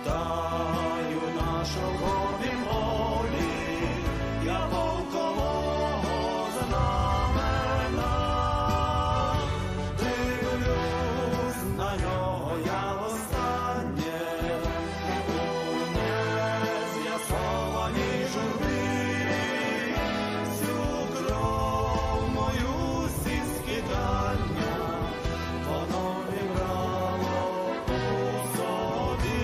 вітаю на шовковім полі, я полкового знамена, дивлюсь на нього я востаннє, у нез'ясованій журбі, всю кров мою всі скидання, воно вібрало у собі.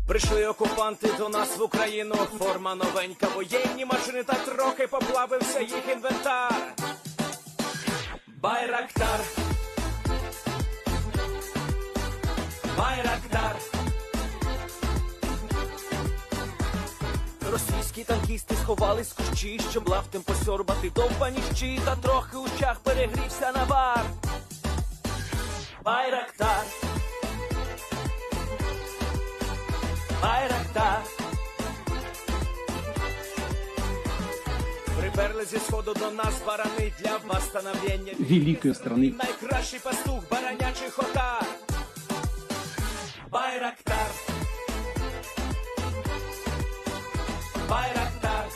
Прийшли окупанти до нас в Україну, форма новенька, воєнні машини та трохи поплавився їх інвентар. Байрактар, Байрактар. Російські танкісти сховались з кущі, щоб лаптем посьорбати довбані щі, та трохи у чах перегрівся навар. Байрактар, Байрактар. Приперли зі сходу до нас барани для восстановлення великої страны. Найкращий пастух баранячих отар. Байрактар, Байрактар.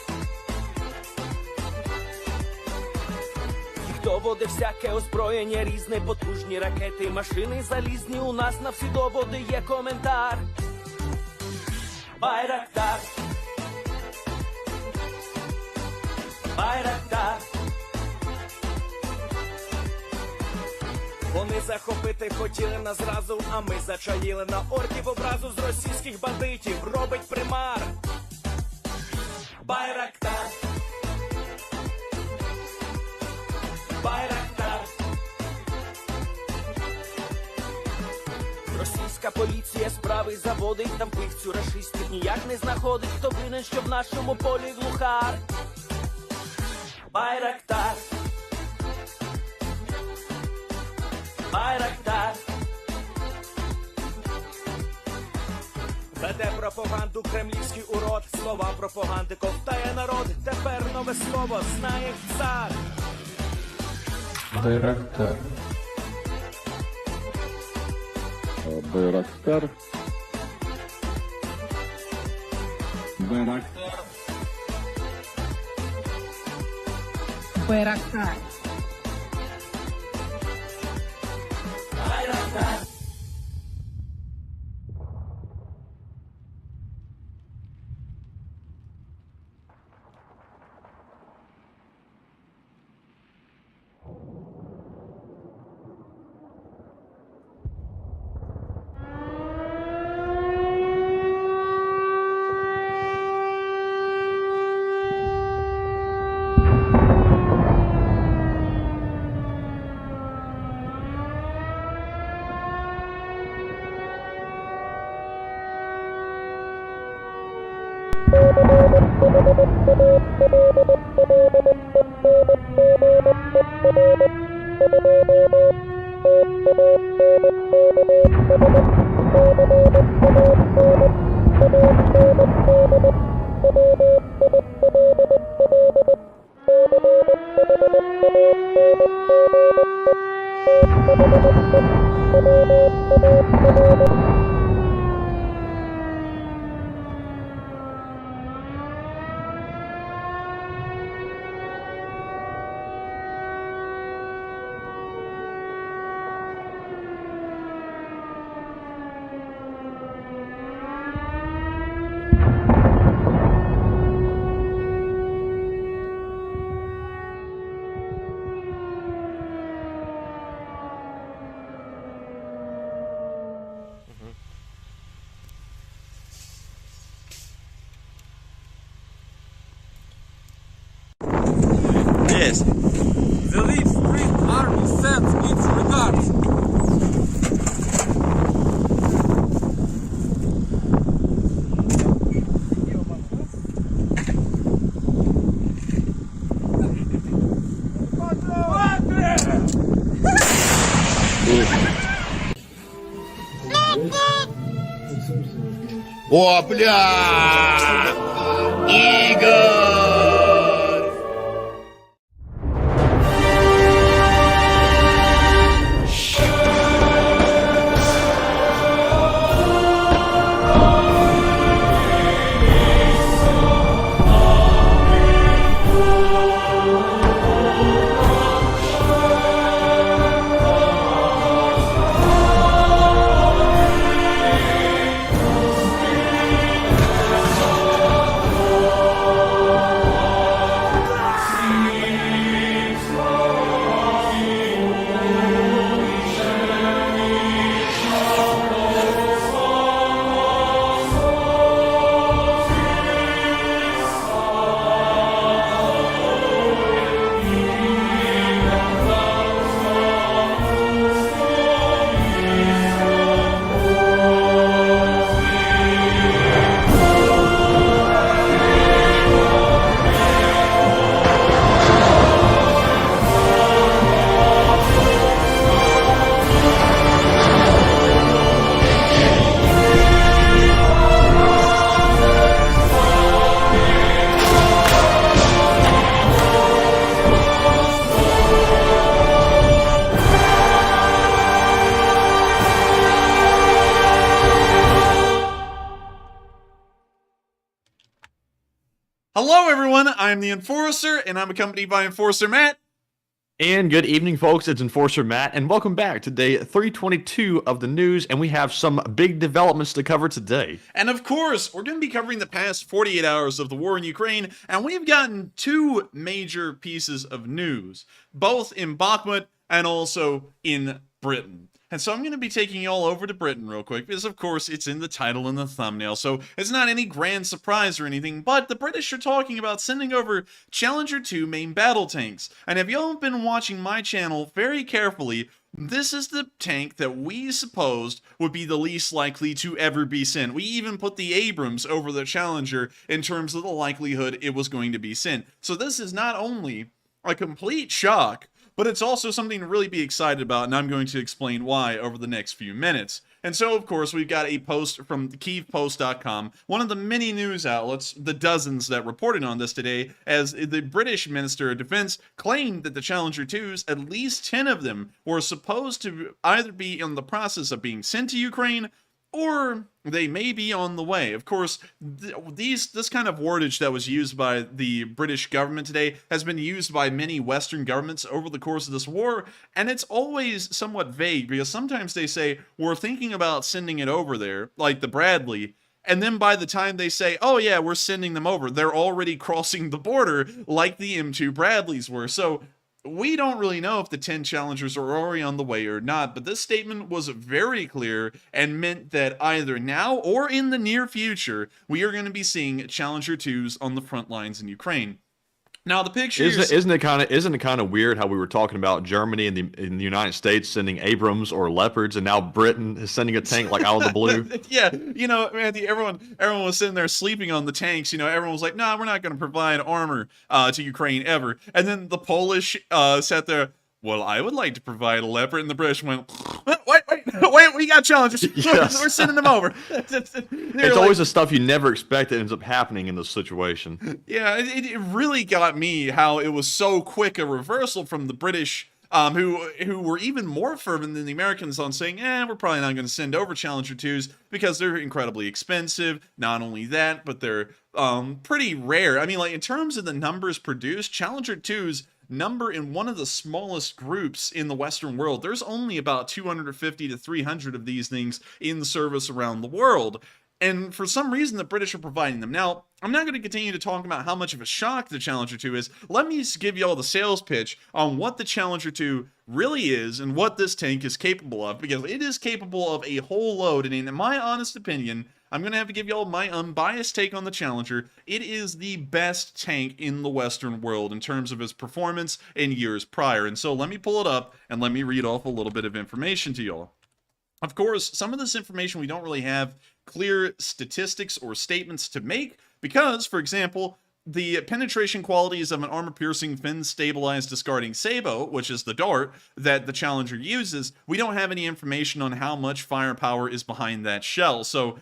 Їх доводи всяке озброєння різне, потужні ракети, машини залізні, у нас на всі доводи є коментар. Байрактар, Байрактар. Вони захопити хотіли нас зразу, а ми зачаїли на орків образу з російських бандитів, робить примар. Байрактар, Байрактар. Російська поліція справи заводить, там пивцю рашистів ніяк не знаходить, хто винен, що в нашому полі глухар. Байрактар, Байрактар. Веде пропаганду кремлівський урод, слова пропаганди ковтає народ, тепер нове слово знає цар. Байрактар. Байрактар. Байрактар. Байрактар. Байрактар. Yes. The Leaf Street Army sends its regards. О, бля! Игорь! Hello everyone, I'm the Enforcer, and I'm accompanied by Enforcer Matt. And good evening, folks. It's Enforcer Matt, and welcome back to day 322 of the news, and we have some big developments to cover today. And of course, we're going to be covering the past 48 hours of the war in Ukraine, and we've gotten two major pieces of news, both in Bakhmut and also in Britain. And so I'm going to be taking you all over to Britain real quick, because of course it's in the title and the thumbnail, so it's not any grand surprise or anything, but the British are talking about sending over Challenger 2 main battle tanks. And if y'all have been watching my channel very carefully, this is the tank that we supposed would be the least likely to ever be sent. We even put the Abrams over the Challenger in terms of the likelihood it was going to be sent. So this is not only a complete shock, but it's also something to really be excited about, and I'm going to explain why over the next few minutes. And so, of course, we've got a post from KyievPost.com, one of the many news outlets, the dozens that reported on this today, as the British Minister of Defense claimed that the Challenger 2s, at least 10 of them, were supposed to either be in the process of being sent to Ukraine, or they may be on the way. Of course, this kind of wordage that was used by the British government today has been used by many Western governments over the course of this war, and it's always somewhat vague, because sometimes they say, we're thinking about sending it over there, like the Bradley, and then by the time they say, oh yeah, we're sending them over, they're already crossing the border, like the M2 Bradleys were. So we don't really know if the 10 Challengers are already on the way or not, but this statement was very clear and meant that either now or in the near future, we are going to be seeing Challenger 2s on the front lines in Ukraine. Now the pictures Isn't it kind of weird how we were talking about Germany and the United States sending Abrams or Leopards, and now Britain is sending a tank like out of the blue? Yeah, you know, Matthew, everyone was sitting there sleeping on the tanks. You know, everyone was like, "No, we're not going to provide armor to Ukraine ever." And then the Polish sat there. Well, I would like to provide a Leopard, and the British went, wait, we got Challengers. Yes. We're sending them over. It's always the stuff you never expect that ends up happening in this situation. Yeah, it really got me how it was so quick a reversal from the British, who were even more fervent than the Americans on saying, we're probably not going to send over Challenger 2s because they're incredibly expensive. Not only that, but they're pretty rare. I mean, like, in terms of the numbers produced, Challenger 2s number in one of the smallest groups in the Western world. There's only about 250 to 300 of these things in service around the world. And for some reason, the British are providing them. Now, I'm not going to continue to talk about how much of a shock the Challenger 2 is. Let me just give you all the sales pitch on what the Challenger 2 really is and what this tank is capable of, because it is capable of a whole load. And in my honest opinion, I'm going to have to give you all my unbiased take on the Challenger. It is the best tank in the Western world in terms of its performance in years prior. And so let me pull it up and let me read off a little bit of information to y'all. Of course, some of this information we don't really have clear statistics or statements to make because, for example, the penetration qualities of an armor-piercing, fin-stabilized discarding sabot, which is the dart that the Challenger uses, we don't have any information on how much firepower is behind that shell. So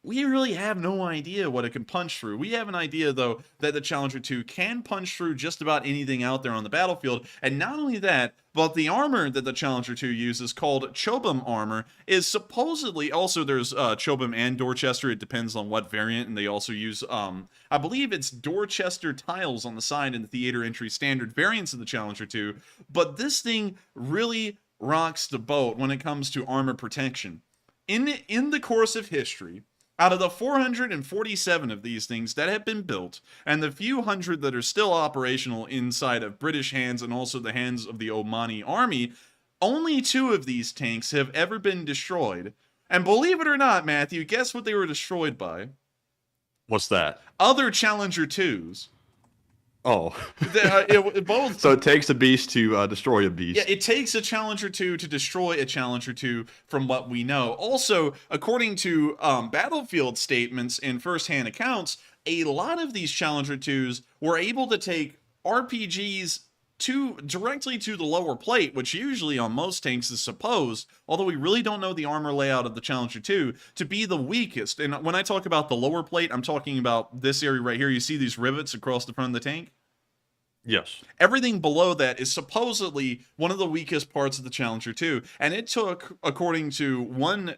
we really have no idea what it can punch through. We have an idea, though, that the Challenger 2 can punch through just about anything out there on the battlefield. And not only that, but the armor that the Challenger 2 uses, called Chobham armor, is supposedly also, there's Chobham and Dorchester. It depends on what variant. And they also use, I believe it's Dorchester tiles on the side in the theater entry standard variants of the Challenger 2. But this thing really rocks the boat when it comes to armor protection. In the course of history, out of the 447 of these things that have been built, and the few hundred that are still operational inside of British hands and also the hands of the Omani army, only 2 of these tanks have ever been destroyed. And believe it or not, Matthew, guess what they were destroyed by? What's that? Other Challenger 2s. Oh. Both. So it takes a beast to destroy a beast. Yeah, it takes a Challenger 2 to destroy a Challenger 2 from what we know. Also, according to battlefield statements and first-hand accounts, a lot of these Challenger 2s were able to take RPGs directly to the lower plate, which usually on most tanks is supposed, although we really don't know the armor layout of the Challenger 2, to be the weakest. And when I talk about the lower plate, I'm talking about this area right here. You see these rivets across the front of the tank? Yes. Everything below that is supposedly one of the weakest parts of the Challenger 2, and it took, according to one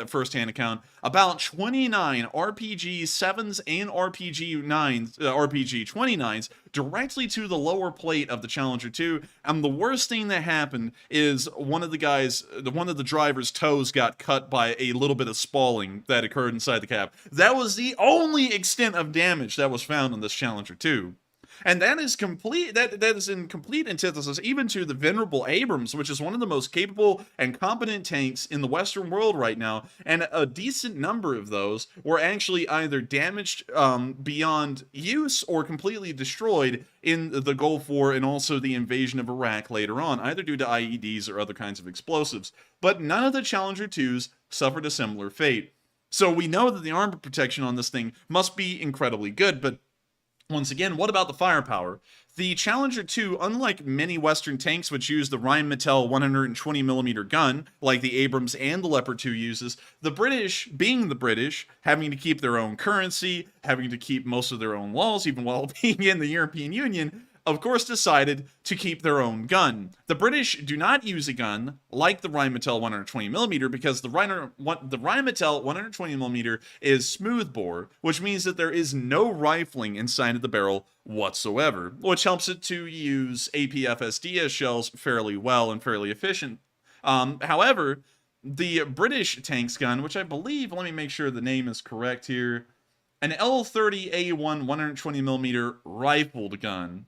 first-hand account, about 29 RPG 7s and RPG 9s, RPG 29s directly to the lower plate of the Challenger 2. And the worst thing that happened is one of the driver's toes got cut by a little bit of spalling that occurred inside the cab. That was the only extent of damage that was found on this Challenger 2. And that is complete. That is in complete antithesis even to the venerable Abrams, which is one of the most capable and competent tanks in the Western world right now. And a decent number of those were actually either damaged beyond use or completely destroyed in the Gulf War and also the invasion of Iraq later on, either due to IEDs or other kinds of explosives. But none of the Challenger 2s suffered a similar fate. So we know that the armor protection on this thing must be incredibly good, but once again, what about the firepower? The Challenger 2, unlike many Western tanks which use the Rheinmetall 120mm gun, like the Abrams and the Leopard 2 uses, the British, being the British, having to keep their own currency, having to keep most of their own laws, even while being in the European Union, of course decided to keep their own gun. The British do not use a gun like the Rheinmetall 120mm because the Rheinmetall 120mm is smoothbore, which means that there is no rifling inside of the barrel whatsoever, which helps it to use APFSDS shells fairly well and fairly efficient. However, the British tank's gun, which I believe, let me make sure the name is correct here, an L30A1 120mm rifled gun.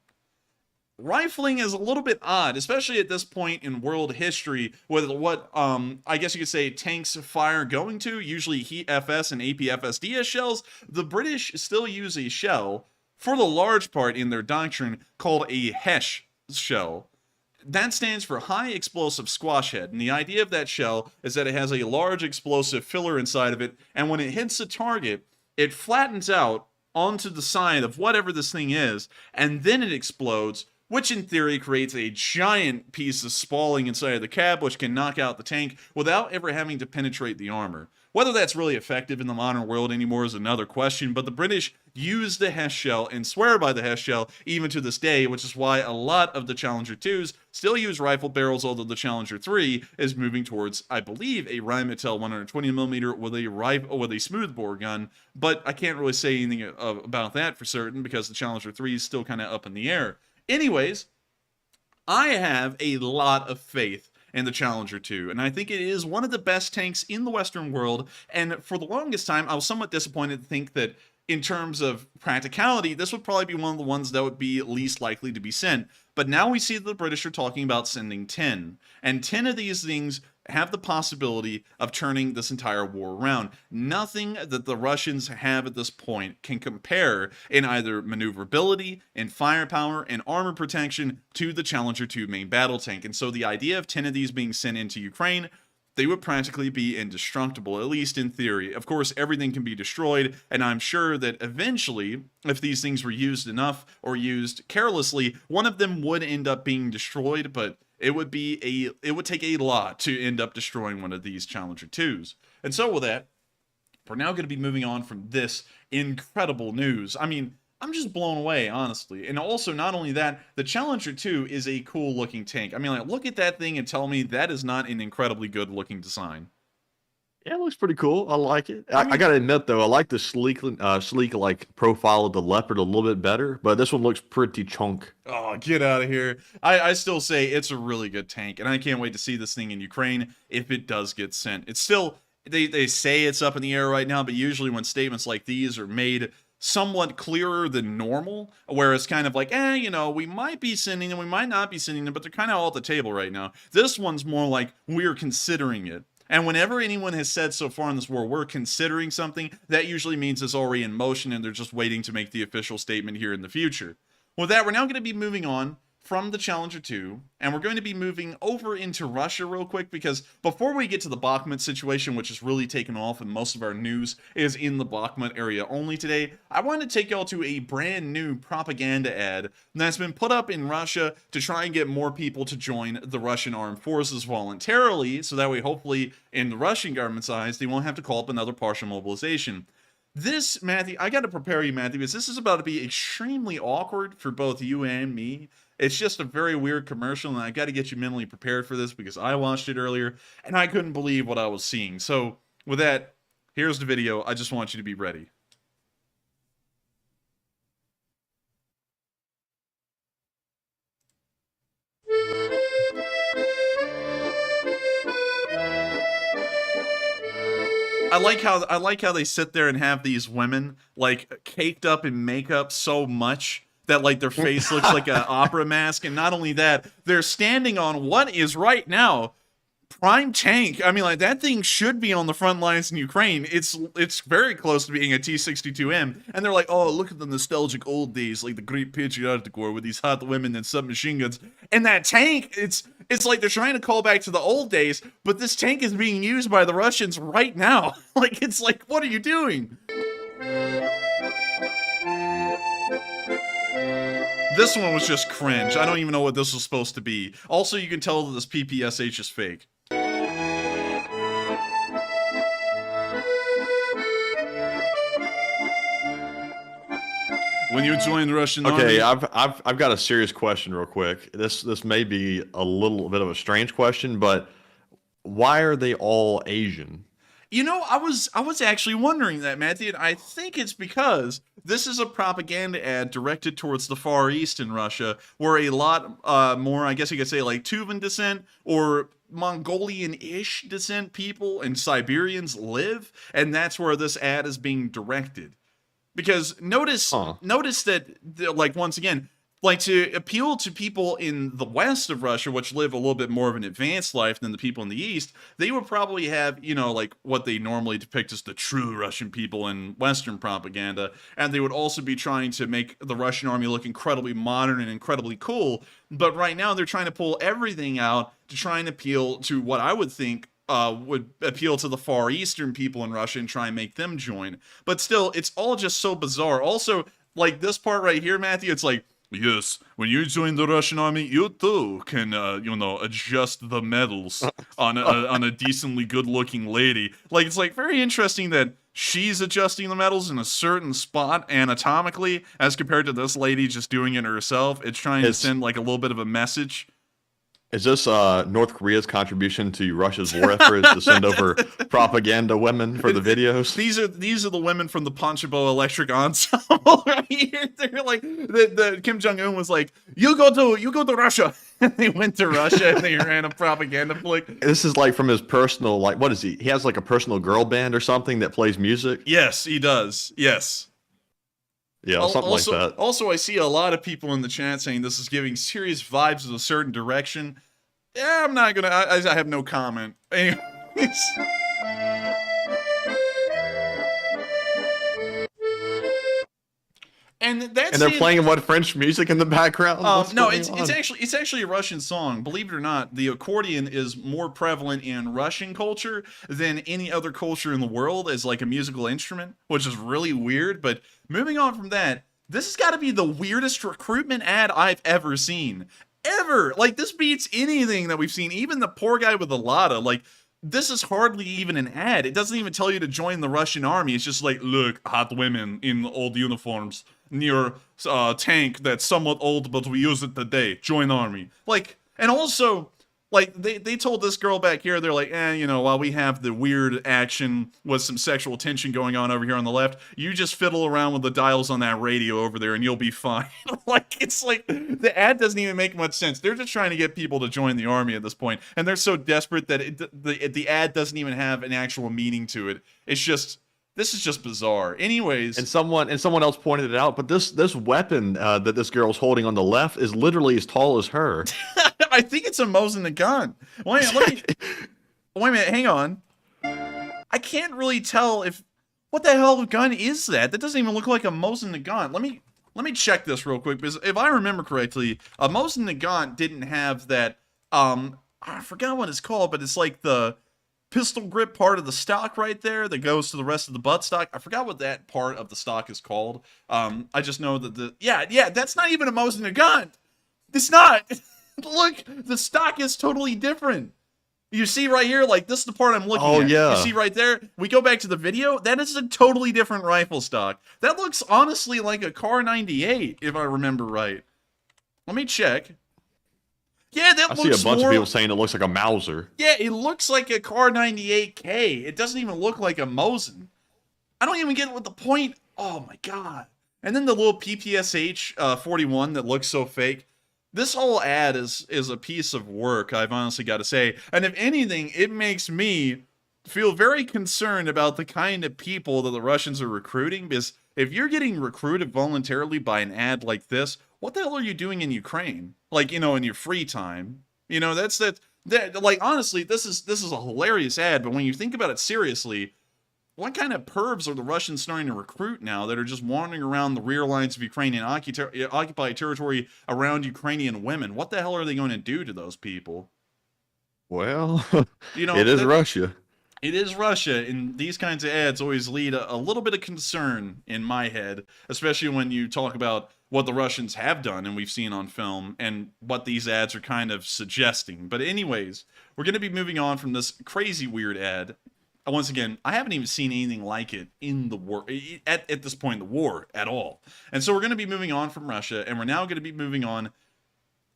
Rifling is a little bit odd, especially at this point in world history, with what, I guess you could say, tanks fire going to, usually Heat FS and APFSDS shells. The British still use a shell, for the large part in their doctrine, called a HESH shell. That stands for High Explosive Squash Head, and the idea of that shell is that it has a large explosive filler inside of it, and when it hits a target, it flattens out onto the side of whatever this thing is, and then it explodes, which in theory creates a giant piece of spalling inside of the cab, which can knock out the tank without ever having to penetrate the armor. Whether that's really effective in the modern world anymore is another question, but the British use the HESH shell and swear by the HESH shell even to this day, which is why a lot of the Challenger 2s still use rifle barrels, although the Challenger 3 is moving towards, I believe, a Rheinmetall 120mm with a smoothbore gun, but I can't really say anything about that for certain because the Challenger 3 is still kind of up in the air. Anyways, I have a lot of faith in the Challenger 2, and I think it is one of the best tanks in the Western world, and for the longest time, I was somewhat disappointed to think that in terms of practicality, this would probably be one of the ones that would be least likely to be sent. But now we see that the British are talking about sending 10, and 10 of these things have the possibility of turning this entire war around. Nothing that the Russians have at this point can compare in either maneuverability, in firepower, and armor protection to the Challenger 2 main battle tank. And so the idea of 10 of these being sent into Ukraine, they would practically be indestructible, at least in theory. Of course, everything can be destroyed, and I'm sure that eventually, if these things were used enough or used carelessly, one of them would end up being destroyed, but it would take a lot to end up destroying one of these Challenger 2s. And so with that, we're now going to be moving on from this incredible news. I mean, I'm just blown away, honestly. And also, not only that, the Challenger 2 is a cool looking tank. I mean, like, look at that thing and tell me that is not an incredibly good looking design. Yeah, it looks pretty cool. I like it. I gotta admit though, I like the sleek like profile of the Leopard a little bit better, but this one looks pretty chunk. Oh, get out of here. I still say it's a really good tank, and I can't wait to see this thing in Ukraine if it does get sent. It's still, they say it's up in the air right now, but usually when statements like these are made somewhat clearer than normal, where it's kind of like, you know, we might be sending them, we might not be sending them, but they're kind of all at the table right now. This one's more like, we're considering it. And whenever anyone has said so far in this war, we're considering something, that usually means it's already in motion and they're just waiting to make the official statement here in the future. With that, we're now going to be moving on from the Challenger 2, and we're going to be moving over into Russia real quick, because before we get to the Bakhmut situation, which has really taken off and most of our news is in the Bakhmut area only today, I want to take y'all to a brand new propaganda ad that's been put up in Russia to try and get more people to join the Russian armed forces voluntarily, so that way hopefully in the Russian government's eyes they won't have to call up another partial mobilization. This, Matthew, I got to prepare you, Matthew, because this is about to be extremely awkward for both you and me. It's just a very weird commercial, and I got to get you mentally prepared for this because I watched it earlier, and I couldn't believe what I was seeing. So, with that, here's the video. I just want you to be ready. I like how they sit there and have these women like caked up in makeup so much that like their face looks like an opera mask, and not only that, they're standing on what is right now prime tank. I mean, like, that thing should be on the front lines in Ukraine. It's very close to being a T-62M, and they're like, oh, look at the nostalgic old days, like the great patriotic war with these hot women and submachine guns. And that tank, it's like they're trying to call back to the old days, but this tank is being used by the Russians right now. Like, it's like, what are you doing? This one was just cringe. I don't even know what this was supposed to be. Also, you can tell that this PPSH is fake. When you join the Russian Okay, army... I've got a serious question real quick. This may be a little bit of a strange question, but why are they all Asian? You know, I was actually wondering that, Matthew, and I think it's because this is a propaganda ad directed towards the Far East in Russia, where a lot more, I guess you could say, like Tuvan descent or Mongolian-ish descent people and Siberians live, and that's where this ad is being directed. Because notice that, like, once again, like, to appeal to people in the west of Russia, which live a little bit more of an advanced life than the people in the east, they would probably have, you know, like, what they normally depict as the true Russian people in Western propaganda, and they would also be trying to make the Russian army look incredibly modern and incredibly cool, but right now they're trying to pull everything out to try and appeal to what I would think would appeal to the Far Eastern people in Russia and try and make them join. But still, it's all just so bizarre. Also, like, this part right here, Matthew, it's like, yes, when you join the Russian army, you too can, you know, adjust the medals on a decently good-looking lady. Like, it's like very interesting that she's adjusting the medals in a certain spot anatomically, as compared to this lady just doing it herself. It's trying to send like a little bit of a message. Is this North Korea's contribution to Russia's war effort to send over propaganda women for the videos? These are the women from the Ponchabo Electric Ensemble right here. They're like, the Kim Jong-un was like, you go to Russia. And they went to Russia and they ran a propaganda flick. This is like from his personal, like, what is he? He has like a personal girl band or something that plays music? Yes, he does. Yes. Yeah, something like that. Also, I see a lot of people in the chat saying this is giving serious vibes of a certain direction. Yeah, I'm not gonna. I have no comment. Anyways. And they're playing what, French music in the background? No, it's actually a Russian song. Believe it or not, the accordion is more prevalent in Russian culture than any other culture in the world as like a musical instrument, which is really weird. But moving on from that, this has got to be the weirdest recruitment ad I've ever seen. Ever! Like, this beats anything that we've seen. Even the poor guy with the Lada, like, this is hardly even an ad. It doesn't even tell you to join the Russian army. It's just like, look, hot women in old uniforms near tank that's somewhat old, but we use it today. Join army. Like, and also, like, they told this girl back here, they're like, you know, while we have the weird action with some sexual tension going on over here on the left, you just fiddle around with the dials on that radio over there and you'll be fine. Like, it's like, the ad doesn't even make much sense. They're just trying to get people to join the army at this point, and they're so desperate that the ad doesn't even have an actual meaning to it. It's just, this is just bizarre. Anyways, and someone else pointed it out, but this weapon that this girl's holding on the left is literally as tall as her. I think it's a Mosin gun. Wait a minute, hang on. I can't really tell if, what the hell gun is that? That doesn't even look like a Mosin gun. Let me check this real quick, because if I remember correctly, a Mosin gun didn't have that, I forgot what it's called, but it's like the pistol grip part of the stock right there that goes to the rest of the buttstock. I forgot what that part of the stock is called. I just know that yeah, that's not even a Mosin gun. It's not. Look, the stock is totally different. You see right here, like, this is the part I'm looking Oh, at. yeah. You see right there? We go back to the video. That is a totally different rifle stock. That looks honestly like a Kar 98, if I remember right. Let me check. Yeah, that I looks see a bunch more... of people saying it looks like a Mauser. Yeah, it looks like a Kar 98K. It doesn't even look like a Mosin. I don't even get what the point... Oh, my God. And then the little PPSH 41 that looks so fake. This whole ad is a piece of work, I've honestly got to say. And if anything, it makes me feel very concerned about the kind of people that the Russians are recruiting. Because if you're getting recruited voluntarily by an ad like this, what the hell are you doing in Ukraine? Like, you know, in your free time? You know, that's like, honestly, this is a hilarious ad. But when you think about it seriously, what kind of pervs are the Russians starting to recruit now that are just wandering around the rear lines of Ukrainian occupied territory around Ukrainian women? What the hell are they going to do to those people? Well, You know, it is Russia. It is Russia, and these kinds of ads always lead a little bit of concern in my head, especially when you talk about what the Russians have done and we've seen on film and what these ads are kind of suggesting. But anyways, we're going to be moving on from this crazy weird ad. Once again, I haven't even seen anything like it in the war at this point in the war at all. And so we're going to be moving on from Russia, and we're now going to be moving on.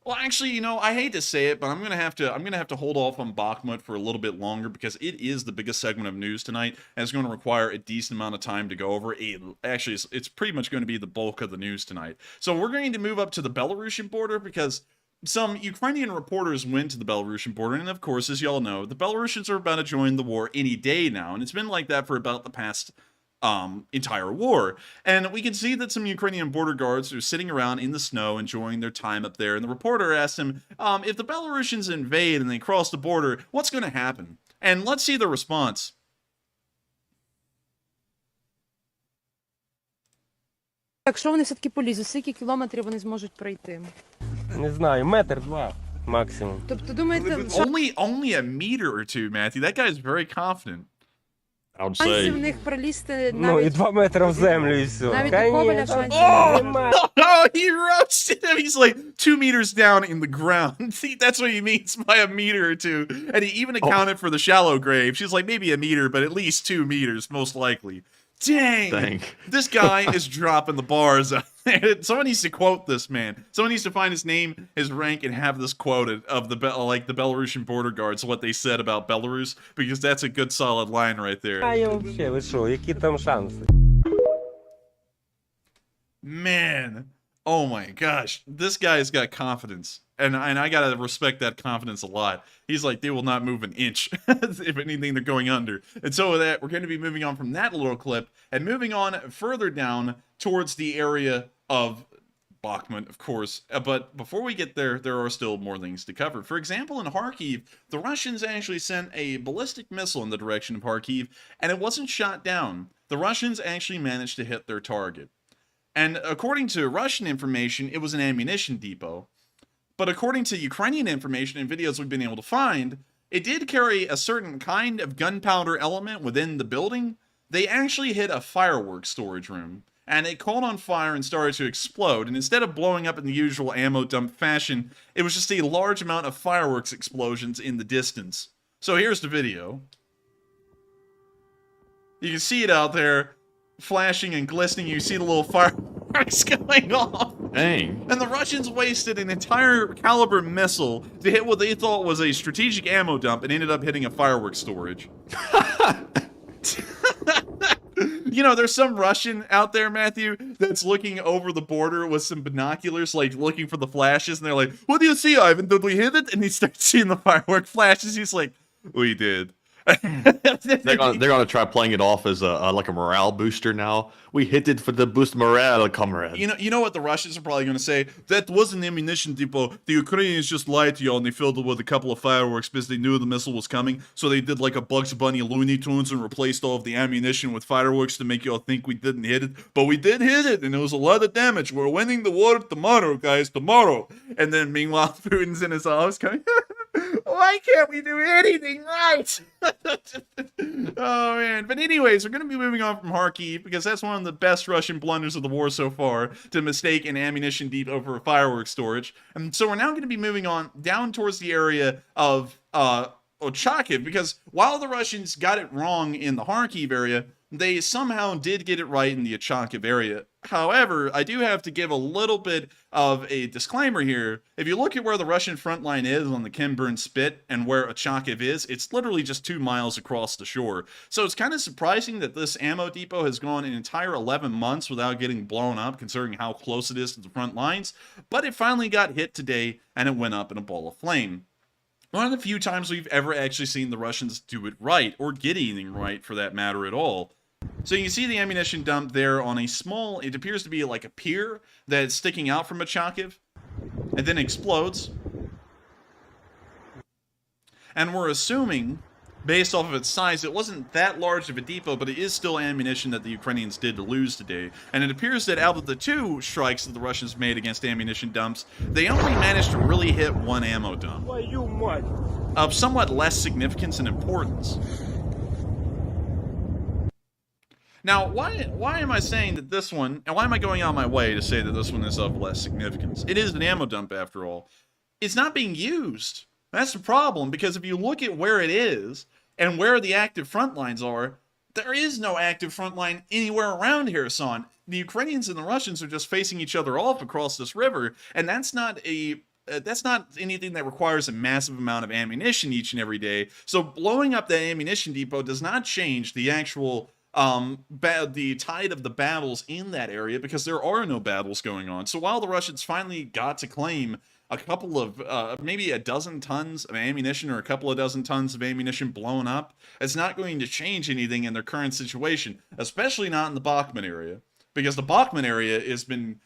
Well, actually, you know, I hate to say it, but I'm going to have to hold off on Bakhmut for a little bit longer because it is the biggest segment of news tonight, and it's going to require a decent amount of time to go over. Actually, it's pretty much going to be the bulk of the news tonight. So we're going to move up to the Belarusian border because some Ukrainian reporters went to the Belarusian border, and of course, as y'all know, the Belarusians are about to join the war any day now, and it's been like that for about the past entire war. And we can see that some Ukrainian border guards are sitting around in the snow enjoying their time up there, and the reporter asked him, if the Belarusians invade and they cross the border, what's going to happen? And let's see the response. Якщо вони все-таки полізуть, скільки кілометрів вони зможуть пройти? Не знаю, метр-два максимум. Тобто, думаєте, Only a meter or two, Matthew. That guy's very confident. I would шансів в say. них пролізти Ну, і навіть, 2 метри в землю, і все. навіть до Коваля шансів немає. Oh, he roasted him. He's like 2 meters down in the ground. See, that's what he means by a meter or two. And he even accounted for the shallow grave. She's like, maybe a meter, but at least 2 meters, most likely. Dang. This guy is dropping the bars out there. Someone needs to quote this man. Someone needs to find his name, his rank, and have this quoted of the Belarusian border guards, what they said about Belarus, because that's a good solid line right there. А я вообще, ви що, які там шанси? Man, oh my gosh, this guy's got confidence, and I gotta respect that confidence a lot. He's like, they will not move an inch. If anything, they're going under. And so with that, we're going to be moving on from that little clip and moving on further down towards the area of Bakhmut, of course. But before we get there, there are still more things to cover. For example, in Kharkiv, the Russians actually sent a ballistic missile in the direction of Kharkiv, and it wasn't shot down. The Russians actually managed to hit their target. And according to Russian information, it was an ammunition depot. But according to Ukrainian information and videos we've been able to find, it did carry a certain kind of gunpowder element within the building. They actually hit a fireworks storage room, and it caught on fire and started to explode. And instead of blowing up in the usual ammo dump fashion, it was just a large amount of fireworks explosions in the distance. So here's the video. You can see it out there, flashing and glistening. You see the little fireworks going off. Dang. And the Russians wasted an entire caliber missile to hit what they thought was a strategic ammo dump and ended up hitting a fireworks storage. You know, there's some Russian out there, Matthew, that's looking over the border with some binoculars, like looking for the flashes, and they're like, "What do you see, Ivan? Did we hit it?" And he starts seeing the firework flashes. He's like, "We did." They're gonna try playing it off as like a morale booster now. We hit it for the boost morale, comrade. You know what the Russians are probably going to say? That was an ammunition depot. The Ukrainians just lied to y'all and they filled it with a couple of fireworks because they knew the missile was coming. So they did like a Bugs Bunny Looney Tunes and replaced all of the ammunition with fireworks to make y'all think we didn't hit it. But we did hit it, and it was a lot of damage. We're winning the war tomorrow, guys, tomorrow. And then meanwhile, Putin's in his office coming, why can't we do anything right? Oh, man. But anyways, we're going to be moving on from Kharkiv because that's one of the best Russian blunders of the war so far, to mistake an ammunition depot for a fireworks storage. And so we're now going to be moving on down towards the area of Ochakiv, because while the Russians got it wrong in the Kharkiv area, they somehow did get it right in the Ochakiv area. However, I do have to give a little bit of a disclaimer here. If you look at where the Russian front line is on the Kinburn Spit and where Ochakiv is, it's literally just 2 miles across the shore. So it's kind of surprising that this ammo depot has gone an entire 11 months without getting blown up, considering how close it is to the front lines. But it finally got hit today, and it went up in a ball of flame. One of the few times we've ever actually seen the Russians do it right, or get anything right for that matter at all. So you can see the ammunition dump there on a small, it appears to be like a pier that's sticking out from Ochakiv, and then explodes. And we're assuming, based off of its size, it wasn't that large of a depot, but it is still ammunition that the Ukrainians did lose today. And it appears that out of the 2 strikes that the Russians made against ammunition dumps, they only managed to really hit 1 ammo dump of somewhat less significance and importance. Now, why am I saying that this one, and why am I going out of my way to say that this one is of less significance? It is an ammo dump after all. It's not being used. That's the problem, because if you look at where it is, and where the active front lines are, there is no active front line anywhere around Kherson. The Ukrainians and the Russians are just facing each other off across this river, and that's not anything that requires a massive amount of ammunition each and every day. So blowing up that ammunition depot does not change the actual the tide of the battles in that area, because there are no battles going on. So while the Russians finally got to claim a couple of maybe a dozen tons of ammunition or a couple of dozen tons of ammunition blown up, it's not going to change anything in their current situation, especially not in the Bakhmut area, because the Bakhmut area has been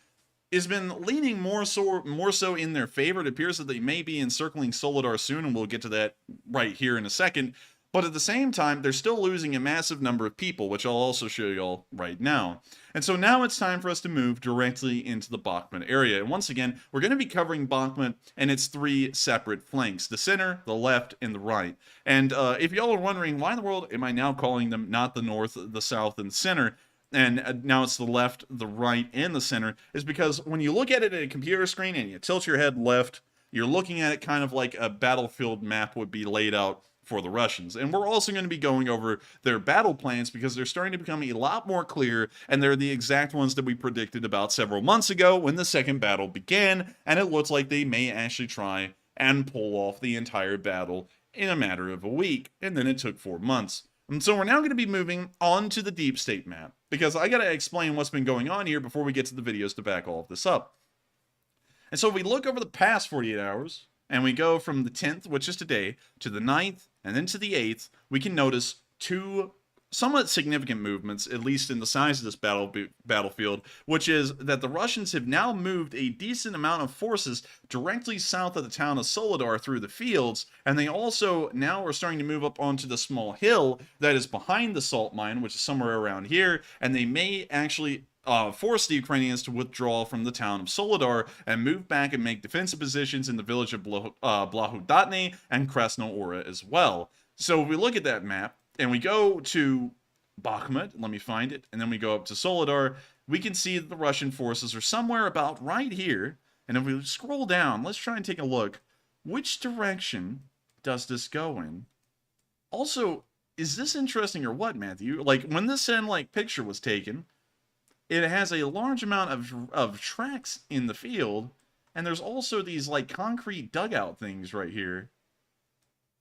leaning more so in their favor. It appears that they may be encircling Soledar soon, and we'll get to that right here in a second. But at the same time, they're still losing a massive number of people, which I'll also show y'all right now. And so now it's time for us to move directly into the Bakhmut area. And once again, we're going to be covering Bakhmut and its 3 separate flanks: the center, the left, and the right. And if y'all are wondering, why in the world am I now calling them not the north, the south, and the center, and now it's the left, the right, and the center, is because when you look at it at a computer screen and you tilt your head left, you're looking at it kind of like a battlefield map would be laid out for the Russians. And we're also going to be going over their battle plans, because they're starting to become a lot more clear, and they're the exact ones that we predicted about several months ago when the second battle began, and it looks like they may actually try and pull off the entire battle in a matter of a week, and then it took 4 months. And so we're now going to be moving on to the deep state map, because I got to explain what's been going on here before we get to the videos to back all of this up. And so if we look over the past 48 hours, and we go from the 10th, which is today, to the 9th, and then to the 8th, we can notice 2 somewhat significant movements, at least in the size of this battlefield, which is that the Russians have now moved a decent amount of forces directly south of the town of Soledar through the fields, and they also now are starting to move up onto the small hill that is behind the salt mine, which is somewhere around here, and they may actually force the Ukrainians to withdraw from the town of Soledar and move back and make defensive positions in the village of Blahudatny and Krasna Hora as well. So if we look at that map and we go to Bakhmut, let me find it, and then we go up to Soledar, we can see that the Russian forces are somewhere about right here. And if we scroll down, let's try and take a look. Which direction does this go in? Also, is this interesting or what, Matthew? Like, when this picture was taken, it has a large amount of tracks in the field, and there's also these concrete dugout things right here.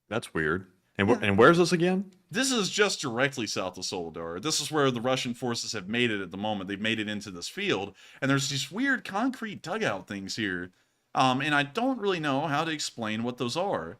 That's weird. And where's this again? This is just directly south of Soledar. This is where the Russian forces have made it at the moment. They've made it into this field, and there's these weird concrete dugout things here. And I don't really know how to explain what those are.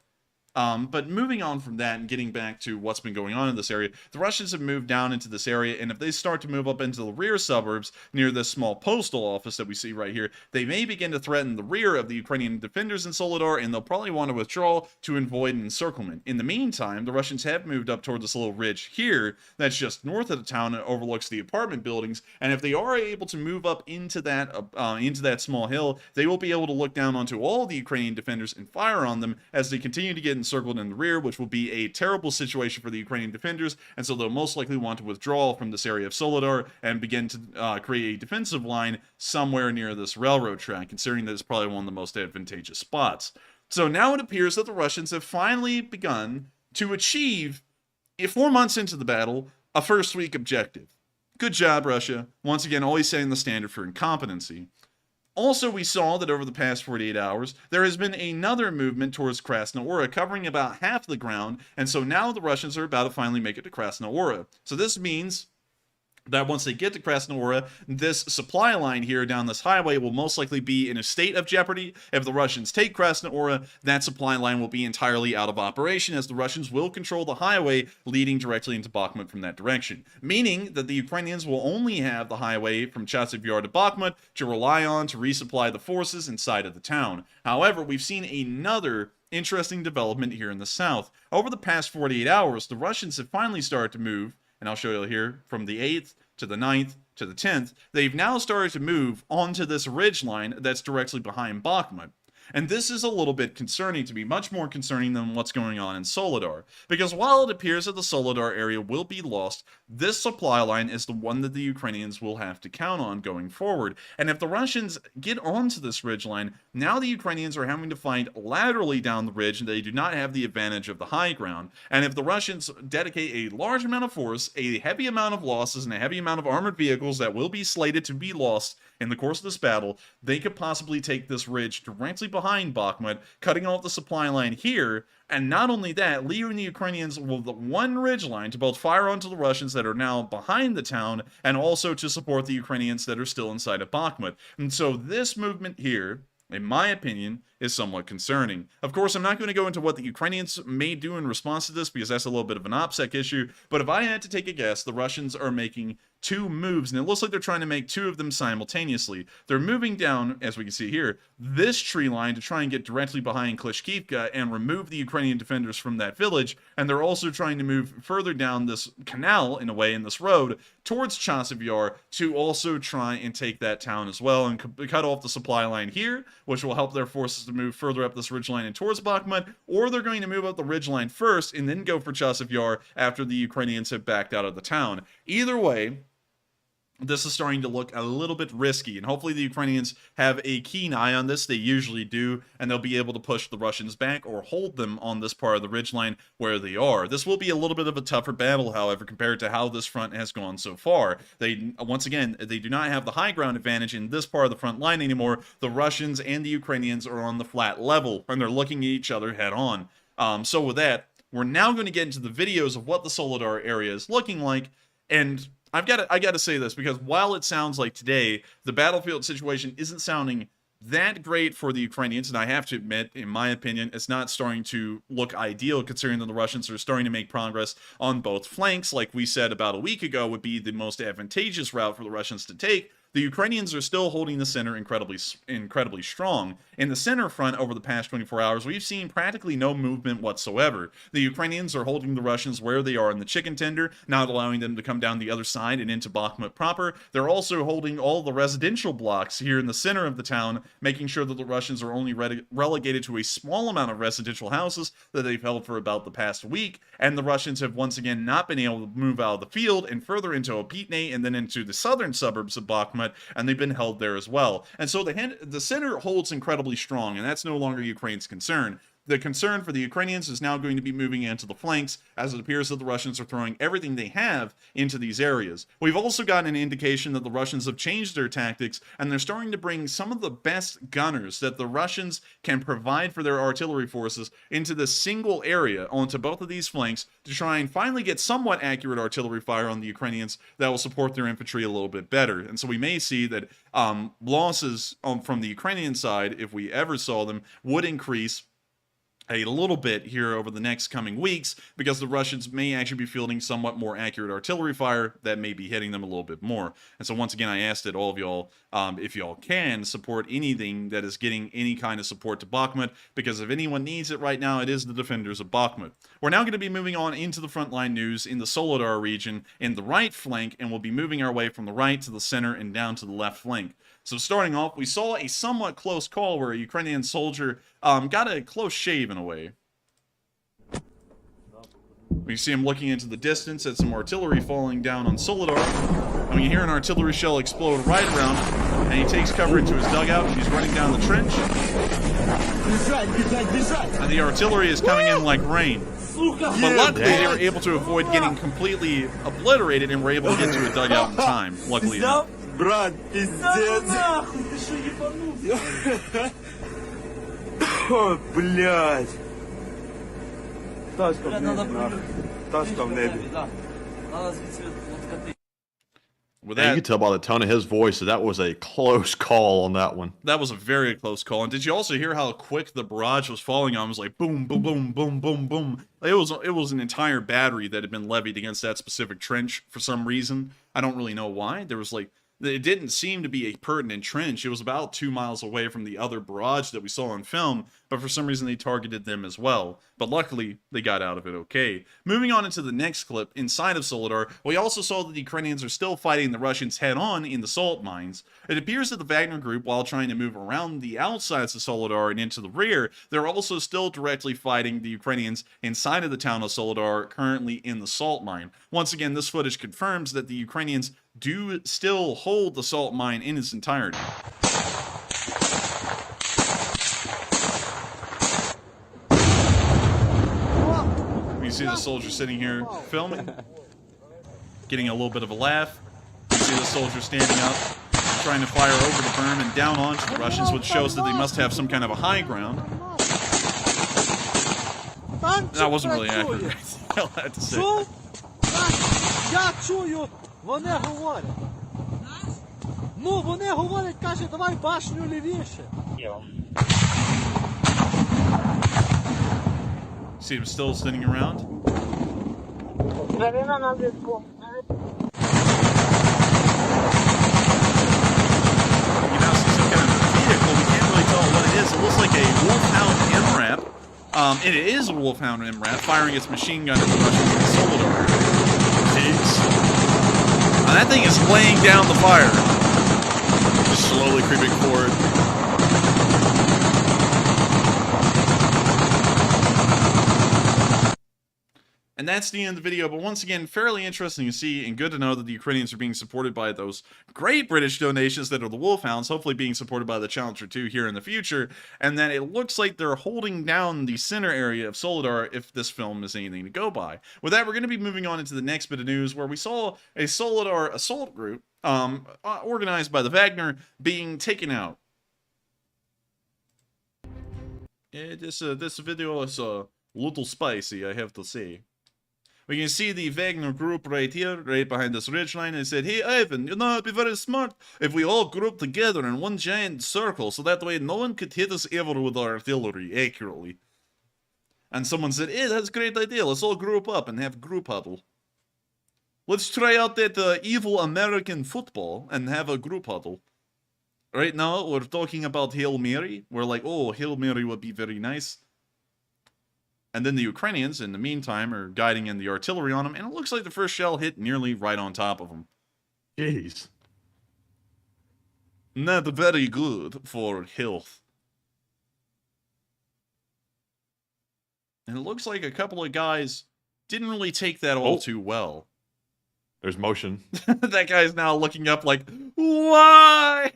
But moving on from that and getting back to what's been going on in this area, the Russians have moved down into this area, and if they start to move up into the rear suburbs near this small postal office that we see right here, they may begin to threaten the rear of the Ukrainian defenders in Soledar, and they'll probably want to withdraw to avoid an encirclement. In the meantime, the Russians have moved up toward this little ridge here that's just north of the town and overlooks the apartment buildings, and if they are able to move up into that small hill, they will be able to look down onto all the Ukrainian defenders and fire on them as they continue to get encircled in the rear, which will be a terrible situation for the Ukrainian defenders, and so they'll most likely want to withdraw from this area of Soledar and begin to create a defensive line somewhere near this railroad track, considering that it's probably one of the most advantageous spots. So now it appears that the Russians have finally begun to achieve, 4 months into the battle, a first week objective. Good job, Russia. Once again, always setting the standard for incompetency. Also, we saw that over the past 48 hours, there has been another movement towards Krasna Hora, covering about half the ground, and so now the Russians are about to finally make it to Krasna Hora. So this means that once they get to Krasna Hora, this supply line here down this highway will most likely be in a state of jeopardy. If the Russians take Krasna Hora, that supply line will be entirely out of operation, as the Russians will control the highway leading directly into Bakhmut from that direction. Meaning that the Ukrainians will only have the highway from Chasiv Yar to Bakhmut to rely on to resupply the forces inside of the town. However, we've seen another interesting development here in the south. Over the past 48 hours, the Russians have finally started to move, and I'll show you here, from the 8th to the 9th to the 10th, they've now started to move onto this ridge line that's directly behind Bakhmut. And this is a little bit concerning to me, much more concerning than what's going on in Soledar. Because while it appears that the Soledar area will be lost, this supply line is the one that the Ukrainians will have to count on going forward. And if the Russians get onto this ridgeline, now the Ukrainians are having to fight laterally down the ridge, and they do not have the advantage of the high ground. And if the Russians dedicate a large amount of force, a heavy amount of losses, and a heavy amount of armored vehicles that will be slated to be lost in the course of this battle, they could possibly take this ridge directly behind Bakhmut, cutting off the supply line here, and not only that, leaving the Ukrainians with one ridge line to both fire onto the Russians that are now behind the town, and also to support the Ukrainians that are still inside of Bakhmut. And so this movement here, in my opinion, is somewhat concerning. Of course, I'm not going to go into what the Ukrainians may do in response to this, because that's a little bit of an OPSEC issue, but if I had to take a guess, the Russians are making two moves, and it looks like they're trying to make two of them simultaneously. They're moving down, as we can see here, this tree line to try and get directly behind Klishkivka and remove the Ukrainian defenders from that village, and they're also trying to move further down this canal, in a way, in this road, towards Chasiv Yar to also try and take that town as well, and cut off the supply line here, which will help their forces to move further up this ridgeline and towards Bakhmut, or they're going to move up the ridgeline first and then go for Chasiv Yar after the Ukrainians have backed out of the town. Either way, this is starting to look a little bit risky, and hopefully the Ukrainians have a keen eye on this. They usually do, and they'll be able to push the Russians back or hold them on this part of the ridgeline where they are. This will be a little bit of a tougher battle, however, compared to how this front has gone so far. Once again, they do not have the high ground advantage in this part of the front line anymore. The Russians and the Ukrainians are on the flat level, and they're looking at each other head on. So with that, we're now going to get into the videos of what the Soledar area is looking like, and I got to say this, because while it sounds like today the battlefield situation isn't sounding that great for the Ukrainians, and I have to admit, in my opinion, it's not starting to look ideal, considering that the Russians are starting to make progress on both flanks. Like we said about a week ago, would be the most advantageous route for the Russians to take. The Ukrainians are still holding the center incredibly strong. In the center front, over the past 24 hours, we've seen practically no movement whatsoever. The Ukrainians are holding the Russians where they are in the chicken tender, not allowing them to come down the other side and into Bakhmut proper. They're also holding all the residential blocks here in the center of the town, making sure that the Russians are only relegated to a small amount of residential houses that they've held for about the past week. And the Russians have once again not been able to move out of the field and further into Opitne and then into the southern suburbs of Bakhmut, and they've been held there as well. And so the center holds incredibly strong, and that's no longer Ukraine's concern. The concern for the Ukrainians is now going to be moving into the flanks, as it appears that the Russians are throwing everything they have into these areas. We've also gotten an indication that the Russians have changed their tactics, and they're starting to bring some of the best gunners that the Russians can provide for their artillery forces into this single area onto both of these flanks to try and finally get somewhat accurate artillery fire on the Ukrainians that will support their infantry a little bit better. And so we may see that losses from the Ukrainian side, if we ever saw them, would increase a little bit here over the next coming weeks, because the Russians may actually be fielding somewhat more accurate artillery fire that may be hitting them a little bit more. And so once again, I asked that all of y'all, if y'all can, support anything that is getting any kind of support to Bakhmut, because if anyone needs it right now, it is the defenders of Bakhmut. We're now going to be moving on into the frontline news in the Soledar region in the right flank, and we'll be moving our way from the right to the center and down to the left flank. So starting off, we saw a somewhat close call where a Ukrainian soldier got a close shave in a way. We see him looking into the distance at some artillery falling down on Soledar. And we hear an artillery shell explode right around him, and he takes cover into his dugout, and he's running down the trench. And the artillery is coming in like rain. But luckily, they were able to avoid getting completely obliterated and were able to get to a dugout in time. Luckily enough. Брат, пиздец. О, блядь. Тачка в небі, нахуй. Тачка в небі. With And you that, can tell by the tone of his voice that was a close call on that one. that was a very close call. And did you also hear how quick the barrage was falling on? It was like boom, boom, boom, boom, boom, boom. It was an entire battery that had been levied against that specific trench for some reason. I don't really know why. There was like, it didn't seem to be a pertinent trench. It was about 2 miles away from the other barrage that we saw on film, but for some reason they targeted them as well. But luckily, they got out of it okay. Moving on into the next clip, inside of Soledar, we also saw that the Ukrainians are still fighting the Russians head-on in the salt mines. It appears that the Wagner group, while trying to move around the outsides of Soledar and into the rear, they're also still directly fighting the Ukrainians inside of the town of Soledar, currently in the salt mine. Once again, this footage confirms that the Ukrainians do still hold the salt mine in its entirety. You see the soldier sitting here filming, getting a little bit of a laugh. You see the soldier standing up, trying to fire over the berm and down onto the Russians, which shows that they must have some kind of a high ground. That wasn't really accurate. I had to say. Я чую, вони говорять. Ну, вони говорять, каже, давай башню лівіше. See him still sitting around. Галина на зв'язку. You now see some kind of a vehicle. We can't really tell what it is. It looks like a Wolfhound MRAP. And it is a Wolfhound MRAP firing its machine gun at the Russians in Soledar. Jeez. And that thing is laying down the fire. Just slowly creeping forward. And that's the end of the video, but once again, fairly interesting to see and good to know that the Ukrainians are being supported by those great British donations that are the Wolfhounds, hopefully being supported by the Challenger 2 here in the future, and that it looks like they're holding down the center area of Soledar if this film is anything to go by. With that, we're going to be moving on into the next bit of news where we saw a Soledar assault group, organized by the Wagner, being taken out. Yeah, this video is a little spicy, I have to say. We can see the Wagner group right here, right behind this ridgeline, and said, "Hey Ivan, you know, it'd be very smart if we all group together in one giant circle, so that way no one could hit us ever with our artillery accurately." And someone said, "Hey, that's a great idea, let's all group up and have group huddle. Let's try out that evil American football and have a group huddle." Right now, we're talking about Hail Mary. We're like, oh, Hail Mary would be very nice. And then the Ukrainians, in the meantime, are guiding in the artillery on them, and it looks like the first shell hit nearly right on top of them. Jeez. Not very good for health. And it looks like a couple of guys didn't really take that all too well. There's motion. That guy's now looking up like, why?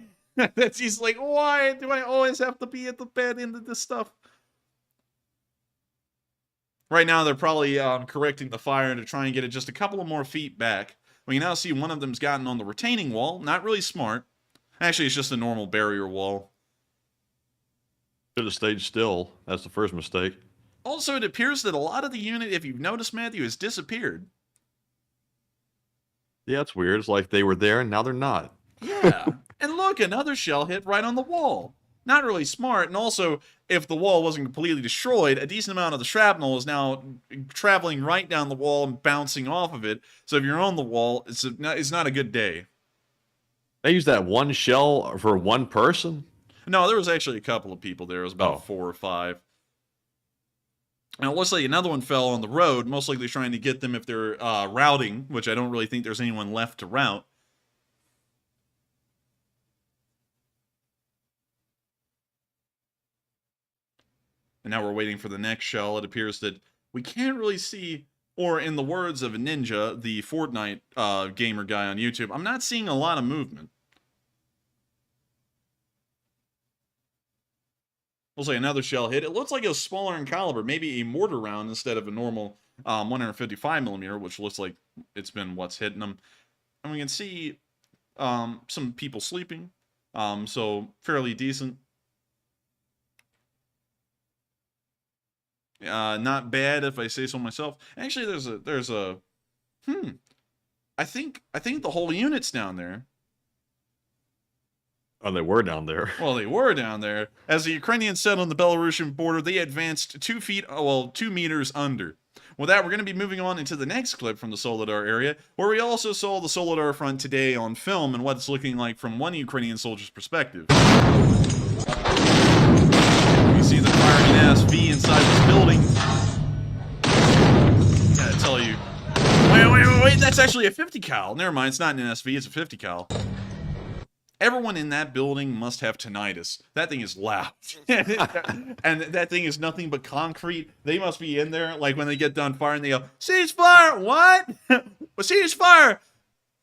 He's like, why do I always have to be at the bad end of this stuff? Right now, they're probably correcting the fire to try and get it just a couple of more feet back. We can now see one of them's gotten on the retaining wall. Not really smart. Actually, it's just a normal barrier wall. Should have stayed still. That's the first mistake. Also, it appears that a lot of the unit, if you've noticed, Matthew, has disappeared. Yeah, it's weird. It's like they were there and now they're not. Yeah. And look, another shell hit right on the wall. Not really smart, and also, if the wall wasn't completely destroyed, a decent amount of the shrapnel is now traveling right down the wall and bouncing off of it. So if you're on the wall, it's not a good day. They used that one shell for one person? No, there was actually a couple of people there. It was about 4 or 5. Now, it looks like another one fell on the road, most likely trying to get them if they're routing, which I don't really think there's anyone left to route. And now we're waiting for the next shell. It appears that we can't really see, or in the words of Ninja, the Fortnite gamer guy on YouTube, I'm not seeing a lot of movement. Looks like another shell hit. It looks like it was smaller in caliber, maybe a mortar round instead of a normal 155 millimeter, which looks like it's been what's hitting them. And we can see some people sleeping, so fairly decent. Not bad if I say so myself. Actually, there's a I think the whole unit's down there. Oh, they were down there. Well, they were down there. As the Ukrainians settled on the Belarusian border, they advanced 2 meters under. With that, we're going to be moving on into the next clip from the Soledar area, where we also saw the Soledar front today on film and what it's looking like from one Ukrainian soldier's perspective. You see them firing an SV inside this building. Gotta tell you. Wait, that's actually a 50 cal. Never mind, it's not an SV, it's a 50 cal. Everyone in that building must have tinnitus. That thing is loud. And that thing is nothing but concrete. They must be in there, like when they get done firing, they go, ceasefire! What? Ceasefire!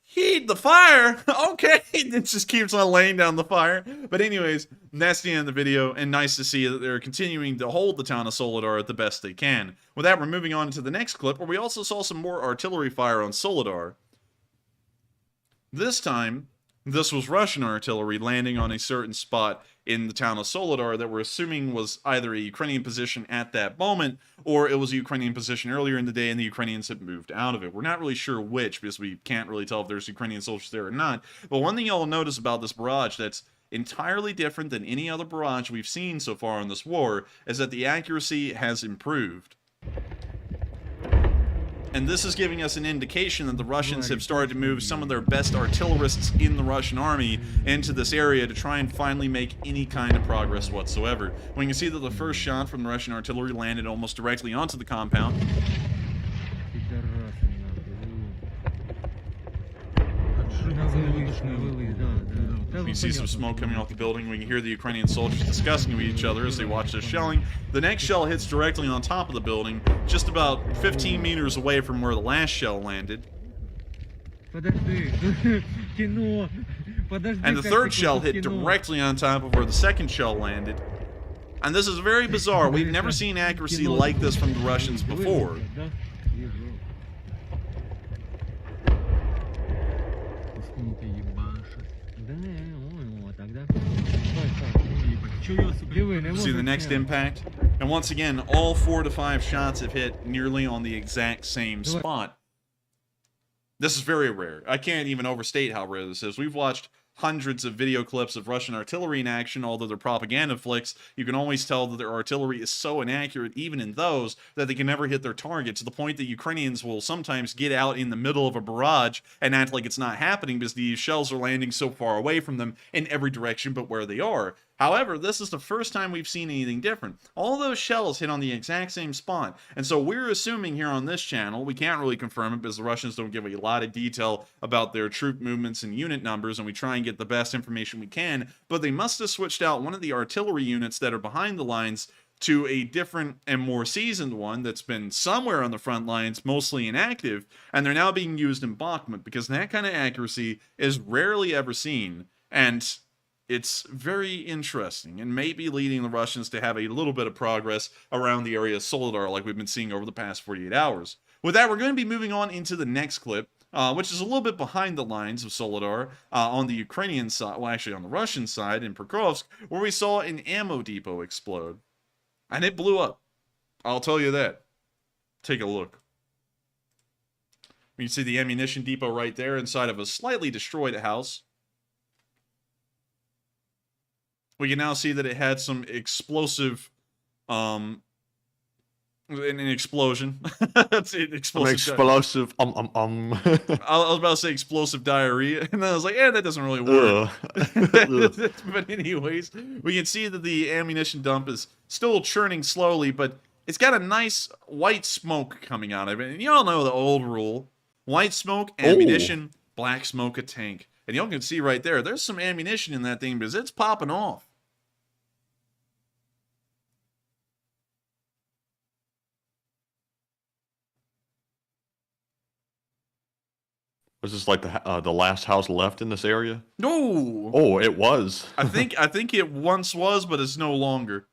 Heed the fire! Okay! It just keeps on laying down the fire. But anyways, that's the end of the video, and nice to see that they're continuing to hold the town of Soledar at the best they can. With that, we're moving on to the next clip, where we also saw some more artillery fire on Soledar. This time, this was Russian artillery landing on a certain spot in the town of Soledar that we're assuming was either a Ukrainian position at that moment, or it was a Ukrainian position earlier in the day and the Ukrainians had moved out of it. We're not really sure which, because we can't really tell if there's Ukrainian soldiers there or not. But one thing you'll notice about this barrage that's entirely different than any other barrage we've seen so far in this war is that the accuracy has improved. And this is giving us an indication that the Russians have started to move some of their best artillerists in the Russian army into this area to try and finally make any kind of progress whatsoever. We can see that the first shot from the Russian artillery landed almost directly onto the compound. We see some smoke coming off the building. We can hear the Ukrainian soldiers discussing with each other as they watch this shelling. The next shell hits directly on top of the building, just about 15 meters away from where the last shell landed. And the third shell hit directly on top of where the second shell landed. And this is very bizarre. We've never seen accuracy like this from the Russians before. See the next impact, and once again, all 4 to 5 shots have hit nearly on the exact same spot. This is very rare. I can't even overstate how rare this is. We've watched hundreds of video clips of Russian artillery in action, although they're propaganda flicks. You can always tell that their artillery is so inaccurate, even in those, that they can never hit their target, to the point that Ukrainians will sometimes get out in the middle of a barrage and act like it's not happening because these shells are landing so far away from them in every direction but where they are. However, this is the first time we've seen anything different. All those shells hit on the exact same spot, and so we're assuming here on this channel, we can't really confirm it because the Russians don't give a lot of detail about their troop movements and unit numbers, and we try and get the best information we can, but they must have switched out one of the artillery units that are behind the lines to a different and more seasoned one that's been somewhere on the front lines, mostly inactive, and they're now being used in Bakhmut, because that kind of accuracy is rarely ever seen, and it's very interesting, and maybe leading the Russians to have a little bit of progress around the area of Soledar like we've been seeing over the past 48 hours. With that, we're going to be moving on into the next clip, which is a little bit behind the lines of Soledar, on the Ukrainian side, well actually on the Russian side in Pokrovsk, where we saw an ammo depot explode. And it blew up. I'll tell you that. Take a look. You can see the ammunition depot right there inside of a slightly destroyed house. We can now see that it had some explosive, an explosion. That's it, explosive. I was about to say explosive diarrhea, and then I was like, yeah, that doesn't really work. But anyways, we can see that the ammunition dump is still churning slowly, but it's got a nice white smoke coming out of it. And you all know the old rule. White smoke, ammunition, black smoke, a tank. And y'all can see right there, there's some ammunition in that thing because it's popping off. Was this like the last house left in this area? No. Oh, it was. I think it once was, but it's no longer.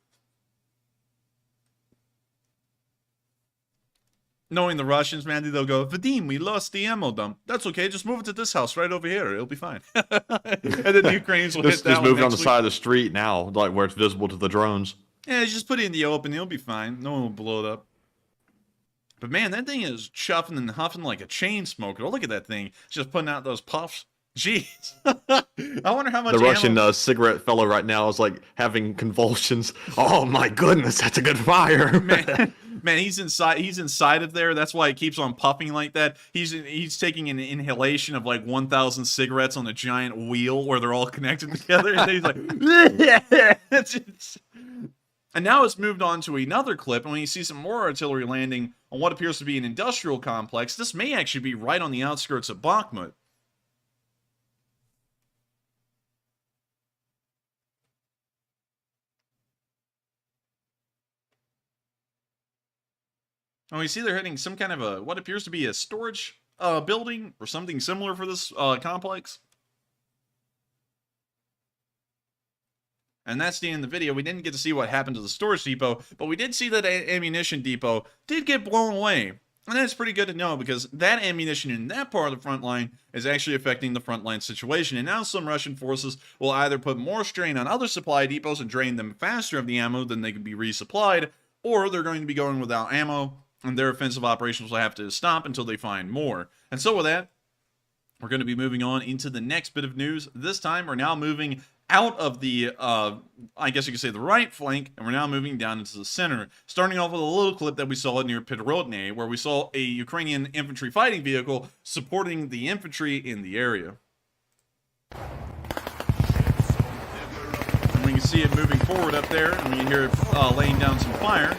Knowing the Russians, man, they'll go, Vadim, we lost the ammo dump. That's okay, just move it to this house right over here. It'll be fine. And then the Ukrainians will hit that Just one move it on next the week. side of the street now, like where it's visible to the drones. Yeah, just put it in the open. It'll be fine. No one will blow it up. But man, that thing is chuffing and huffing like a chain smoker. Oh, look at that thing. It's just putting out those puffs. Jeez. I wonder how much The Russian ammo... cigarette fellow right now is like having convulsions. Oh my goodness, that's a good fire. Man, he's inside of there. That's why he keeps on puffing like that. He's taking an inhalation of like 1,000 cigarettes on a giant wheel where they're all connected together. And he's like, and now it's moved on to another clip, and when you see some more artillery landing on what appears to be an industrial complex, this may actually be right on the outskirts of Bakhmut. And we see they're hitting some kind of what appears to be a storage building or something similar for this complex. And that's the end of the video. We didn't get to see what happened to the storage depot, but we did see that ammunition depot did get blown away. And that's pretty good to know, because that ammunition in that part of the front line is actually affecting the front line situation. And now some Russian forces will either put more strain on other supply depots and drain them faster of the ammo than they can be resupplied, or they're going to be going without ammo, and their offensive operations will have to stop until they find more. And so with that, we're going to be moving on into the next bit of news. This time, we're now moving out of the, I guess you could say the right flank, and we're now moving down into the center. Starting off with a little clip that we saw near Podrodny, where we saw a Ukrainian infantry fighting vehicle supporting the infantry in the area. And we can see it moving forward up there, and we can hear it laying down some fire.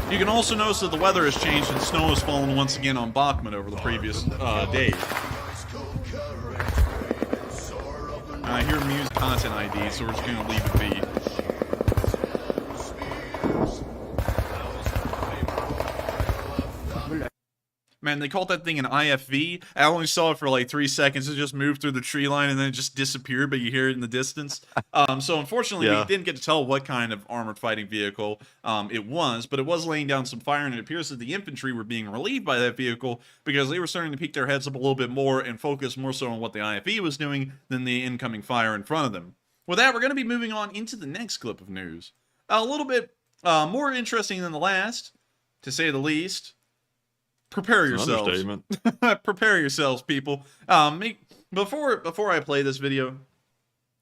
You can also notice that the weather has changed and snow has fallen once again on Bakhmut over the previous days. I hear music content ID, so we're just going to leave it be. Man, they called that thing an IFV. I only saw it for like 3 seconds. It just moved through the tree line and then it just disappeared, but you hear it in the distance. So unfortunately, we didn't get to tell what kind of armored fighting vehicle it was, but it was laying down some fire, and it appears that the infantry were being relieved by that vehicle because they were starting to peek their heads up a little bit more and focus more so on what the IFV was doing than the incoming fire in front of them. With that, we're going to be moving on into the next clip of news. A little bit more interesting than the last, to say the least. Prepare yourselves. Prepare yourselves, people. Before I play this video,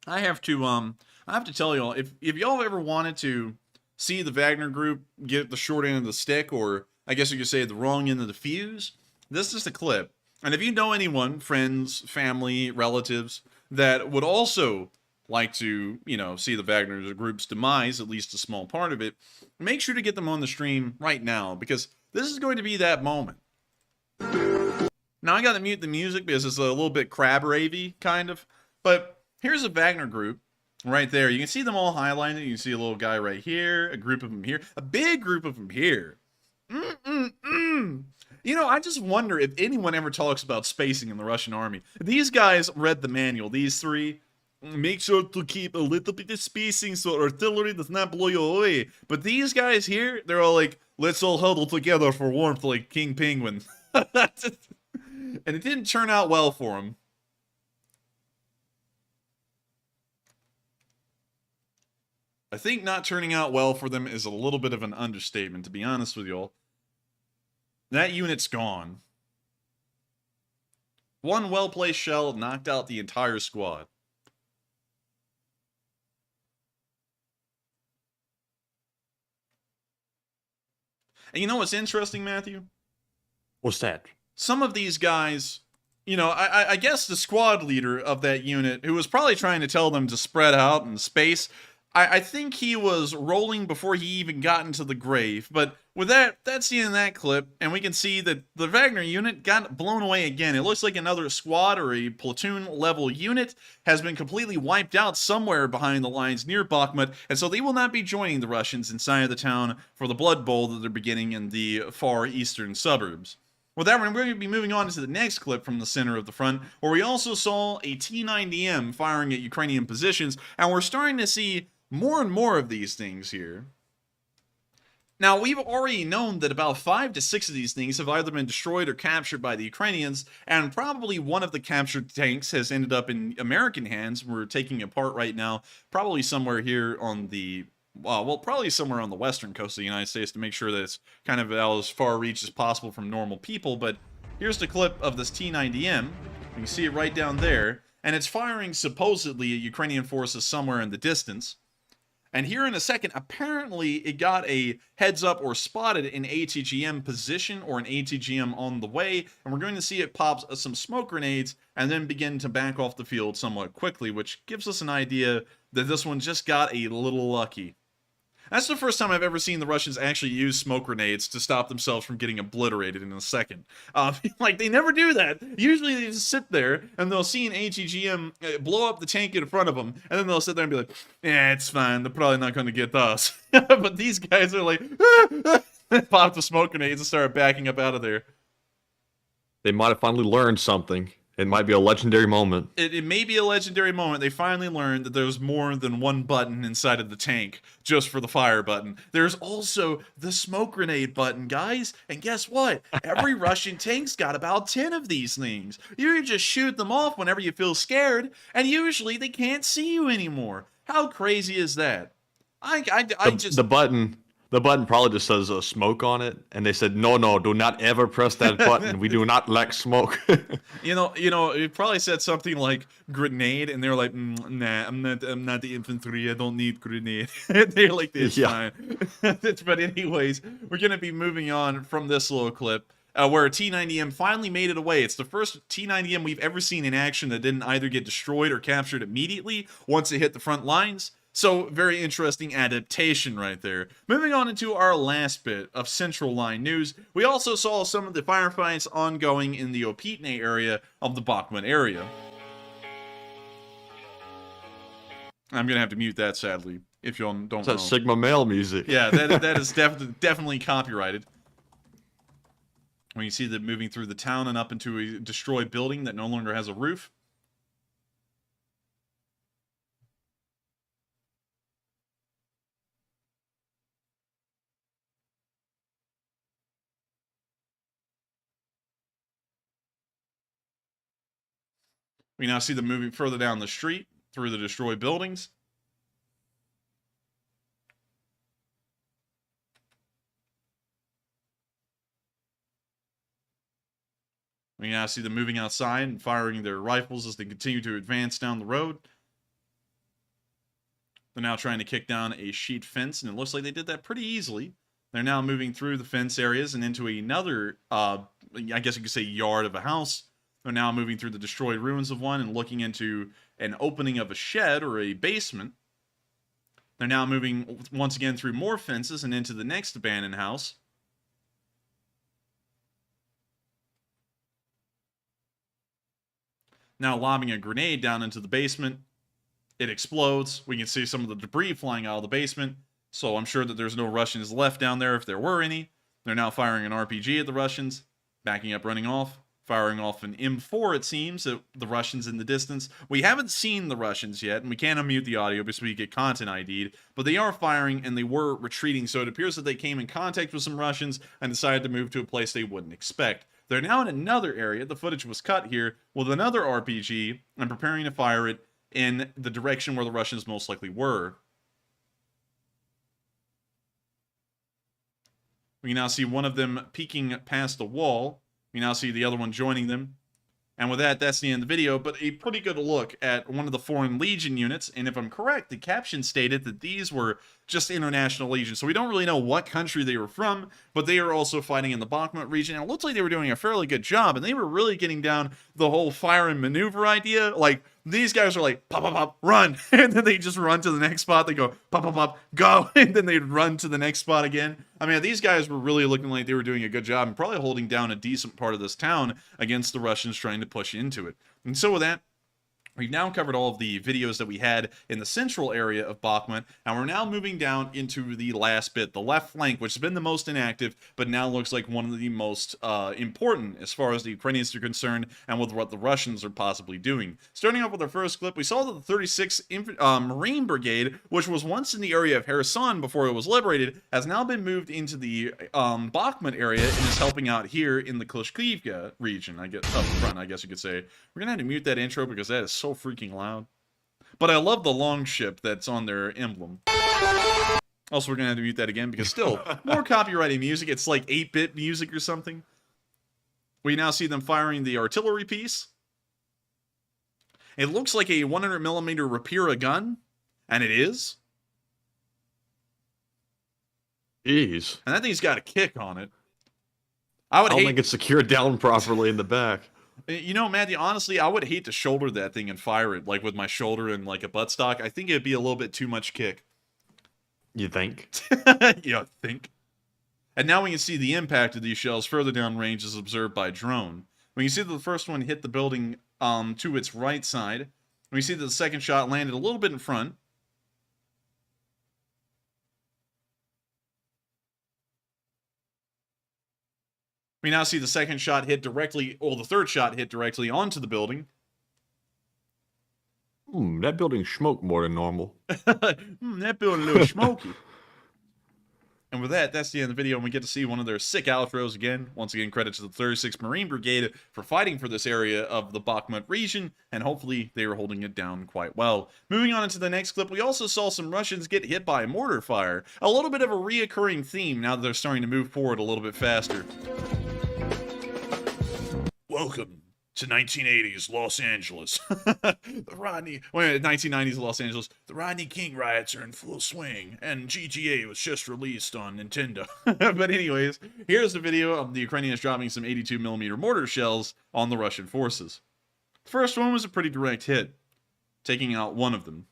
I have to tell y'all, if y'all ever wanted to see the Wagner group get the short end of the stick, or I guess you could say the wrong end of the fuse, this is the clip. And if you know anyone, friends, family, relatives, that would also like to, see the Wagner group's demise, at least a small part of it, make sure to get them on the stream right now, because this is going to be that moment. Now, I gotta mute the music because it's a little bit crab-ravey, kind of. But here's a Wagner group right there. You can see them all highlighted. You can see a little guy right here, a group of them here, a big group of them here. I just wonder if anyone ever talks about spacing in the Russian army. These guys read the manual, these three. Make sure to keep a little bit of spacing so artillery does not blow you away. But these guys here, they're all like, let's all huddle together for warmth like King Penguin. And it didn't turn out well for him. I think not turning out well for them is a little bit of an understatement, to be honest with y'all. That unit's gone. One well-placed shell knocked out the entire squad. And you know what's interesting, Matthew? What's that? Some of these guys, I guess the squad leader of that unit, who was probably trying to tell them to spread out in space, I think he was rolling before he even got into the grave. But with that's the end of that clip, and we can see that the Wagner unit got blown away again. It looks like another squad or a platoon-level unit has been completely wiped out somewhere behind the lines near Bakhmut, and so they will not be joining the Russians inside of the town for the Blood Bowl that they're beginning in the far eastern suburbs. With that, we're going to be moving on to the next clip from the center of the front, where we also saw a T-90M firing at Ukrainian positions, and we're starting to see more and more of these things here. Now, we've already known that about 5 to 6 of these things have either been destroyed or captured by the Ukrainians, and probably one of the captured tanks has ended up in American hands. We're taking it apart right now, probably somewhere here on the, well, probably somewhere on the western coast of the United States to make sure that it's kind of as far reach as possible from normal people. But here's the clip of this T-90M. You can see it right down there, and it's firing supposedly at Ukrainian forces somewhere in the distance. And here in a second, apparently it got a heads up or spotted an ATGM position or an ATGM on the way, and we're going to see it pop some smoke grenades and then begin to back off the field somewhat quickly, which gives us an idea that this one just got a little lucky. That's the first time I've ever seen the Russians actually use smoke grenades to stop themselves from getting obliterated in a second. Like, they never do that. Usually they just sit there, and they'll see an ATGM blow up the tank in front of them, and then they'll sit there and be like, yeah, it's fine, they're probably not going to get us. But these guys are like, pop the smoke grenades and start backing up out of there. They might have finally learned something. It might be a legendary moment. It may be a legendary moment. They finally learned that there's more than one button inside of the tank just for the fire button. There's also the smoke grenade button, guys. And guess what? Every Russian tank's got about 10 of these things. You can just shoot them off whenever you feel scared, and usually they can't see you anymore. How crazy is that? The button probably just says smoke on it, and they said, no, do not ever press that button. We do not like smoke. You know, it probably said something like grenade, and they're like, nah, I'm not the infantry. I don't need grenade. They're like, this fine. But anyways, we're gonna be moving on from this little clip. Where a T-90M finally made it away. It's the first T-90M we've ever seen in action that didn't either get destroyed or captured immediately once it hit the front lines. So, very interesting adaptation right there. Moving on into our last bit of Central Line news, we also saw some of the firefights ongoing in the Opitne area of the Bakhmut area. I'm going to have to mute that, sadly, if you don't know. It's that Sigma male music. Yeah, that is definitely copyrighted. When you see them moving through the town and up into a destroyed building that no longer has a roof. We now see them moving further down the street through the destroyed buildings. We now see them moving outside and firing their rifles as they continue to advance down the road. They're now trying to kick down a sheet fence, and it looks like they did that pretty easily. They're now moving through the fence areas and into another, I guess you could say, yard of a house. They're now moving through the destroyed ruins of one and looking into an opening of a shed or a basement. They're now moving once again through more fences and into the next abandoned house. Now lobbing a grenade down into the basement. It explodes. We can see some of the debris flying out of the basement. So I'm sure that there's no Russians left down there if there were any. They're now firing an RPG at the Russians, backing up, running off. Firing off an M4, it seems, at the Russians in the distance. We haven't seen the Russians yet, and we can't unmute the audio because we get content ID'd, but they are firing, and they were retreating, so it appears that they came in contact with some Russians and decided to move to a place they wouldn't expect. They're now in another area, the footage was cut here, with another RPG, and preparing to fire it in the direction where the Russians most likely were. We can now see one of them peeking past the wall. We now see the other one joining them. And with that, that's the end of the video, but a pretty good look at one of the Foreign Legion units. And if I'm correct, the caption stated that these were just International Legion. So we don't really know what country they were from, but they are also fighting in the Bakhmut region. And it looks like they were doing a fairly good job, and they were really getting down the whole fire and maneuver idea. Like, these guys are like, pop, pop, pop, run. And then they just run to the next spot. They go, pop, pop, pop, go. And then they'd run to the next spot again. I mean, these guys were really looking like they were doing a good job and probably holding down a decent part of this town against the Russians trying to push into it. And so with that, We've now covered all of the videos that we had in the central area of Bakhmut, and we're now moving down into the last bit, the left flank, which has been the most inactive, but now looks like one of the most important as far as the Ukrainians are concerned, and with what the Russians are possibly doing. Starting off with our first clip, we saw that the 36th Marine Brigade, which was once in the area of Kherson before it was liberated, has now been moved into the Bakhmut area and is helping out here in the Klishkivka region, I guess, up front, I guess you could say. We're gonna have to mute that intro because that is so freaking loud. But I love the long ship that's on their emblem. Also, we're gonna have to mute that again because still, more copyrighted music. It's like 8-bit music or something. We now see them firing the artillery piece. It looks like a 100mm Rapira gun, and it is. Jeez. And that thing's got a kick on it. I don't think it's secured down properly in the back. You know, Matthew, honestly, I would hate to shoulder that thing and fire it, like with my shoulder and like a buttstock. I think it'd be a little bit too much kick. You think? You think? And now we can see the impact of these shells further down range as observed by drone. We can see that the first one hit the building to its right side. We see that the second shot landed a little bit in front. We now see the second shot hit directly, or the third shot hit directly onto the building. That building smoked more than normal. That building a little smoky. And with that, that's the end of the video, and we get to see one of their sick outros again. Once again, credit to the 36th Marine Brigade for fighting for this area of the Bakhmut region, and hopefully they are holding it down quite well. Moving on into the next clip, we also saw some Russians get hit by mortar fire. A little bit of a reoccurring theme now that they're starting to move forward a little bit faster. Welcome to 1980s Los Angeles. The 1990s Los Angeles. The Rodney King riots are in full swing, and GTA was just released on Nintendo. But anyways, here's the video of the Ukrainians dropping some 82mm mortar shells on the Russian forces. The first one was a pretty direct hit, taking out one of them.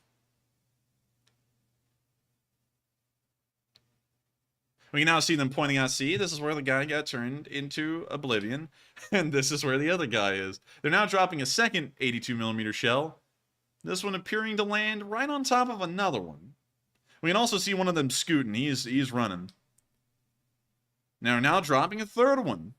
We can now see them pointing out, see, this is where the guy got turned into oblivion, and this is where the other guy is. They're now dropping a second 82mm shell, this one appearing to land right on top of another one. We can also see one of them scooting, he's running. Now dropping a third one.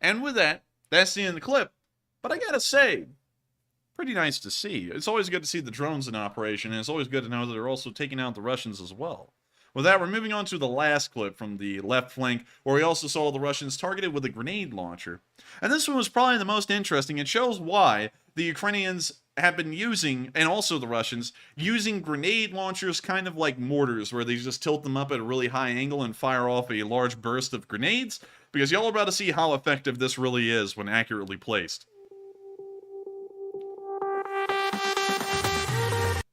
And with that, that's the end of the clip. But I gotta say, pretty nice to see. It's always good to see the drones in operation, and it's always good to know that they're also taking out the Russians as well. With that, we're moving on to the last clip from the left flank, where we also saw the Russians targeted with a grenade launcher. And this one was probably the most interesting. It shows why the Ukrainians have been using, and also the Russians, using grenade launchers kind of like mortars, where they just tilt them up at a really high angle and fire off a large burst of grenades, because y'all are about to see how effective this really is when accurately placed.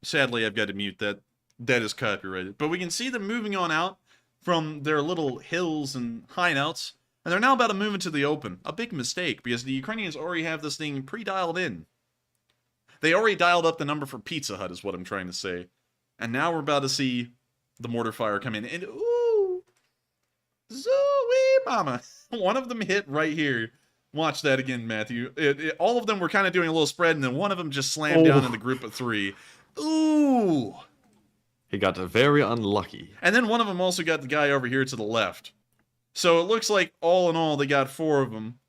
Sadly, I've got to mute that. That is copyrighted. But we can see them moving on out from their little hills and hideouts, and they're now about to move into the open. A big mistake, because the Ukrainians already have this thing pre-dialed in. They already dialed up the number for Pizza Hut, is what I'm trying to say. And now we're about to see the mortar fire come in, and ooh! Zooey mama! One of them hit right here. Watch that again, Matthew. All of them were kind of doing a little spread, and then one of them just slammed down in the group of three. Ooh! He got very unlucky. And then one of them also got the guy over here to the left. So it looks like, all in all, they got 4 of them.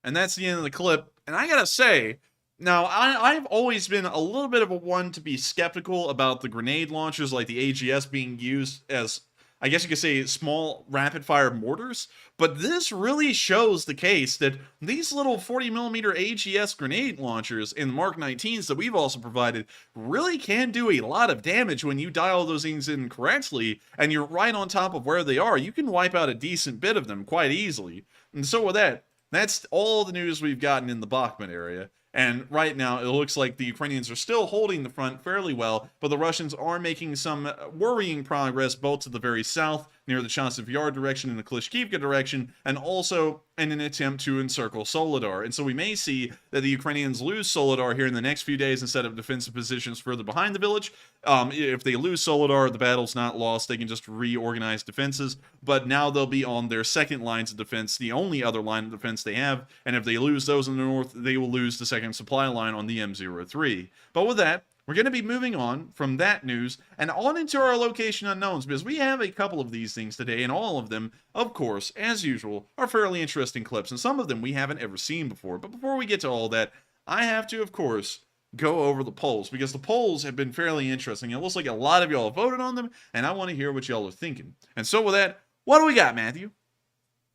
And that's the end of the clip. And I gotta say, now, I've always been a little bit of a one to be skeptical about the grenade launchers like the AGS being used as, I guess you could say, small rapid-fire mortars, but this really shows the case that these little 40mm AGS grenade launchers in the Mark 19s that we've also provided really can do a lot of damage when you dial those things in correctly, and you're right on top of where they are. You can wipe out a decent bit of them quite easily. And so with that, that's all the news we've gotten in the Bakhmut area. And right now, it looks like the Ukrainians are still holding the front fairly well, but the Russians are making some worrying progress both to the very south, near the Chasiv Yar direction and the Klishkivka direction, and also in an attempt to encircle Soledar. And so we may see that the Ukrainians lose Soledar here in the next few days and set up defensive positions further behind the village. If they lose Soledar, the battle's not lost. They can just reorganize defenses, but now they'll be on their second lines of defense, the only other line of defense they have, and if they lose those in the north, they will lose the second supply line on the M03. But with that, we're going to be moving on from that news and on into our location unknowns, because we have a couple of these things today, and all of them, of course, as usual, are fairly interesting clips, and some of them we haven't ever seen before. But before we get to all that, I have to, of course, go over the polls, because the polls have been fairly interesting. It looks like a lot of y'all have voted on them, and I want to hear what y'all are thinking. And so with that, what do we got, Matthew?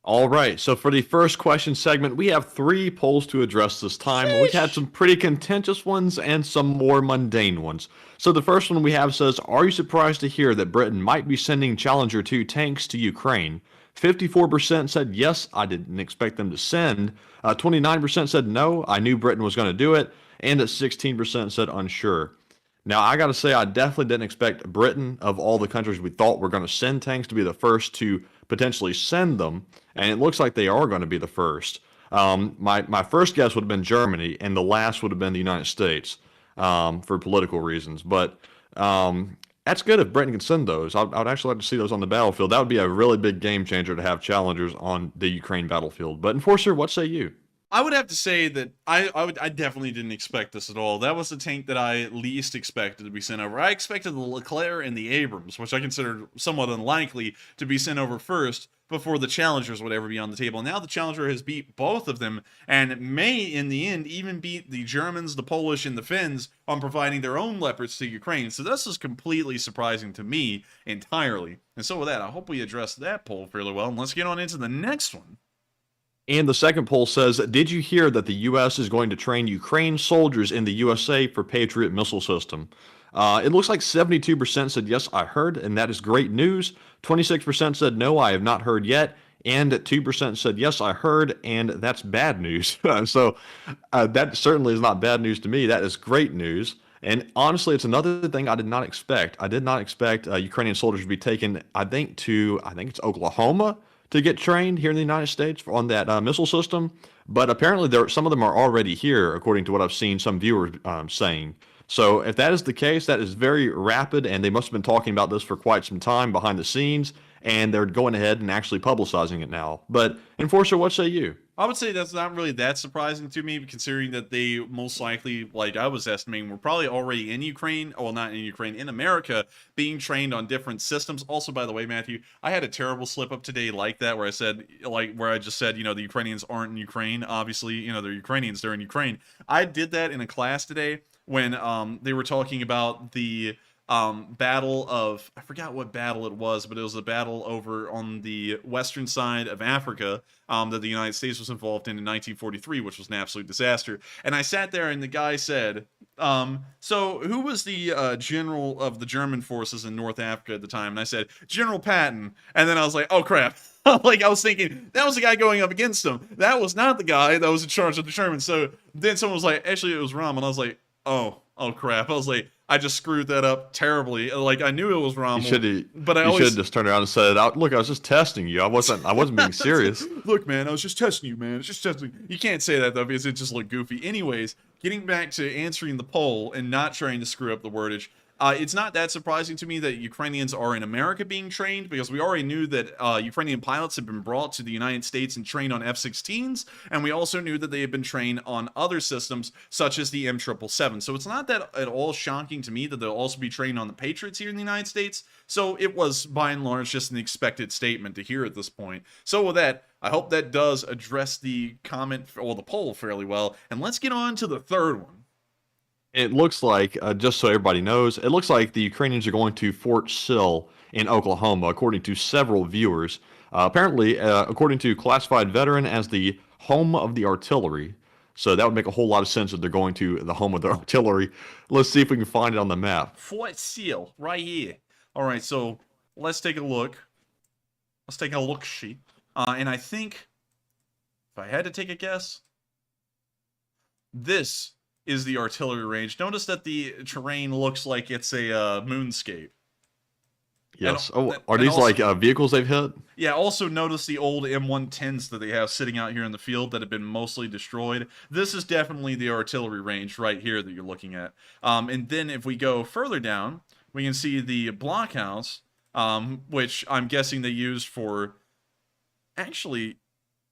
All right, so for the first question segment, we have 3 polls to address this time. We've had some pretty contentious ones and some more mundane ones. So the first one we have says, are you surprised to hear that Britain might be sending Challenger 2 tanks to Ukraine? 54% said yes, I didn't expect them to send. 29% said no, I knew Britain was going to do it. And 16% said unsure. Now, I got to say, I definitely didn't expect Britain, of all the countries we thought were going to send tanks, to be the first to potentially send them, and it looks like they are going to be the first. My first guess would have been Germany, and the last would have been the United States, for political reasons. But that's good if Britain can send those. I'd actually like to see those on the battlefield. That would be a really big game changer to have Challengers on the Ukraine battlefield. But Enforcer, what say you? I would have to say that I definitely didn't expect this at all. That was the tank that I least expected to be sent over. I expected the Leclerc and the Abrams, which I considered somewhat unlikely to be sent over first before the Challengers would ever be on the table. Now the Challenger has beat both of them and may, in the end, even beat the Germans, the Polish, and the Finns on providing their own Leopards to Ukraine. So this is completely surprising to me entirely. And so with that, I hope we addressed that poll fairly well. And let's get on into the next one. And the second poll says, did you hear that the U.S. is going to train Ukraine soldiers in the USA for Patriot missile system? It looks like 72% said, yes, I heard, and that is great news. 26% said, no, I have not heard yet. And 2% said, yes, I heard, and that's bad news. So that certainly is not bad news to me. That is great news. And honestly, it's another thing I did not expect. I did not expect Ukrainian soldiers to be taken, I think it's Oklahoma, to get trained here in the United States on that missile system. But apparently some of them are already here, according to what I've seen some viewers saying. So if that is the case, that is very rapid, and they must have been talking about this for quite some time behind the scenes, and they're going ahead and actually publicizing it now. But Enforcer, what say you? I would say that's not really that surprising to me, considering that they most likely, like I was estimating, were probably already in Ukraine, well, not in Ukraine, in America, being trained on different systems. Also, by the way, Matthew, I had a terrible slip up today like that, where I just said, the Ukrainians aren't in Ukraine. Obviously, they're Ukrainians, they're in Ukraine. I did that in a class today when they were talking about the battle of, I forgot what battle it was, but it was a battle over on the western side of Africa that the United States was involved in 1943, which was an absolute disaster. And I sat there and the guy said, so who was the general of the German forces in North Africa at the time? And I said, General Patton. And then I was like, oh crap. Like, I was thinking, that was the guy going up against him. That was not the guy that was in charge of the Germans. So then someone was like, actually, it was Rommel. And I was like, oh crap. I was like, I just screwed that up terribly. Like, I knew it was Rommel. You should have just turned around and said, look, I was just testing you. I wasn't being serious. Look, man, I was just testing you, man. It's just testing. You can't say that, though, because it just looked goofy. Anyways, getting back to answering the poll and not trying to screw up the wordage, it's not that surprising to me that Ukrainians are in America being trained, because we already knew that Ukrainian pilots had been brought to the United States and trained on F-16s, and we also knew that they had been trained on other systems, such as the M777. So it's not that at all shocking to me that they'll also be trained on the Patriots here in the United States. So it was, by and large, just an expected statement to hear at this point. So with that, I hope that does address the comment, or the poll, fairly well. And let's get on to the third one. It looks like, just so everybody knows, it looks like the Ukrainians are going to Fort Sill in Oklahoma, according to several viewers. Apparently, according to Classified Veteran, as the home of the artillery. So that would make a whole lot of sense that they're going to the home of the artillery. Let's see if we can find it on the map. Fort Sill, right here. All right, so let's take a look. Let's take a look-see. And I think, if I had to take a guess, This is the artillery range. Notice that the terrain looks like it's a moonscape. Yes. And- Are and these also- like vehicles they've hit? Yeah, also notice the old M110s that they have sitting out here in the field that have been mostly destroyed. This is definitely the artillery range right here that you're looking at. And then if we go further down, we can see the blockhouse, which I'm guessing they used for... Actually,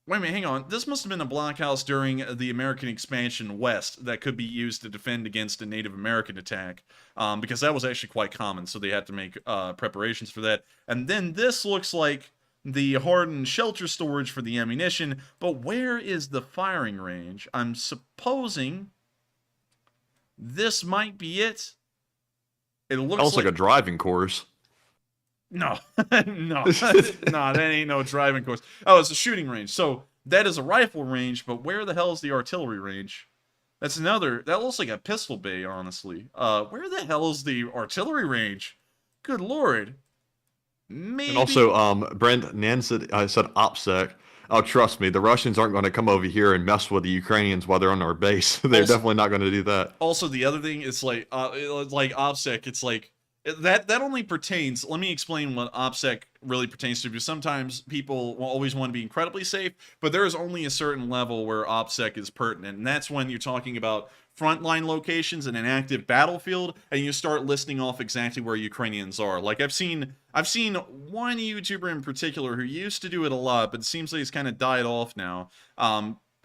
wait a minute, hang on. This must have been a blockhouse during the American expansion west that could be used to defend against a Native American attack, because that was actually quite common, so they had to make preparations for that. And then this looks like the hardened shelter storage for the ammunition, but where is the firing range? I'm supposing this might be it. It looks like a driving course. No, no, that ain't no driving course. Oh, it's a shooting range. So that is a rifle range, but where the hell is the artillery range? That looks like a pistol bay, honestly. Where the hell is the artillery range? Good lord. Maybe. And also, Brent Nan said OPSEC. Oh, trust me, the Russians aren't going to come over here and mess with the Ukrainians while they're on our base. They're definitely not going to do that. Also, the other thing, it's like OPSEC, it's like, that only pertains, let me explain what OPSEC really pertains to, because sometimes people will always want to be incredibly safe, but there is only a certain level where OPSEC is pertinent, and that's when you're talking about frontline locations in an active battlefield, and you start listing off exactly where Ukrainians are. Like, I've seen one YouTuber in particular who used to do it a lot, but it seems like he's kind of died off now.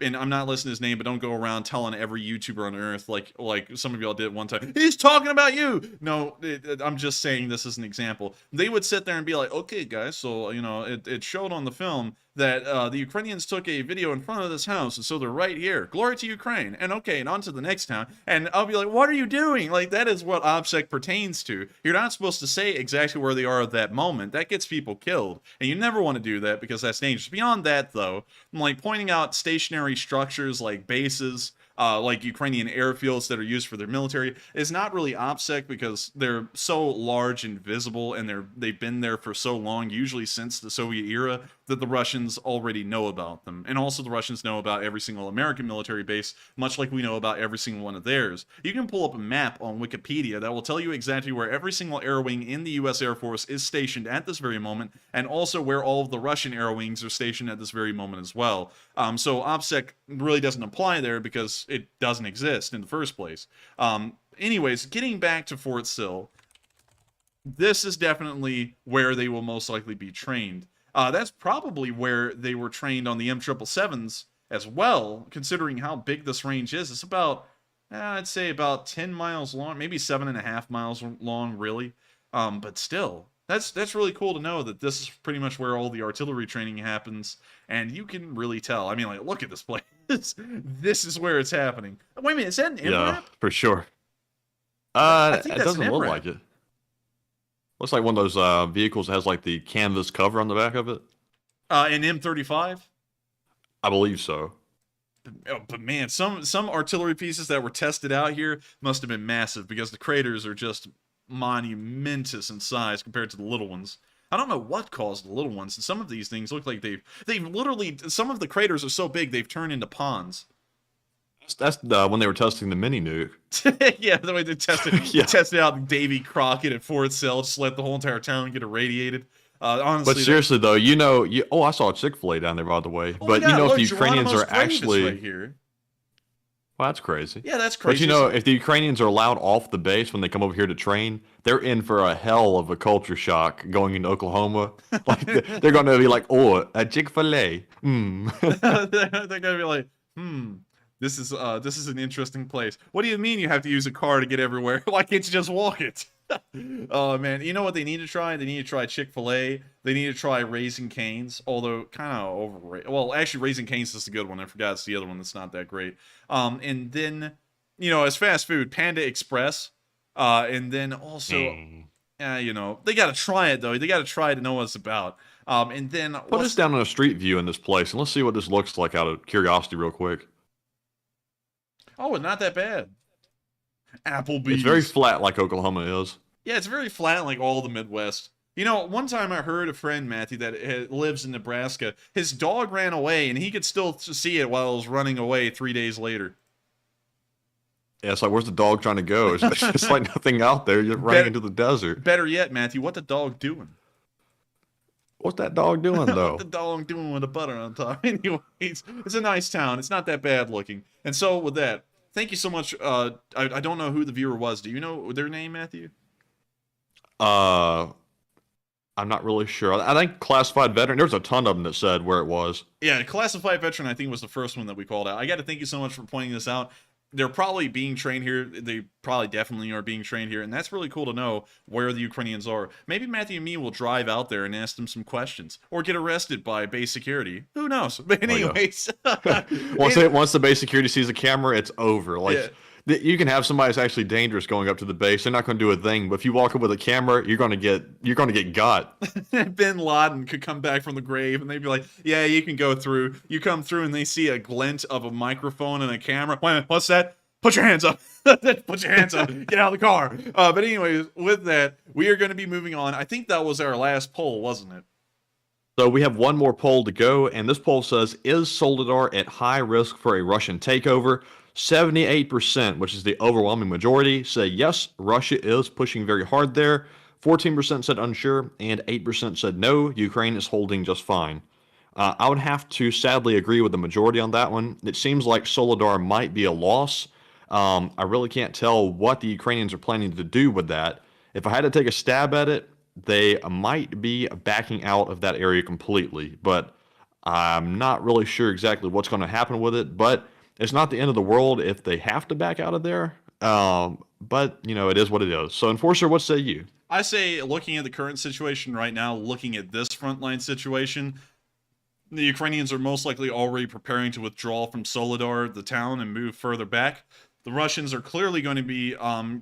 And I'm not listing his name, but don't go around telling every YouTuber on earth like some of y'all did one time, he's talking about you. No, I'm just saying this as an example. They would sit there and be like, okay, guys, so, you know, it showed on the film that the Ukrainians took a video in front of this house, and so they're right here. Glory to Ukraine. And okay, and on to the next town. And I'll be like, what are you doing? Like, that is what OPSEC pertains to. You're not supposed to say exactly where they are at that moment. That gets people killed. And you never want to do that because that's dangerous. Beyond that, though, I'm like pointing out stationary structures like bases, like Ukrainian airfields that are used for their military, is not really OPSEC because they're so large and visible, and they've been there for so long, usually since the Soviet era, that the Russians already know about them. And also the Russians know about every single American military base, much like we know about every single one of theirs. You can pull up a map on Wikipedia that will tell you exactly where every single air wing in the US Air Force is stationed at this very moment, and also where all of the Russian air wings are stationed at this very moment as well. So OPSEC really doesn't apply there because it doesn't exist in the first place. Anyways, getting back to Fort Sill, this is definitely where they will most likely be trained. That's probably where they were trained on the M777s as well, considering how big this range is. It's about, I'd say about 10 miles long, maybe 7.5 miles long, really. But still, that's really cool to know that this is pretty much where all the artillery training happens, and you can really tell. I mean, like, look at this place. This is where it's happening. Wait a minute, is that an MRAP? Yeah, for sure. I think it that's doesn't an look MRAP. like it. Looks like one of those vehicles that has like the canvas cover on the back of it. An M35? I believe so. But man, some artillery pieces that were tested out here must have been massive, because the craters are just monumentous in size compared to the little ones. I don't know what caused the little ones, and some of these things look like they've literally, some of the craters are so big they've turned into ponds. That's when they were testing the mini nuke. Yeah, the way they tested out Davy Crockett at Fort Sill, just let the whole entire town get irradiated. Honestly, But seriously though, I saw a Chick-fil-A down there, by the way. Oh but my God, if look, the Ukrainians Geronimo's are grave is actually, right here. well, that's crazy. Yeah, that's crazy. But if the Ukrainians are allowed off the base when they come over here to train, they're in for a hell of a culture shock going into Oklahoma. Like they're going to be like, oh, a Chick-fil-A. They're gonna be like, this is an interesting place. What do you mean you have to use a car to get everywhere? Why can't you just walk it? Oh man, you know what they need to try? They need to try Chick-fil-A. They need to try Raising Cane's, although kind of overrated. Well, actually, Raising Cane's is a good one. I forgot it's the other one that's not that great. And then, as fast food, Panda Express. And then also, they got to try it though. They got to try it to know what it's about. And then Put us down on a street view in this place, and let's see what this looks like out of curiosity, real quick. Oh, it's not that bad. Applebee's. It's very flat, like Oklahoma is. Yeah, it's very flat like all the Midwest. One time I heard a friend, Matthew, that lives in Nebraska, his dog ran away, and he could still see it while it was running away 3 days later. Yeah, it's like, where's the dog trying to go? It's just like nothing out there. You're running into the desert. Better yet, Matthew, what the dog doing? What's that dog doing, though? What the dog doing with the butter on top? Anyways, it's a nice town. It's not that bad looking. And so with that, thank you so much. I don't know who the viewer was. Do you know their name, Matthew? I'm not really sure. I think classified veteran. There was a ton of them that said where it was. Yeah, classified veteran, I think, was the first one that we called out. I got to thank you so much for pointing this out. They're probably being trained here. They probably definitely are being trained here, and that's really cool to know where the Ukrainians are. Maybe Matthew and me will drive out there and ask them some questions, or get arrested by base security. Who knows? But anyways, once the base security sees a camera, it's over. Like you can have somebody that's actually dangerous going up to the base. They're not going to do a thing, but if you walk up with a camera, you're going to get got. Bin Laden could come back from the grave, and they'd be like, "Yeah, you can go through." You come through, and they see a glint of a microphone and a camera. Wait a minute, what's that? Put your hands up. Put your hands up. Get out of the car. But anyways, with that, we are going to be moving on. I think that was our last poll, wasn't it? So we have one more poll to go, and this poll says, is Soledar at high risk for a Russian takeover? 78%, which is the overwhelming majority, say yes, Russia is pushing very hard there. 14% said unsure, and 8% said no, Ukraine is holding just fine. I would have to sadly agree with the majority on that one. It seems like Soledar might be a loss. I really can't tell what the Ukrainians are planning to do with that. If I had to take a stab at it, they might be backing out of that area completely, but I'm not really sure exactly what's going to happen with it. But it's not the end of the world if they have to back out of there. But, you know, it is what it is. So, Enforcer, what say you? I say, looking at the current situation right now, looking at this frontline situation, the Ukrainians are most likely already preparing to withdraw from Soledar, the town, and move further back. The Russians are clearly going to be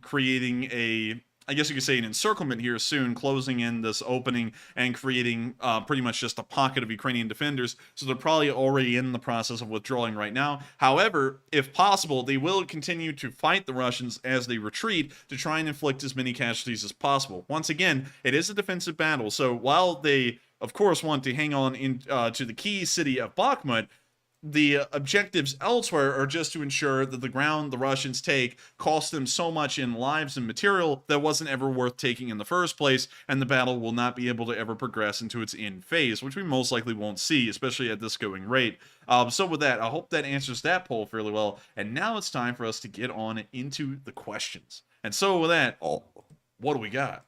creating I guess you could say an encirclement here soon, closing in this opening and creating pretty much just a pocket of Ukrainian defenders. So they're probably already in the process of withdrawing right now. However, if possible, they will continue to fight the Russians as they retreat to try and inflict as many casualties as possible. Once again, it is a defensive battle. So while they, of course, want to hang on to the key city of Bakhmut, the objectives elsewhere are just to ensure that the ground the Russians take costs them so much in lives and material that wasn't ever worth taking in the first place, and the battle will not be able to ever progress into its end phase, which we most likely won't see, especially at this going rate. So with that, I hope that answers that poll fairly well, and now it's time for us to get on into the questions. And so with that, what do we got?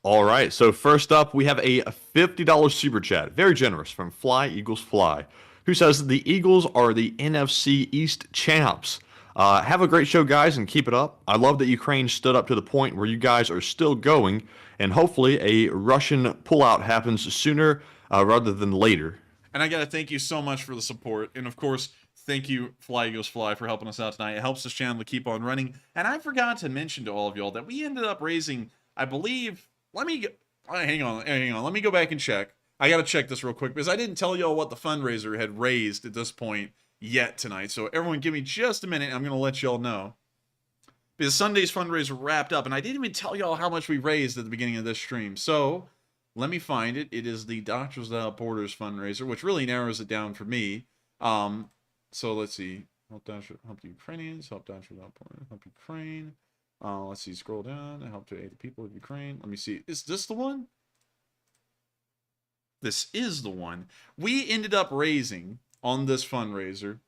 All right, so first up, we have a $50 super chat, very generous, from Fly Eagles Fly, who says the Eagles are the NFC East champs. Have a great show, guys, and keep it up. I love that Ukraine stood up to the point where you guys are still going, and hopefully a Russian pullout happens sooner rather than later. And I got to thank you so much for the support. And, of course, thank you, Fly Eagles Fly, for helping us out tonight. It helps this channel to keep on running. And I forgot to mention to all of y'all that we ended up raising, I believe, hang on. Let me go back and check. I got to check this real quick because I didn't tell y'all what the fundraiser had raised at this point yet tonight. So everyone give me just a minute. I'm going to let y'all know. Because Sunday's fundraiser wrapped up and I didn't even tell y'all how much we raised at the beginning of this stream. So let me find it. It is the Doctors Without Borders fundraiser, which really narrows it down for me. So let's see. Help the Ukrainians. Help Doctors Without Borders. Help Ukraine. Let's see. Scroll down. Help to aid the people of Ukraine. Let me see. Is this the one? This is the one. We ended up raising on this fundraiser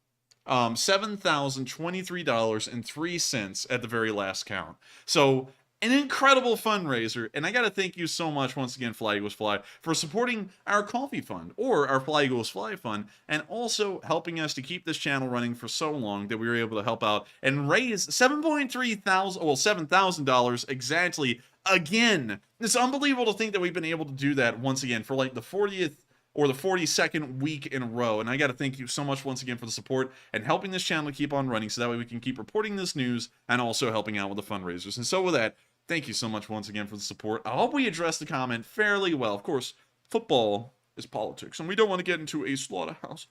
$7,023.03 at the very last count. So an incredible fundraiser, and I got to thank you so much once again, Fly Eagles Fly, for supporting our coffee fund or our Fly Eagles Fly fund, and also helping us to keep this channel running for so long that we were able to help out and raise $7,000 exactly again. It's unbelievable to think that we've been able to do that once again for like the 40th or the 42nd week in a row. And I got to thank you so much once again for the support and helping this channel keep on running so that way we can keep reporting this news and also helping out with the fundraisers. And so with that, thank you so much once again for the support. I hope we addressed the comment fairly well. Of course, football is politics, and we don't want to get into a slaughterhouse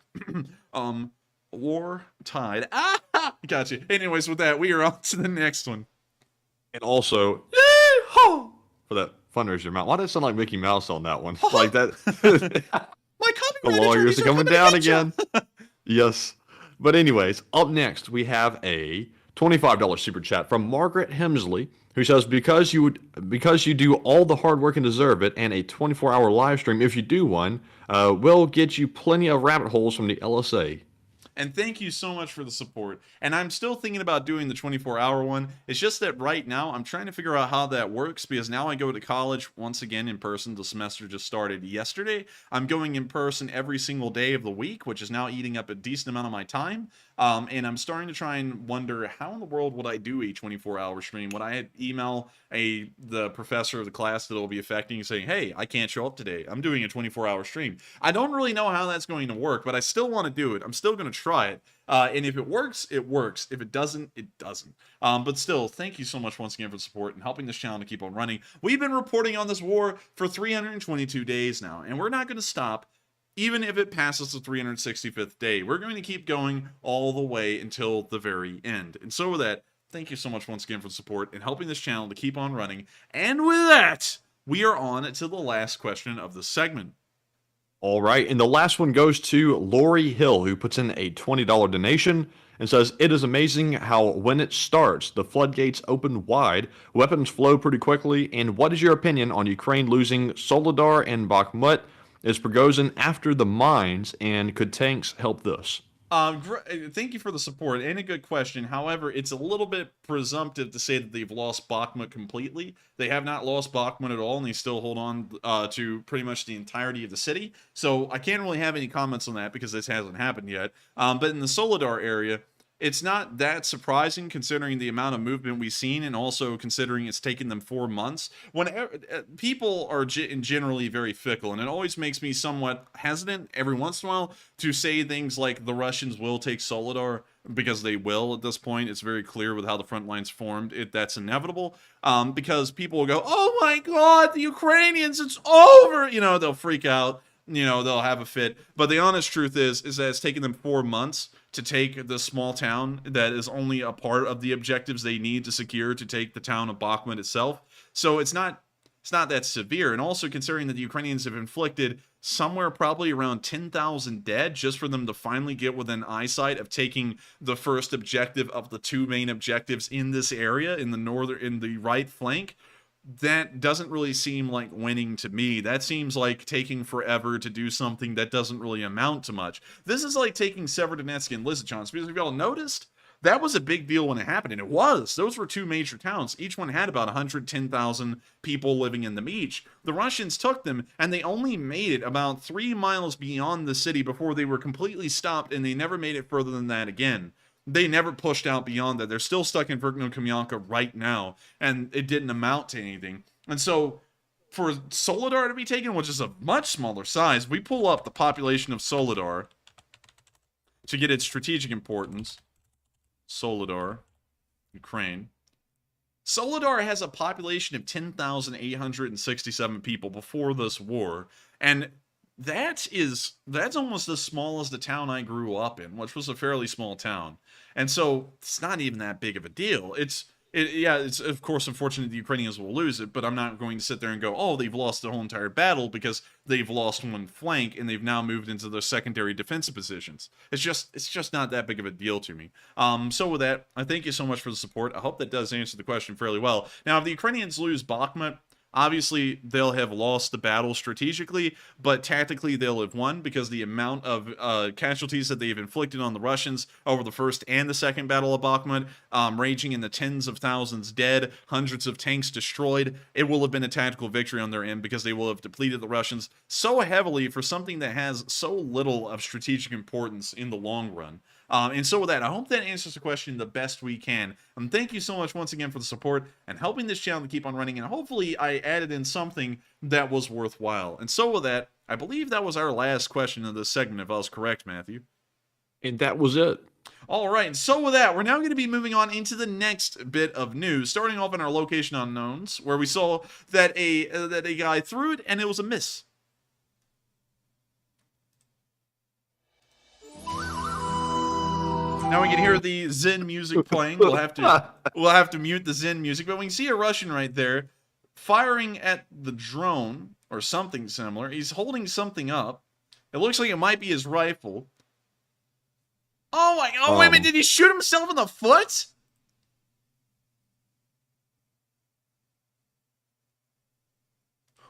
war tide. Gotcha. Anyways, with that, we are on to the next one. And also, for that fundraiser amount. Why did it sound like Mickey Mouse on that one? Like that. My the lawyers are coming down again. Yes. But anyways, up next, we have a $25 super chat from Margaret Hemsley, who says, because you do all the hard work and deserve it, and a 24-hour live stream, if you do one, will get you plenty of rabbit holes from the LSA. And thank you so much for the support. And I'm still thinking about doing the 24-hour one. It's just that right now I'm trying to figure out how that works, because now I go to college once again in person. The semester just started yesterday. I'm going in person every single day of the week, which is now eating up a decent amount of my time. And I'm starting to try and wonder, how in the world would I do a 24-hour stream? Would I email the professor of the class that it'll be affecting saying, hey, I can't show up today, I'm doing a 24-hour stream? I don't really know how that's going to work, but I still want to do it. I'm still going to try it. And if it works, it works. If it doesn't, it doesn't. But still, thank you so much once again for the support and helping this channel to keep on running. We've been reporting on this war for 322 days now, and we're not going to stop. Even if it passes the 365th day, we're going to keep going all the way until the very end. And so with that, thank you so much once again for the support and helping this channel to keep on running. And with that, we are on to the last question of the segment. All right, and the last one goes to Lori Hill, who puts in a $20 donation and says, it is amazing how when it starts, the floodgates open wide, weapons flow pretty quickly, and what is your opinion on Ukraine losing Soledar and Bakhmut? Is Prigozhin after the mines, and could tanks help this? Thank you for the support, and a good question. However, it's a little bit presumptive to say that they've lost Bakhmut completely. They have not lost Bakhmut at all, and they still hold on to pretty much the entirety of the city. So I can't really have any comments on that because this hasn't happened yet. But in the Soledar area, it's not that surprising considering the amount of movement we've seen, and also considering it's taken them 4 months. When people are generally very fickle, and it always makes me somewhat hesitant every once in a while to say things like the Russians will take Soledar, because they will at this point. It's very clear with how the front lines formed. That's inevitable, because people will go, oh my god, the Ukrainians, it's over! You know, they'll freak out. You know, they'll have a fit. But the honest truth is that it's taken them 4 months to take the small town that is only a part of the objectives they need to secure to take the town of Bakhmut itself. So it's not that severe. And also considering that the Ukrainians have inflicted somewhere probably around 10,000 dead just for them to finally get within eyesight of taking the first objective of the 2 main objectives in this area, in the right flank. That doesn't really seem like winning to me. That seems like taking forever to do something that doesn't really amount to much. This is like taking Severodonetsk and Lysychansk, because if y'all noticed, that was a big deal when it happened, and it was. Those were 2 major towns. Each one had about 110,000 people living in them each. The Russians took them, and they only made it about 3 miles beyond the city before they were completely stopped, and they never made it further than that again. They never pushed out beyond that. They're still stuck in Verkno-Kamyanka right now, and it didn't amount to anything. And so, for Soledar to be taken, which is a much smaller size, we pull up the population of Soledar to get its strategic importance. Soledar, Ukraine. Soledar has a population of 10,867 people before this war, and that's almost as small as the town I grew up in, which was a fairly small town. And so it's not even that big of a deal. It's of course unfortunate the Ukrainians will lose it, but I'm not going to sit there and go, oh, they've lost the whole entire battle, because they've lost one flank and they've now moved into their secondary defensive positions. It's just not that big of a deal to me. So with that, I thank you so much for the support. I hope that does answer the question fairly well. Now, if the Ukrainians lose Bakhmut, obviously, they'll have lost the battle strategically, but tactically they'll have won, because the amount of casualties that they've inflicted on the Russians over the first and the second Battle of Bakhmut, ranging in the tens of thousands dead, hundreds of tanks destroyed, it will have been a tactical victory on their end, because they will have depleted the Russians so heavily for something that has so little of strategic importance in the long run. And so with that, I hope that answers the question the best we can. And thank you so much once again for the support and helping this channel to keep on running. And hopefully I added in something that was worthwhile. And so with that, I believe that was our last question of this segment, if I was correct, Matthew. And that was it. All right, and so with that, we're now going to be moving on into the next bit of news, starting off in our location unknowns, where we saw that a guy threw it and it was a miss. Now we can hear the Zen music playing. We'll have to mute the Zen music, but we can see a Russian right there firing at the drone or something similar. He's holding something up. It looks like it might be his rifle. Oh my god, wait a minute, did he shoot himself in the foot?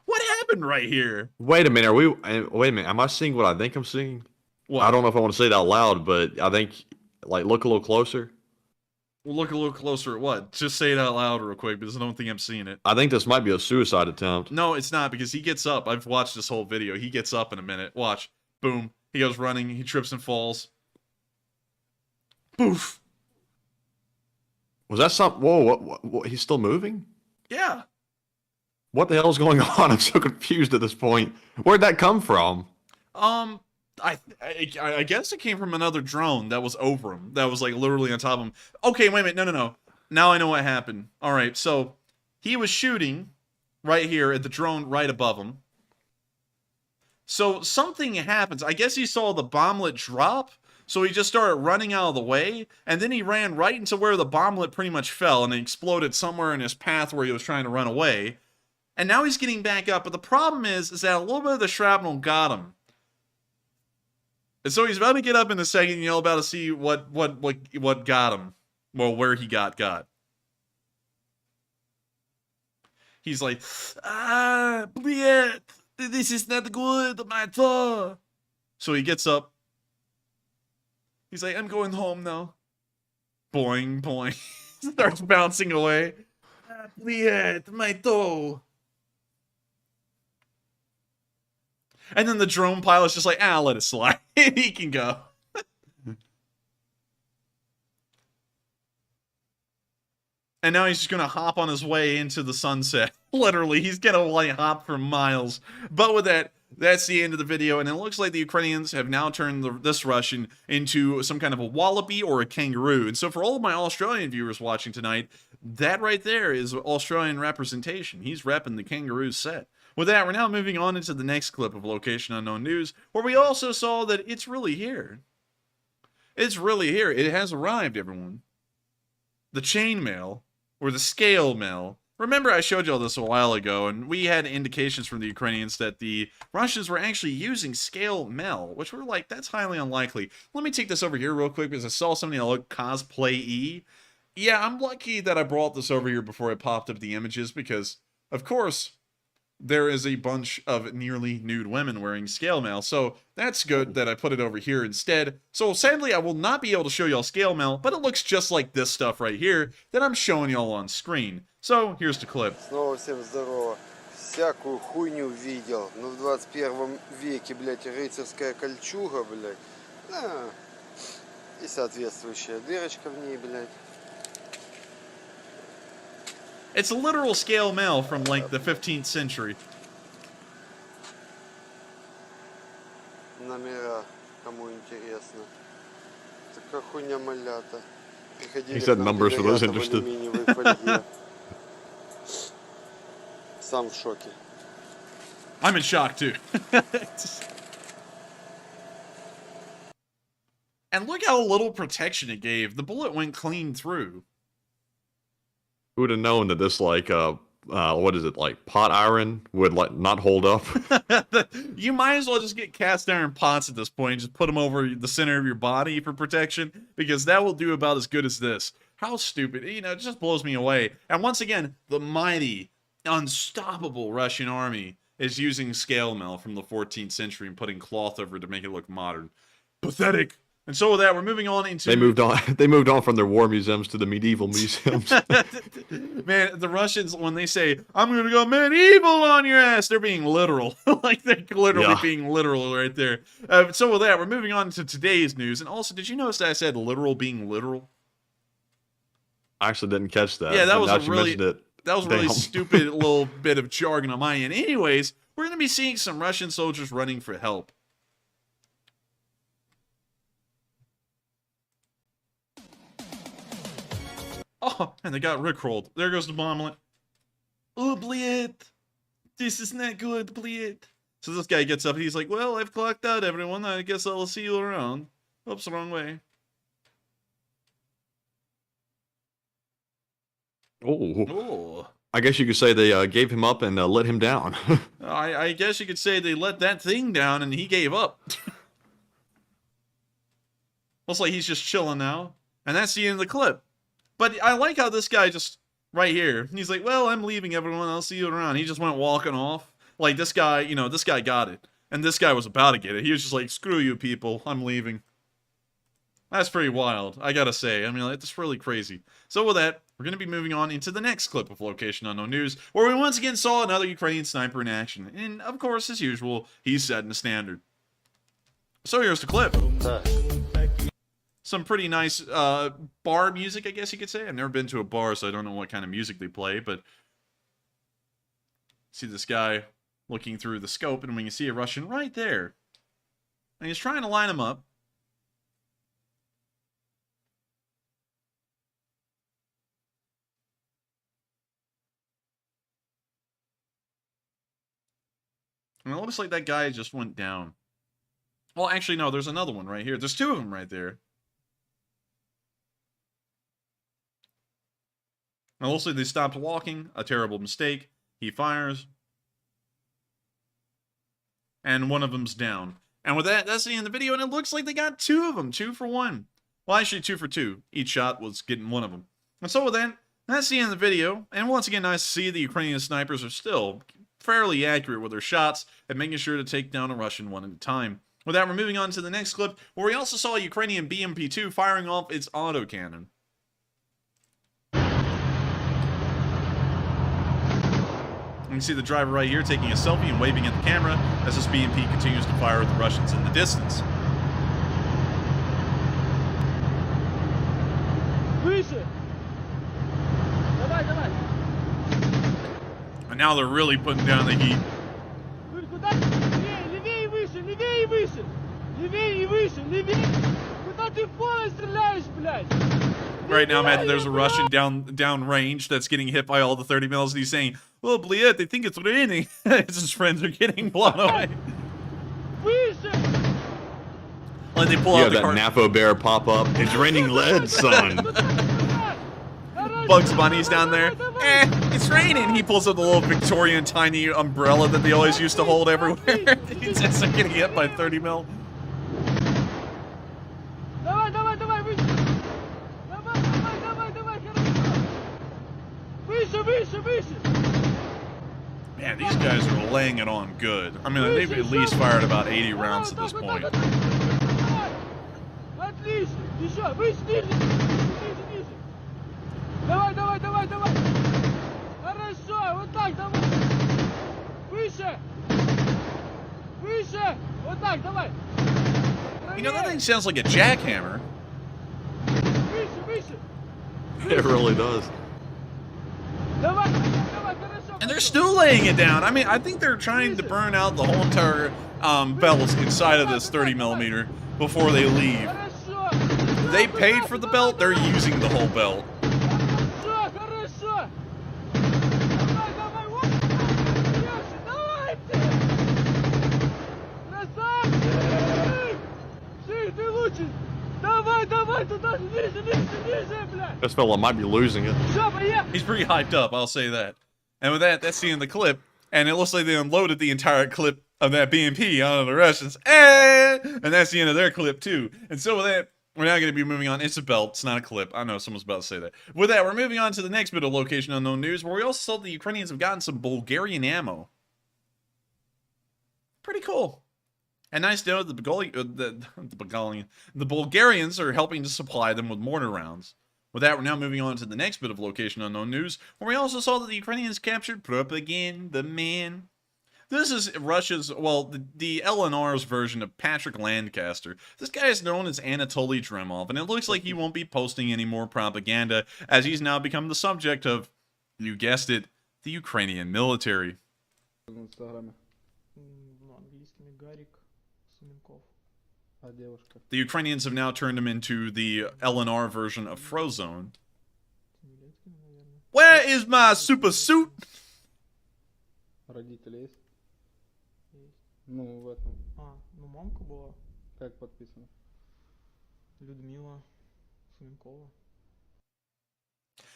What happened right here? Wait a minute. Wait a minute. Am I seeing what I think I'm seeing? What? I don't know if I want to say it out loud, but I think, like, look a little closer. We'll look a little closer at what? Just say it out loud real quick, because I don't think I'm seeing it. I think this might be a suicide attempt. No, it's not, because he gets up. I've watched this whole video. He gets up in a minute. Watch. Boom. He goes running. He trips and falls. Boof. Was that something? Whoa, what? He's still moving? Yeah. What the hell is going on? I'm so confused at this point. Where'd that come from? I guess it came from another drone that was over him. That was, like, literally on top of him. Okay, wait a minute. No. Now I know what happened. All right, so he was shooting right here at the drone right above him. So something happens. I guess he saw the bomblet drop, so he just started running out of the way, and then he ran right into where the bomblet pretty much fell, and it exploded somewhere in his path where he was trying to run away. And now he's getting back up, but the problem is that a little bit of the shrapnel got him. And so he's about to get up in a second, you're about to see what got him. Well, where he got. He's like, блядь, this is not good, my toe. So he gets up. He's like, I'm going home now. Boing, boing. Starts bouncing away. Блядь, my toe. And then the drone pilot's just like, let it slide. He can go. And now he's just gonna hop on his way into the sunset. Literally, he's gonna like hop for miles. But with that, that's the end of the video, and it looks like the Ukrainians have now turned this Russian into some kind of a wallaby or a kangaroo. And so for all of my Australian viewers watching tonight, that right there is Australian representation. He's repping the kangaroo set. With that, we're now moving on into the next clip of Location Unknown News, where we also saw that it's really here. It's really here. It has arrived, everyone. The chain mail, or the scale mail. Remember, I showed y'all this a while ago, and we had indications from the Ukrainians that the Russians were actually using scale mail, which were like, that's highly unlikely. Let me take this over here real quick, because I saw something that looked cosplay-y. Yeah, I'm lucky that I brought this over here before I popped up the images, because, of course, there is a bunch of nearly nude women wearing scale mail, so that's good that I put it over here instead. So sadly, I will not be able to show y'all scale mail, but it looks just like this stuff right here that I'm showing y'all on screen. So here's the clip. Снова всем здорово. Всякую хуйню видел. Но в 21 веке, блядь, рыцарская кольчуга, блядь. И соответствующая дырочка в ней, блядь. It's a literal scale mail from, like, the 15th century. Номера, кому интересно. Такая хуйня малята. He said numbers for those interested. Сам в шоке. I'm in shock, too. And look how little protection it gave. The bullet went clean through. Who would have known that this, like, what is it, like, pot iron would, like, not hold up? You might as well just get cast iron pots at this point. Just put them over the center of your body for protection, because that will do about as good as this. How stupid. You know, it just blows me away. And once again, the mighty, unstoppable Russian army is using scale mail from the 14th century and putting cloth over it to make it look modern. Pathetic. And so with that, we're moving on into... They moved on. They moved on from their war museums to the medieval museums. Man, the Russians, when they say, I'm going to go medieval on your ass, they're being literal. Like, they're literally being literal right there. So with that, we're moving on to today's news. And also, did you notice that I said literal being literal? I actually didn't catch that. Yeah, that was a really stupid little bit of jargon on my end. Anyways, we're going to be seeing some Russian soldiers running for help. Oh, and they got rickrolled. There goes the bomblet. Oh, bled. This is not good, bled. So this guy gets up. He's like, well, I've clocked out, everyone. I guess I'll see you around. Oops, wrong way. Oh. I guess you could say they gave him up and let him down. I guess you could say they let that thing down and he gave up. Looks like he's just chilling now. And that's the end of the clip. But I like how this guy just, right here, he's like, well, I'm leaving, everyone. I'll see you around. He just went walking off. Like, this guy, you know, this guy got it. And this guy was about to get it. He was just like, screw you people, I'm leaving. That's pretty wild, I gotta say. I mean, it's really crazy. So with that, we're gonna be moving on into the next clip of Location Unknown News, where we once again saw another Ukrainian sniper in action. And, of course, as usual, he's setting the standard. So here's the clip. Some pretty nice bar music, I guess you could say. I've never been to a bar, so I don't know what kind of music they play, but see this guy looking through the scope, and we can see a Russian right there. And he's trying to line him up. And it looks like that guy just went down. Well, actually, no, there's another one right here. There's two of them right there. And also, they stopped walking. A terrible mistake. He fires. And one of them's down. And with that, that's the end of the video. And it looks like they got two of them. 2 for 1. Well, actually, 2 for 2. Each shot was getting one of them. And so with that, that's the end of the video. And once again, nice to see the Ukrainian snipers are still fairly accurate with their shots and making sure to take down a Russian one at a time. With that, we're moving on to the next clip, where we also saw a Ukrainian BMP-2 firing off its autocannon. You can see the driver right here taking a selfie and waving at the camera as this BMP continues to fire at the Russians in the distance. And now they're really putting down the heat. Right now, Matt, there's a Russian down range that's getting hit by all the 30 mils, and he's saying, "Well, Bliet, they think it's raining." His friends are getting blown away. Like they pull out the that Napo bear pop up. It's raining lead, son. Bugs Bunny's down there. It's raining. He pulls up the little Victorian tiny umbrella that they always used to hold everywhere. He's just getting hit by 30 mil. Man, these guys are laying it on good. I mean, they've at least fired about 80 rounds at this point. You know, that thing sounds like a jackhammer. It really does. And they're still laying it down. I mean, I think they're trying to burn out the whole entire belt inside of this 30mm before they leave. They paid for the belt, they're using the whole belt. This fella might be losing it. He's pretty hyped up, I'll say that. And with that, that's the end of the clip. And it looks like they unloaded the entire clip of that BMP onto the Russians. And that's the end of their clip, too. And so with that, we're now going to be moving on. It's a belt, it's not a clip. I know someone's about to say that. With that, we're moving on to the next bit of Location Unknown News, where we also saw the Ukrainians have gotten some Bulgarian ammo. Pretty cool. And nice to know the Bulgarians are helping to supply them with mortar rounds. With that, we're now moving on to the next bit of Location Unknown News, where we also saw that the Ukrainians captured Propaganda Man. This is Russia's, well, the LNR's version of Patrick Lancaster. This guy is known as Anatoly Dremov, and it looks like he won't be posting any more propaganda, as he's now become the subject of, you guessed it, the Ukrainian military. The Ukrainians have now turned him into the LNR version of Frozone. Where is my super suit?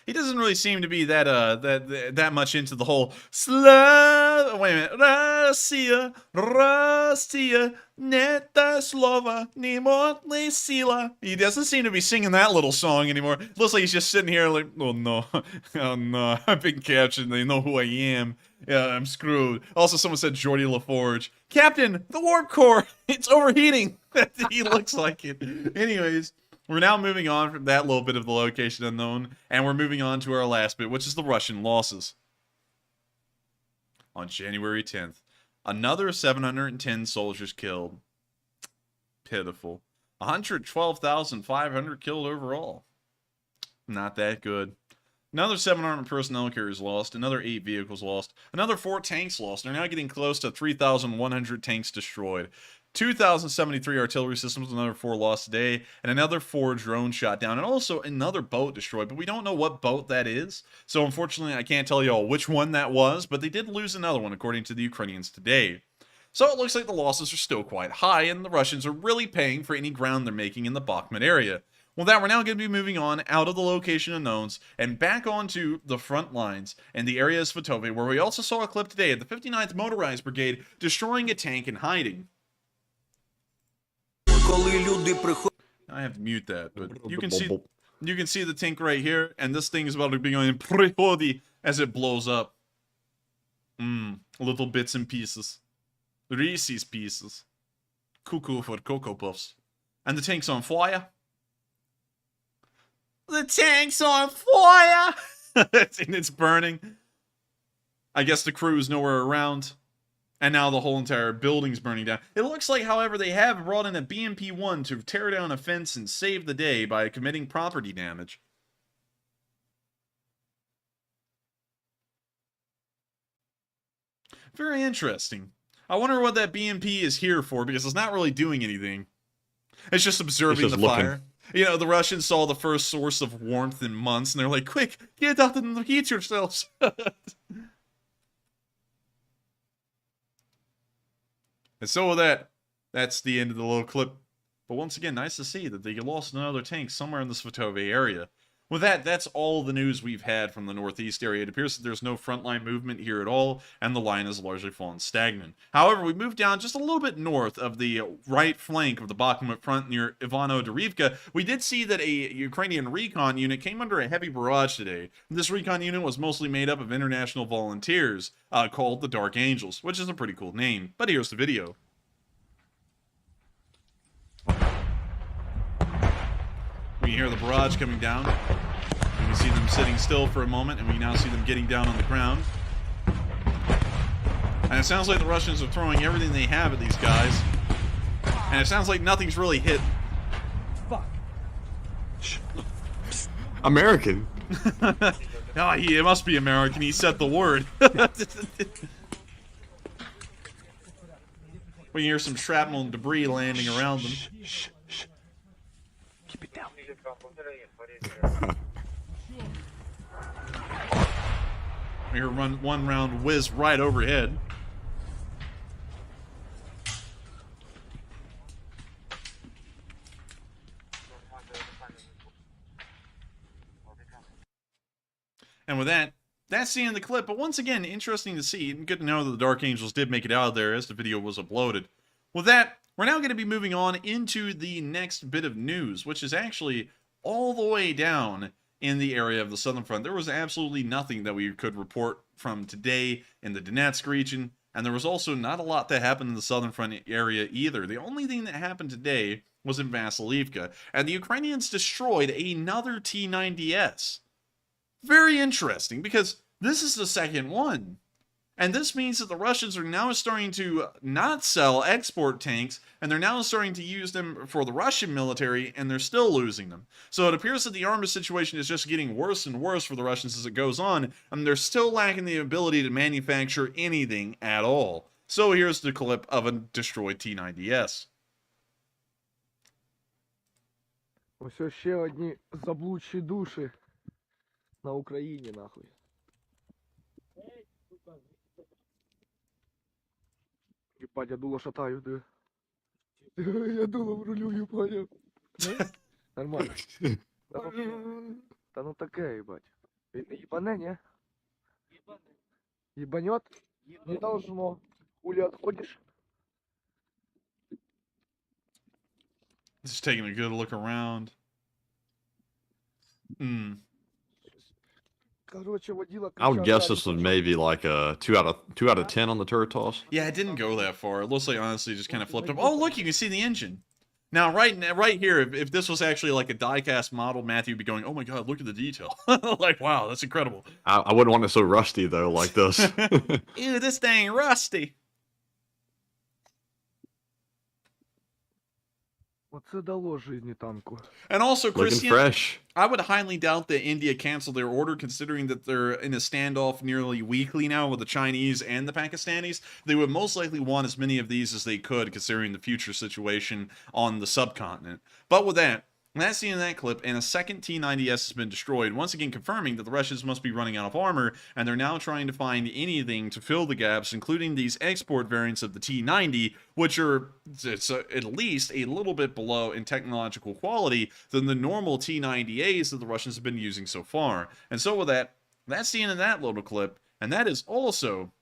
he doesn't really seem to be that much into the whole wait a minute, Russia, neta slova, nimotli sila. He doesn't seem to be singing that little song anymore. Looks like he's just sitting here like, oh no, I've been captured. They know who I am. Yeah, I'm screwed. Also, someone said Jordi LaForge. Captain, the warp core, it's overheating. He looks like it. Anyways, we're now moving on from that little bit of the location unknown, and we're moving on to our last bit, which is the Russian losses. On January 10th, another 710 soldiers killed. Pitiful. 112,500 killed overall. Not that good. Another 7 armored personnel carriers lost, another 8 vehicles lost, another 4 tanks lost. They're now getting close to 3,100 tanks destroyed. 2,073 artillery systems, another 4 lost today, and another 4 drones shot down, and also another boat destroyed, but we don't know what boat that is, so unfortunately I can't tell you all which one that was, but they did lose another one according to the Ukrainians today. So it looks like the losses are still quite high, and the Russians are really paying for any ground they're making in the Bakhmut area. Well, that we're now going to be moving on out of the location unknowns and back onto the front lines and the area of Svatove, where we also saw a clip today of the 59th Motorized Brigade destroying a tank and hiding. I have to mute that, but you can see the tank right here, and this thing is about to be going prihodi as it blows up. Little bits and pieces. Reese's pieces. Cuckoo for Cocoa Puffs. And the tank's on fire. The tank's on fire! And it's burning. I guess the crew is nowhere around. And now the whole entire building's burning down. It looks like, however, they have brought in a BMP-1 to tear down a fence and save the day by committing property damage. Very interesting. I wonder what that BMP is here for, because it's not really doing anything. It's just observing the fire. You know, the Russians saw the first source of warmth in months, and they're like, quick, get out and heat yourselves. And so with that, that's the end of the little clip. But once again, nice to see that they lost another tank somewhere in the Svatove area. With that, that's all the news we've had from the northeast area. It appears that there's no frontline movement here at all, and the line has largely fallen stagnant. However, we moved down just a little bit north of the right flank of the Bakhmut front near Ivano-Dorivka. We did see that a Ukrainian recon unit came under a heavy barrage today. This recon unit was mostly made up of international volunteers called the Dark Angels, which is a pretty cool name. But here's the video. We hear the barrage coming down. We see them sitting still for a moment, and we now see them getting down on the ground. And it sounds like the Russians are throwing everything they have at these guys. And it sounds like nothing's really hit. Fuck. American. Oh, it must be American. He said the word. We hear some shrapnel and debris landing around them. Keep it down. We hear one round whiz right overhead. And with that, that's the end of the clip. But once again, interesting to see, and good to know that the Dark Angels did make it out of there as the video was uploaded. With that, we're now going to be moving on into the next bit of news, which is actually all the way down in the area of the southern front. There was absolutely nothing that we could report from today in the Donetsk region, and there was also not a lot that happened in the southern front area either. The only thing that happened today was in Vasilivka, and the Ukrainians destroyed another T-90S. Very interesting, because this is the second one. And this means that the Russians are now starting to not sell export tanks, and they're now starting to use them for the Russian military, and they're still losing them. So it appears that the armor situation is just getting worse and worse for the Russians as it goes on, and they're still lacking the ability to manufacture anything at all. So here's the clip of a destroyed T-90S. Ось ще одні заблудші душі на Україні, нахуй. Ебать, я дуло шатаю, да. Я дуло рулю, понял. Нормально. Та ну таке, ебать. Ебане, не? Ебанет? Не должно. Хули отходишь? Just taking a good look around. Короче, водила I would guess кричал, this was maybe like a 2 out of 10 on the turret toss. Yeah, it didn't go that far. It looks like honestly just kind of flipped up. Oh, look, you can see the engine. Now, right here, if this was actually like a die-cast model, Matthew would be going, "Oh my god, look at the detail!" Like, wow, that's incredible. I wouldn't want it so rusty though, like this. Ew, this thing rusty. Оце дало жизни танку. And also, Looking Christian, fresh. I would highly doubt that India canceled their order, considering that they're in a standoff nearly weekly now with the Chinese and the Pakistanis. They would most likely want as many of these as they could, considering the future situation on the subcontinent. But with that, that's the end of that clip, and a second T-90S has been destroyed, once again confirming that the Russians must be running out of armor, and they're now trying to find anything to fill the gaps, including these export variants of the T-90, which are at least a little bit below in technological quality than the normal T-90As that the Russians have been using so far. And so with that, that's the end of that little clip, and that is also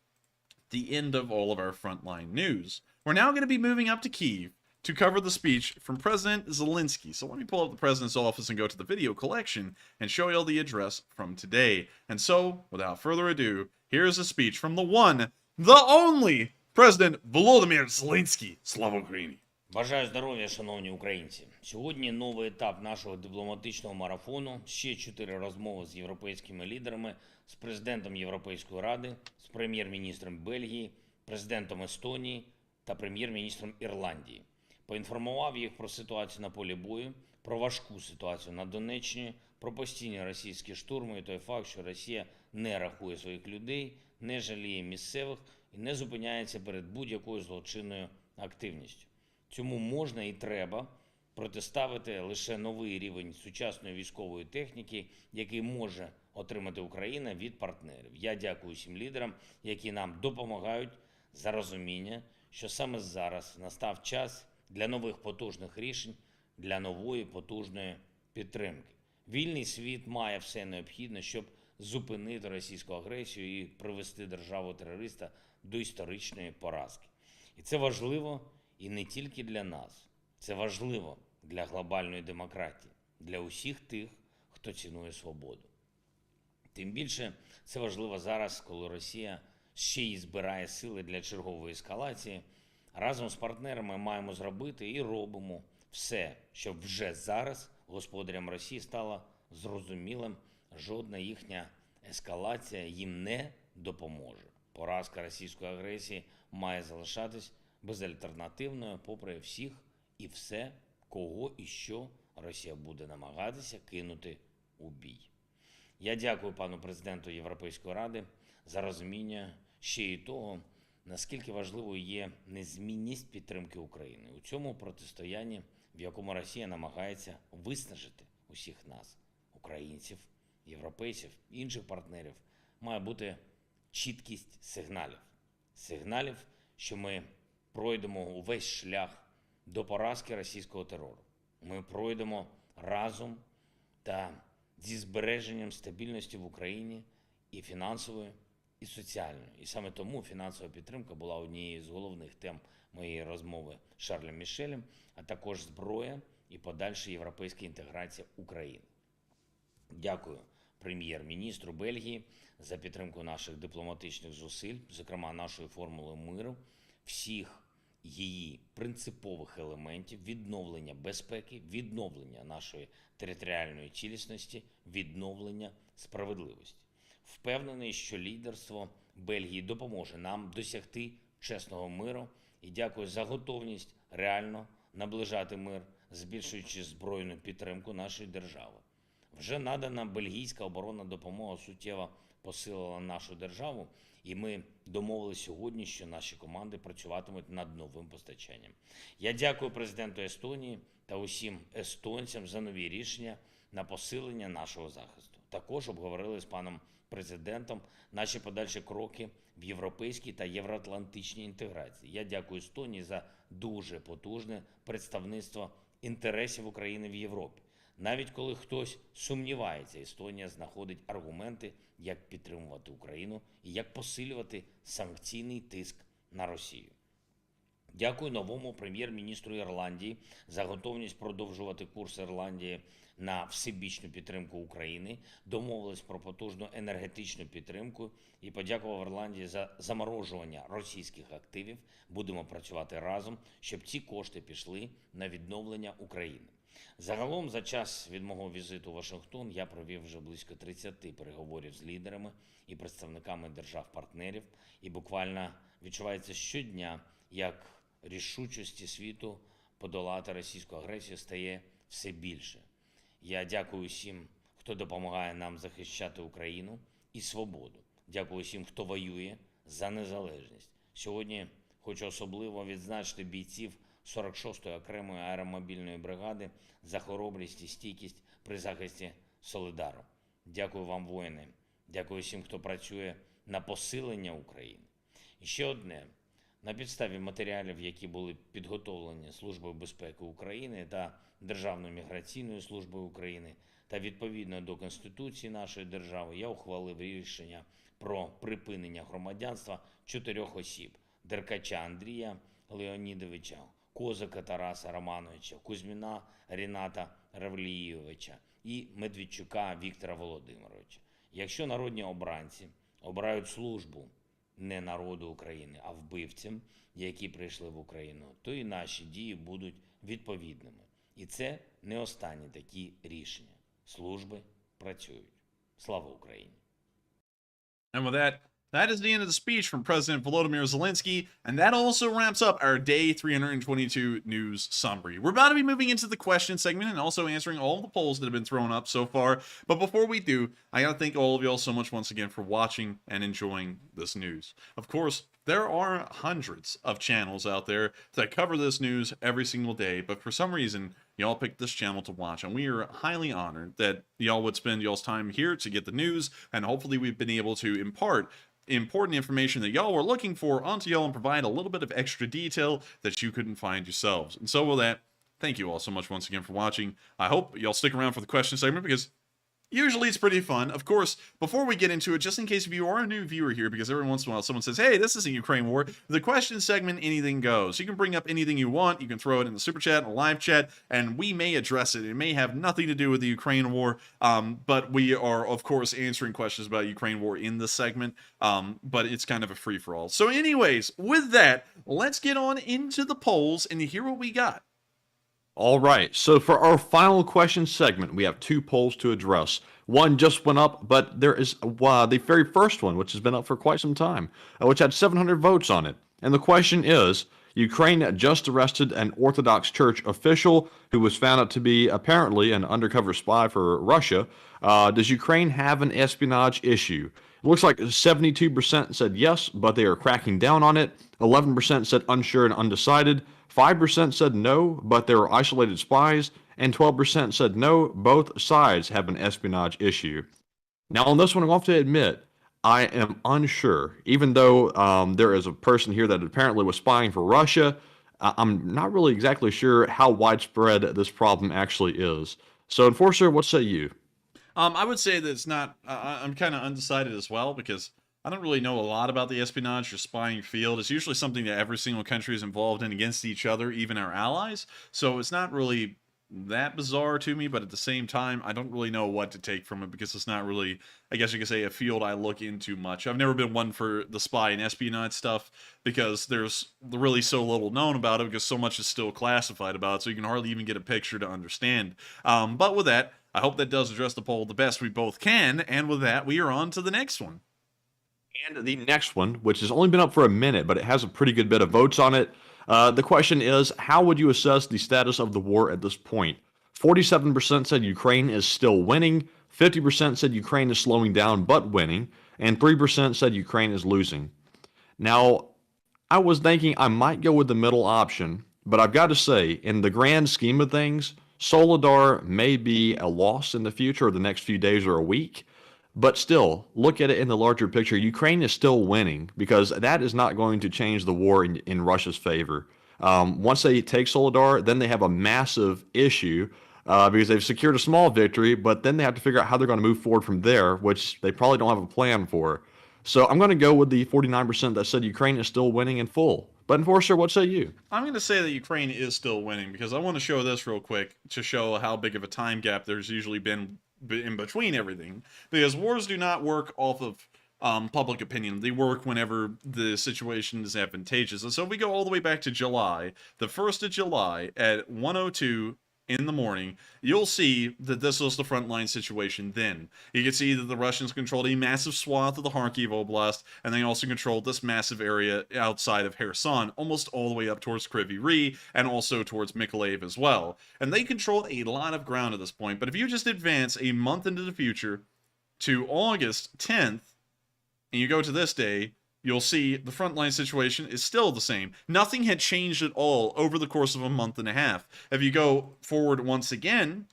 the end of all of our Frontline news. We're now going to be moving up to Kyiv to cover the speech from President Zelenskyy. So let me pull up the president's office and go to the video collection and show you all the address from today. And so, without further ado, here's a speech from the one, the only President Volodymyr Zelenskyy. Slava Ukraini! Бажаю здоров'я, шановні українці. Сьогодні новий етап нашого дипломатичного марафону. Ще 4 розмови з європейськими лідерами, з президентом Європейської ради, з прем'єр-міністром Бельгії, президентом Естонії та прем'єр-міністром Ірландії. Поінформував їх про ситуацію на полі бою, про важку ситуацію на Донеччині, про постійні російські штурми і той факт, що Росія не рахує своїх людей, не жаліє місцевих і не зупиняється перед будь-якою злочинною активністю. Цьому можна і треба протиставити лише новий рівень сучасної військової техніки, який може отримати Україна від партнерів. Я дякую всім лідерам, які нам допомагають, за розуміння, що саме зараз настав час для нових потужних рішень, для нової потужної підтримки. Вільний світ має все необхідне, щоб зупинити російську агресію і привести державу-терориста до історичної поразки. І це важливо і не тільки для нас. Це важливо для глобальної демократії, для усіх тих, хто цінує свободу. Тим більше це важливо зараз, коли Росія ще й збирає сили для чергової ескалації. Разом з партнерами маємо зробити і робимо все, щоб вже зараз господарям Росії стало зрозумілим, жодна їхня ескалація їм не допоможе. Поразка російської агресії має залишатись безальтернативною попри всіх і все, кого і що Росія буде намагатися кинути у бій. Я дякую пану президенту Європейської ради за розуміння ще й того, наскільки важливою є незмінність підтримки України у цьому протистоянні, в якому Росія намагається виснажити усіх нас, українців, європейців, інших партнерів. Має бути чіткість сигналів. Сигналів, що ми пройдемо увесь шлях до поразки російського терору. Ми пройдемо разом та зі збереженням стабільності в Україні і фінансової, і соціальної. І саме тому фінансова підтримка була однією з головних тем моєї розмови з Шарлем Мішелем, а також зброя і подальша європейська інтеграція України. Дякую прем'єр-міністру Бельгії за підтримку наших дипломатичних зусиль, зокрема нашої формули миру, всіх її принципових елементів: відновлення безпеки, відновлення нашої територіальної цілісності, відновлення справедливості. Впевнений, що лідерство Бельгії допоможе нам досягти чесного миру, і дякую за готовність реально наближати мир, збільшуючи збройну підтримку нашої держави. Вже надана бельгійська оборонна допомога суттєво посилила нашу державу, і ми домовилися сьогодні, що наші команди працюватимуть над новим постачанням. Я дякую президенту Естонії та усім естонцям за нові рішення на посилення нашого захисту. Також обговорили з паном президентом наші подальші кроки в європейській та євроатлантичній інтеграції. Я дякую Естонії за дуже потужне представництво інтересів України в Європі. Навіть коли хтось сумнівається, Естонія знаходить аргументи, як підтримувати Україну і як посилювати санкційний тиск на Росію. Дякую новому прем'єр-міністру Ірландії за готовність продовжувати курс Ірландії на всебічну підтримку України, домовились про потужну енергетичну підтримку і подякував Ірландії за заморожування російських активів. Будемо працювати разом, щоб ці кошти пішли на відновлення України. Загалом, за час від мого візиту у Вашингтон я провів вже близько 30 переговорів з лідерами і представниками держав-партнерів, і буквально відчувається щодня, як рішучості світу подолати російську агресію стає все більше. Я дякую всім, хто допомагає нам захищати Україну і свободу. Дякую всім, хто воює за незалежність. Сьогодні хочу особливо відзначити бійців 46-ї окремої аеромобільної бригади за хоробрість і стійкість при захисті Солидару. Дякую вам, воїни. Дякую всім, хто працює на посилення України. І ще одне. На підставі матеріалів, які були підготовлені Службою безпеки України та Державною міграційною службою України, та відповідно до Конституції нашої держави, я ухвалив рішення про припинення громадянства 4 осіб: Деркача Андрія Леонідовича, Козака Тараса Романовича, Кузьміна Ріната Равлійовича і Медведчука Віктора Володимировича. Якщо народні обранці обирають службу не народу України, а вбивцям, які прийшли в Україну, то і наші дії будуть відповідними. І це не останні такі рішення. Служби працюють. Слава Україні! And with that, that is the end of the speech from President Volodymyr Zelenskyy, and that also wraps up our Day 322 news summary. We're about to be moving into the question segment and also answering all the polls that have been thrown up so far. But before we do, I gotta thank all of y'all so much once again for watching and enjoying this news. Of course, there are hundreds of channels out there that cover this news every single day, but for some reason, y'all picked this channel to watch, and we are highly honored that y'all would spend y'all's time here to get the news, and hopefully we've been able to impart important information that y'all were looking for onto y'all and provide a little bit of extra detail that you couldn't find yourselves. And so with that, thank you all so much once again for watching. I hope y'all stick around for the question segment because usually it's pretty fun. Of course, before we get into it, just in case if you are a new viewer here, because every once in a while someone says, hey, this isn't Ukraine war, the question segment, anything goes. You can bring up anything you want. You can throw it in the super chat, in the live chat, and we may address it. It may have nothing to do with the Ukraine war, but we are, of course, answering questions about Ukraine war in this segment, but it's kind of a free-for-all. So anyways, with that, let's get on into the polls and hear what we got. All right, so for our final question segment, we have 2 polls to address. One just went up, but there is the very first one, which has been up for quite some time, which had 700 votes on it. And the question is, Ukraine just arrested an Orthodox Church official who was found out to be apparently an undercover spy for Russia. Does Ukraine have an espionage issue? It looks like 72% said yes, but they are cracking down on it. 11% said unsure and undecided. 5% said no, but there are isolated spies, and 12% said no, both sides have an espionage issue. Now, on this one, I have to admit, I am unsure. Even though there is a person here that apparently was spying for Russia, I'm not really exactly sure how widespread this problem actually is. So, Enforcer, what say you? I would say that it's not, I'm kind of undecided as well, because I don't really know a lot about the espionage or spying field. It's usually something that every single country is involved in against each other, even our allies. So it's not really that bizarre to me, but at the same time, I don't really know what to take from it because it's not really, I guess you could say, a field I look into much. I've never been one for the spy and espionage stuff because there's really so little known about it because so much is still classified about it, so you can hardly even get a picture to understand. But with that, I hope that does address the poll the best we both can, and with that, we are on to the next one. And the next one, which has only been up for a minute, but it has a pretty good bit of votes on it. The question is, how would you assess the status of the war at this point? 47% said Ukraine is still winning, 50% said Ukraine is slowing down but winning, and 3% said Ukraine is losing. Now, I was thinking I might go with the middle option, but I've got to say, in the grand scheme of things, Soledar may be a loss in the future or the next few days or a week. But still, look at it in the larger picture. Ukraine is still winning because that is not going to change the war in Russia's favor. Once they take Soledar, then they have a massive issue because they've secured a small victory, but then they have to figure out how they're going to move forward from there, which they probably don't have a plan for. So I'm going to go with the 49% that said Ukraine is still winning in full. But Enforcer, what say you? I'm going to say that Ukraine is still winning because I want to show this real quick to show how big of a time gap there's usually been in between everything. Because wars do not work off of public opinion. They work whenever the situation is advantageous. And so if we go all the way back to July, the 1st of July at 1:02 in the morning, you'll see that this was the frontline situation then. You can see that the Russians controlled a massive swath of the Kharkiv Oblast, and they also controlled this massive area outside of Kherson, almost all the way up towards Kryvyi Rih, and also towards Mykolaiv as well. And they controlled a lot of ground at this point, but if you just advance a month into the future to August 10th, and you go to this day, you'll see the frontline situation is still the same. Nothing had changed at all over the course of a month and a half. If you go forward once again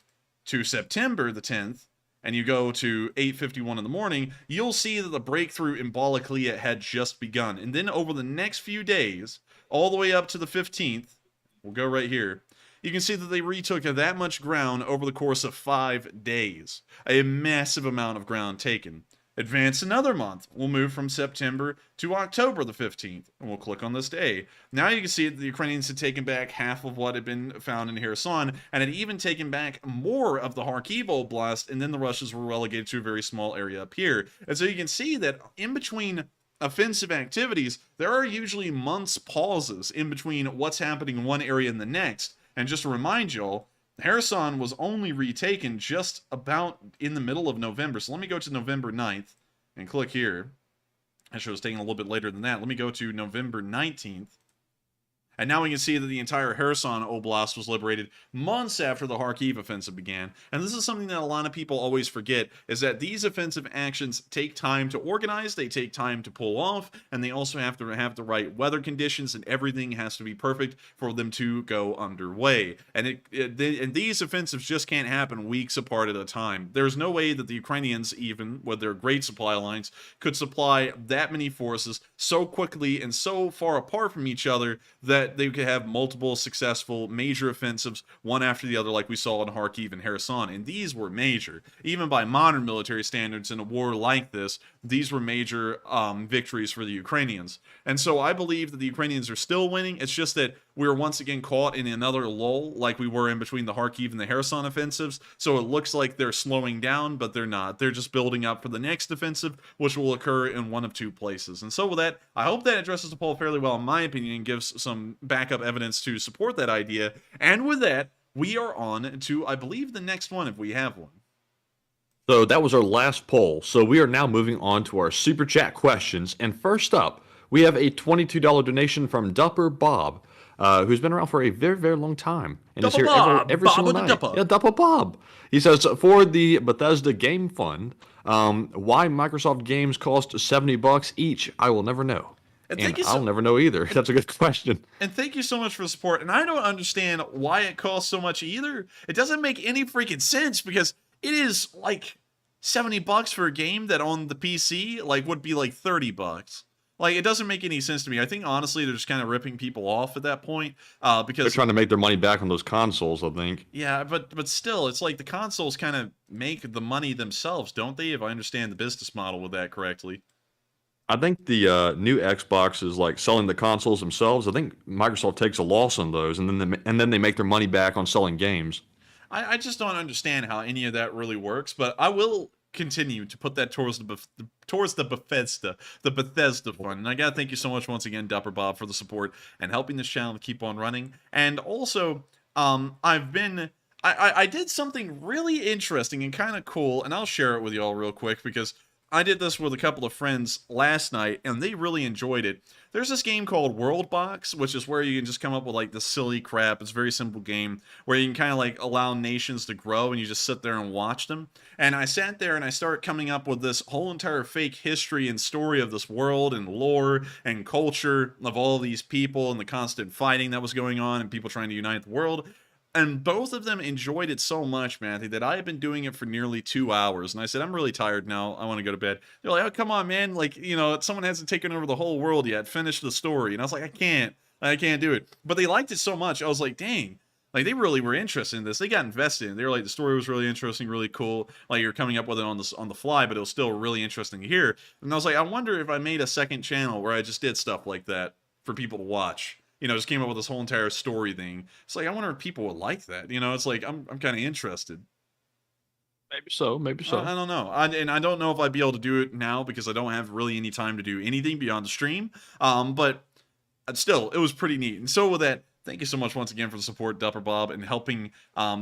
to September the 10th, and you go to 8:51 in the morning, you'll see that the breakthrough in Balaklia had just begun. And then over the next few days, all the way up to the 15th, we'll go right here, you can see that they retook that much ground over the course of 5 days. A massive amount of ground taken. Advance another month. We'll move from September to October the 15th, and we'll click on this day. Now you can see that the Ukrainians had taken back half of what had been found in Kherson, and had even taken back more of the Kharkiv Oblast, and then the Russians were relegated to a very small area up here. And so you can see that in between offensive activities, there are usually months pauses in between what's happening in one area and the next. And just to remind y'all, Kherson was only retaken just about in the middle of November. So let me go to November 9th and click here. Actually, it was taking a little bit later than that. Let me go to November 19th. And now we can see that the entire Kherson Oblast was liberated months after the Kharkiv offensive began. And this is something that a lot of people always forget, is that these offensive actions take time to organize, they take time to pull off, and they also have to have the right weather conditions, and everything has to be perfect for them to go underway. And and these offensives just can't happen weeks apart at a time. There's no way that the Ukrainians, even with their great supply lines, could supply that many forces so quickly and so far apart from each other that they could have multiple successful major offensives, one after the other, like we saw in Kharkiv and Kherson. And these were major. Even by modern military standards in a war like this, these were major victories for the Ukrainians. And so I believe that the Ukrainians are still winning. It's just that we're once again caught in another lull, like we were in between the Kharkiv and the Kherson offensives. So it looks like they're slowing down, but they're not. They're just building up for the next offensive, which will occur in one of two places. And so with that, I hope that addresses the poll fairly well, in my opinion, and gives some backup evidence to support that idea. And with that, we are on to, I believe, the next one, if we have one. So that was our last poll. So we are now moving on to our super chat questions. And first up, we have a $22 donation from Dupper Bob, who's been around for a very, very long time. And is here every single night. Yeah, Dupper Bob. He says, for the Bethesda Game Fund, why Microsoft games cost $70 each, I will never know. And I'll never know either. That's a good question. And thank you so much for the support. And I don't understand why it costs so much either. It doesn't make any freaking sense, because it is like $70 for a game that on the PC like would be like $30. Like, it doesn't make any sense to me. I think honestly they're just kind of ripping people off at that point, because they're trying to make their money back on those consoles, I think. Yeah, but still, it's like the consoles kind of make the money themselves, don't they? If I understand the business model with that correctly. I think the new Xbox is like selling the consoles themselves. I think Microsoft takes a loss on those, and then they make their money back on selling games. I just don't understand how any of that really works, but I will continue to put that towards the Bethesda fund. And I gotta thank you so much once again, Dupper Bob, for the support and helping this channel to keep on running. And also, I did something really interesting and kind of cool, and I'll share it with you all real quick, because I did this with a couple of friends last night, and they really enjoyed it. There's this game called World Box, which is where you can just come up with like this silly crap. It's a very simple game where you can kind of like allow nations to grow, and you just sit there and watch them. And I sat there and I started coming up with this whole entire fake history and story of this world and lore and culture of all these people and the constant fighting that was going on and people trying to unite the world. And both of them enjoyed it so much, Matthew, that I had been doing it for nearly 2 hours. And I said, I'm really tired now. I want to go to bed. They're like, oh, come on, man. Like, you know, someone hasn't taken over the whole world yet. Finish the story. And I was like, I can't do it. But they liked it so much. I was like, dang, Like, they really were interested in this. They got invested in it. They were like, the story was really interesting, really cool. Like, you're coming up with it on the fly, but it was still really interesting to hear. And I was like, I wonder if I made a second channel where I just did stuff like that for people to watch. You know, just came up with this whole entire story thing. It's like, I wonder if people would like that. You know, it's like, I'm kind of interested. Maybe so. Maybe so. I don't know. And I don't know if I'd be able to do it now because I don't have really any time to do anything beyond the stream. But still, it was pretty neat. And so with that, thank you so much once again for the support, Dupper Bob, and helping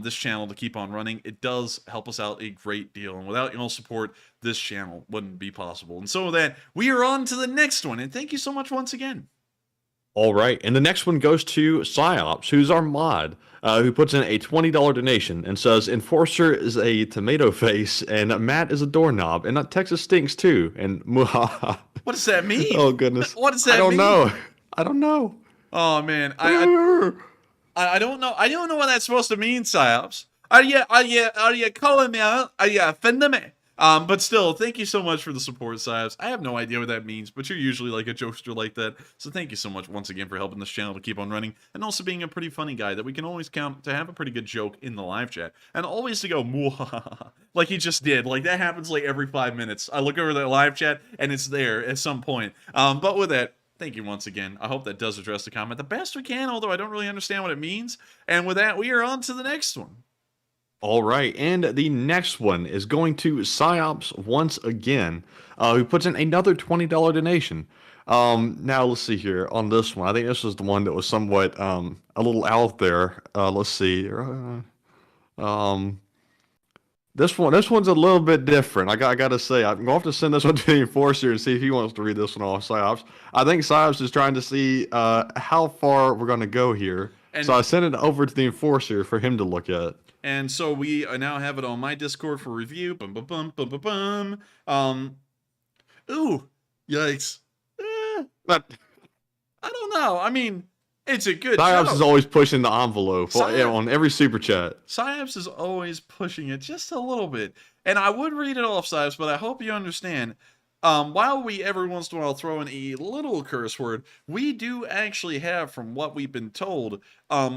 this channel to keep on running. It does help us out a great deal. And without your support, this channel wouldn't be possible. And so with that, we are on to the next one. And thank you so much once again. All right, and the next one goes to Psyops, who's our mod, who puts in a $20 donation and says, Enforcer is a tomato face, and Matt is a doorknob, and Texas stinks too, and muhaha. What does that mean? Oh, goodness. What does that mean? I don't know. Oh, man. I don't know. I don't know what that's supposed to mean, Psyops. Are you calling me out? Are you offending me? But still, thank you so much for the support, Psyops. I have no idea what that means, but you're usually like a jokester like that. So thank you so much once again for helping this channel to keep on running, and also being a pretty funny guy that we can always count to have a pretty good joke in the live chat, and always to go muhahaha, like he just did. Like, that happens like every 5 minutes. I look over the live chat and it's there at some point. But with that, thank you once again. I hope that does address the comment the best we can, although I don't really understand what it means. And with that, we are on to the next one. All right, and the next one is going to Psyops once again, who puts in another $20 donation. Now, let's see here on this one. I think this is the one that was somewhat a little out there. Let's see. This one's a little bit different. I got to say, I'm going to have to send this one to the Enforcer and see if he wants to read this one off, Psyops. I think Psyops is trying to see how far we're going to go here. And so I sent it over to the Enforcer for him to look at. And so we now have it on my Discord for review. Bum, bum, bum, bum, bum, bum. Ooh, yikes. But I don't know. I mean, it's a good Psyops joke. is always pushing the envelope on every super chat. Psyops is always pushing it just a little bit. And I would read it off, Psyops, but I hope you understand. While we every once in a while throw in a little curse word, we do actually have, from what we've been told,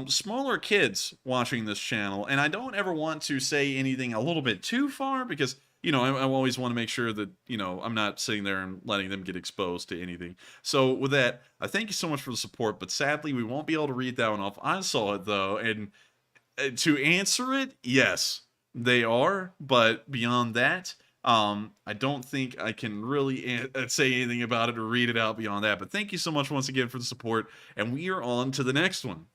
smaller kids watching this channel. And I don't ever want to say anything a little bit too far because, you know, I always want to make sure that, you know, I'm not sitting there and letting them get exposed to anything. So with that, I thank you so much for the support, but sadly we won't be able to read that one off. I saw it though, and to answer it, yes, they are, but beyond that, I don't think I can really say anything about it or read it out beyond that. But thank you so much once again for the support, and we are on to the next one.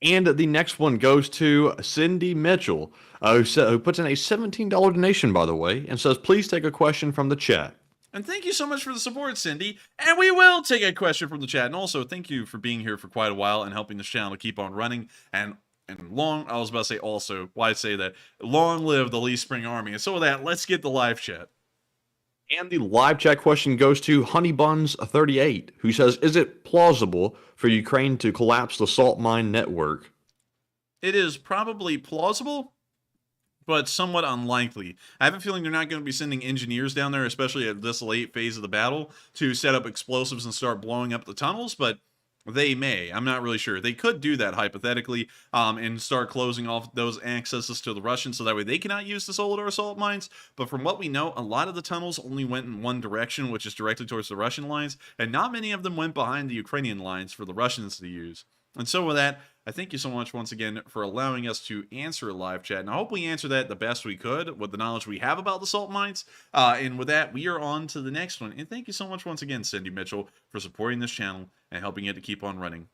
And the next one goes to Cindy Mitchell, who puts in a $17 donation, by the way, and says, please take a question from the chat. And thank you so much for the support, Cindy. And we will take a question from the chat. And also, thank you for being here for quite a while and helping this channel to keep on running. And long, I was about to say also, why say that? Long live the Lee Spring Army. And so with that, let's get the live chat. And the live chat question goes to Honeybuns38, who says, is it plausible for Ukraine to collapse the salt mine network? It is probably plausible, but somewhat unlikely. I have a feeling they're not going to be sending engineers down there, especially at this late phase of the battle, to set up explosives and start blowing up the tunnels, but they may. I'm not really sure. They could do that hypothetically and start closing off those accesses to the Russians so that way they cannot use the Solidar salt mines. But from what we know, a lot of the tunnels only went in one direction, which is directly towards the Russian lines, and not many of them went behind the Ukrainian lines for the Russians to use. And so with that, I thank you so much once again for allowing us to answer a live chat. And I hope we answer that the best we could with the knowledge we have about the salt mines. And with that, we are on to the next one. And thank you so much once again, Cindy Mitchell, for supporting this channel and helping it to keep on running.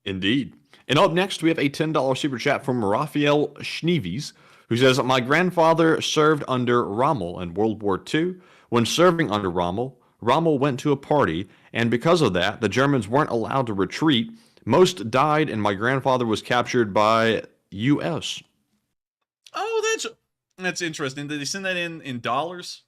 Indeed. And up next, we have a $10 super chat from Raphael Schneeves, who says, my grandfather served under Rommel in World War II. When serving under Rommel, Rommel went to a party, and because of that, the Germans weren't allowed to retreat. Most died, and my grandfather was captured by U.S. Oh, that's interesting. Did they send that in dollars?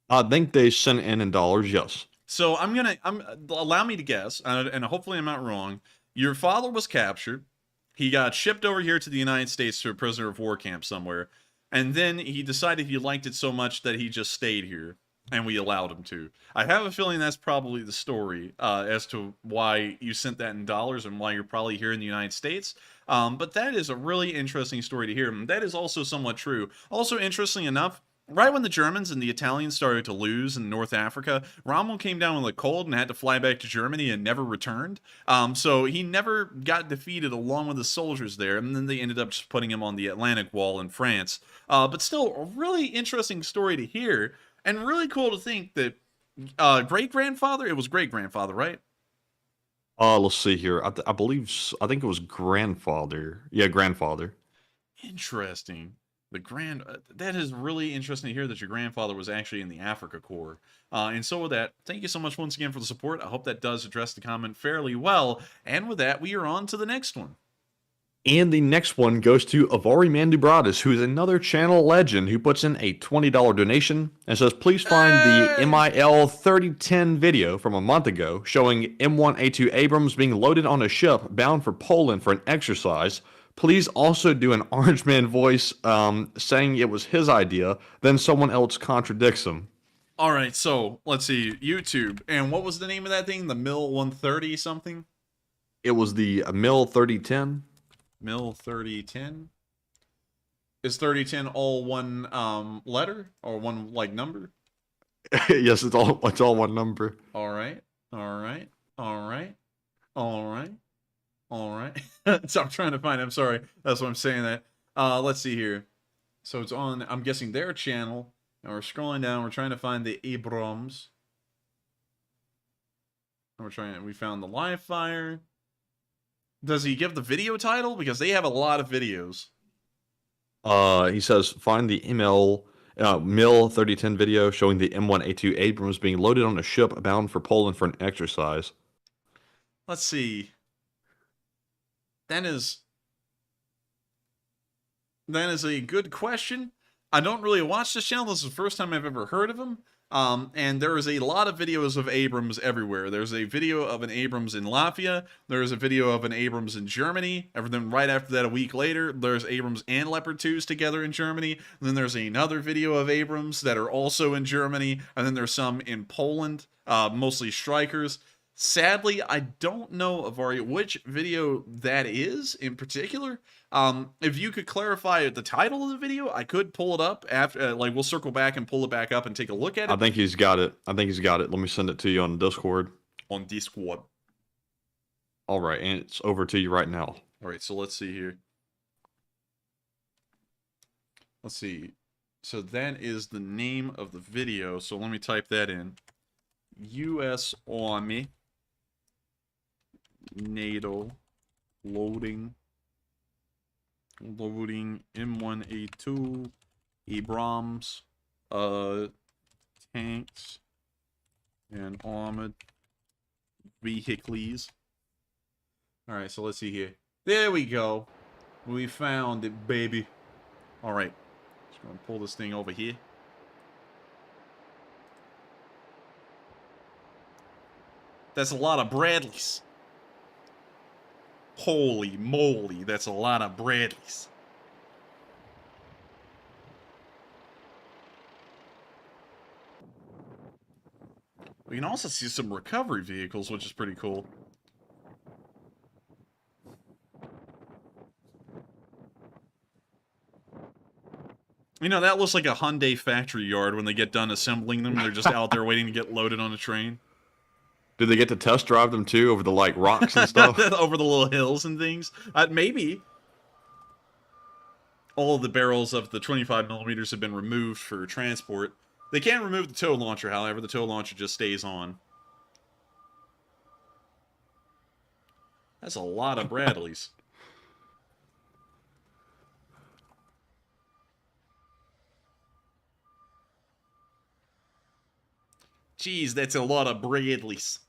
I think they sent it in dollars, yes. So allow me to guess, and hopefully I'm not wrong. Your father was captured. He got shipped over here to the United States to a prisoner of war camp somewhere, and then he decided he liked it so much that he just stayed here. and we allowed him to. I have a feeling that's probably the story as to why you sent that in dollars and why you're probably here in the United States. But that is a really interesting story to hear. And that is also somewhat true. Also, interestingly enough, right when the Germans and the Italians started to lose in North Africa, Rommel came down with a cold and had to fly back to Germany and never returned. So he never got defeated along with the soldiers there, and then they ended up just putting him on the Atlantic Wall in France. But still, a really interesting story to hear, and really cool to think that great-grandfather, it was great-grandfather, right? Let's see here. I think it was grandfather. Yeah, grandfather. Interesting. That is really interesting to hear that your grandfather was actually in the Africa Corps. And so with that, thank you so much once again for the support. I hope that does address the comment fairly well. And with that, we are on to the next one. And the next one goes to Avari Mandubratis, who is another channel legend who puts in a $20 donation and says, please find the MIL 3010 video from a month ago showing M1A2 Abrams being loaded on a ship bound for Poland for an exercise. Please also do an Orange Man voice saying it was his idea, then someone else contradicts him. All right, so let's see. YouTube. And what was the name of that thing? The MIL 130 something? It was the MIL 3010. MIL 3010? Is 3010 all one letter or one like number? Yes, it's all one number. All right. So I'm trying to find it. I'm sorry. That's why I'm saying that. Let's see here. So it's on, I'm guessing, their channel. And we're scrolling down. We're trying to find the Abrams. And we found the live fire. Does he give the video title? Because they have a lot of videos. He says, find the MIL 3010 video showing the M1A2 Abrams being loaded on a ship bound for Poland for an exercise. Let's see. That is a good question. I don't really watch this channel. This is the first time I've ever heard of him. And there is a lot of videos of Abrams everywhere. There's a video of an Abrams in Latvia. There's a video of an Abrams in Germany. And then right after that, a week later, there's Abrams and Leopard 2s together in Germany. And then there's another video of Abrams that are also in Germany. And then there's some in Poland, mostly Strikers. Sadly, I don't know, Avari, which video that is in particular. If you could clarify the title of the video, I could pull it up after. We'll circle back and pull it back up and take a look at it. I think he's got it. Let me send it to you on Discord. On Discord. All right, and it's over to you right now. All right, so let's see here. Let's see. So that is the name of the video. So let me type that in. U.S. Army NATO loading M1A2 Abrams tanks and armored vehicles. All right, so let's see here. There we go. We found it, baby. All right, just gonna pull this thing over here. That's a lot of Bradleys. Holy moly, that's a lot of Bradleys. We can also see some recovery vehicles, which is pretty cool. You know, that looks like a Hyundai factory yard when they get done assembling them. They're just out there waiting to get loaded on a train. Did they get to test drive them too over the rocks and stuff? Over the little hills and things? Maybe. All of the barrels of the 25 millimeters have been removed for transport. They can't remove the tow launcher, however. The tow launcher just stays on. That's a lot of Bradleys. Jeez, that's a lot of Bradleys.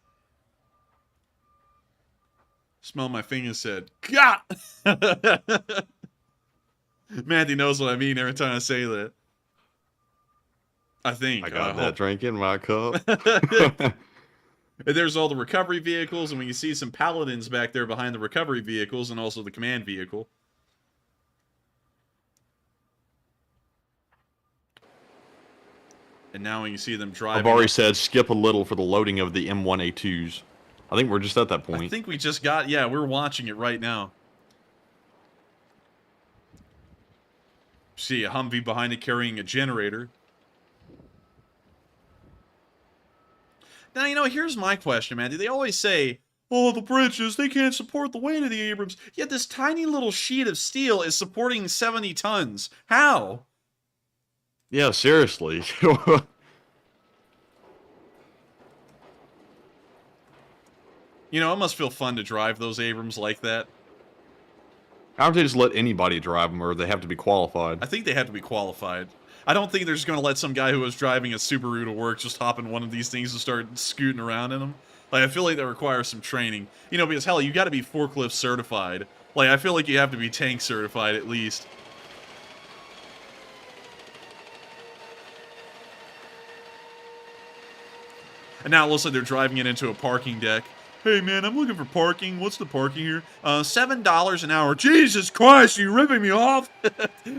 Smell my fingers said, God! Matthew knows what I mean every time I say that. I think. I got that drink in my cup. And there's all the recovery vehicles, and we can see some paladins back there behind the recovery vehicles and also the command vehicle. And now you see them I've driving. already said skip a little for the loading of the M1A2s. I think we're just at that point. I think we just got, yeah, we're watching it right now. See a Humvee behind it carrying a generator. Now, you know, here's my question, man. They always say, oh, the bridges, they can't support the weight of the Abrams. Yet this tiny little sheet of steel is supporting 70 tons. How? Yeah, seriously. You know, it must feel fun to drive those Abrams like that. How don't they just let anybody drive them, or they have to be qualified? I think they have to be qualified. I don't think they're just going to let some guy who was driving a Subaru to work just hop in one of these things and start scooting around in them. Like, I feel like that requires some training. You know, because, hell, you got to be forklift certified. Like, I feel like you have to be tank certified at least. And now, it looks like they're driving it into a parking deck. Hey, man, I'm looking for parking. What's the parking here? $7 an hour. Jesus Christ, are you ripping me off?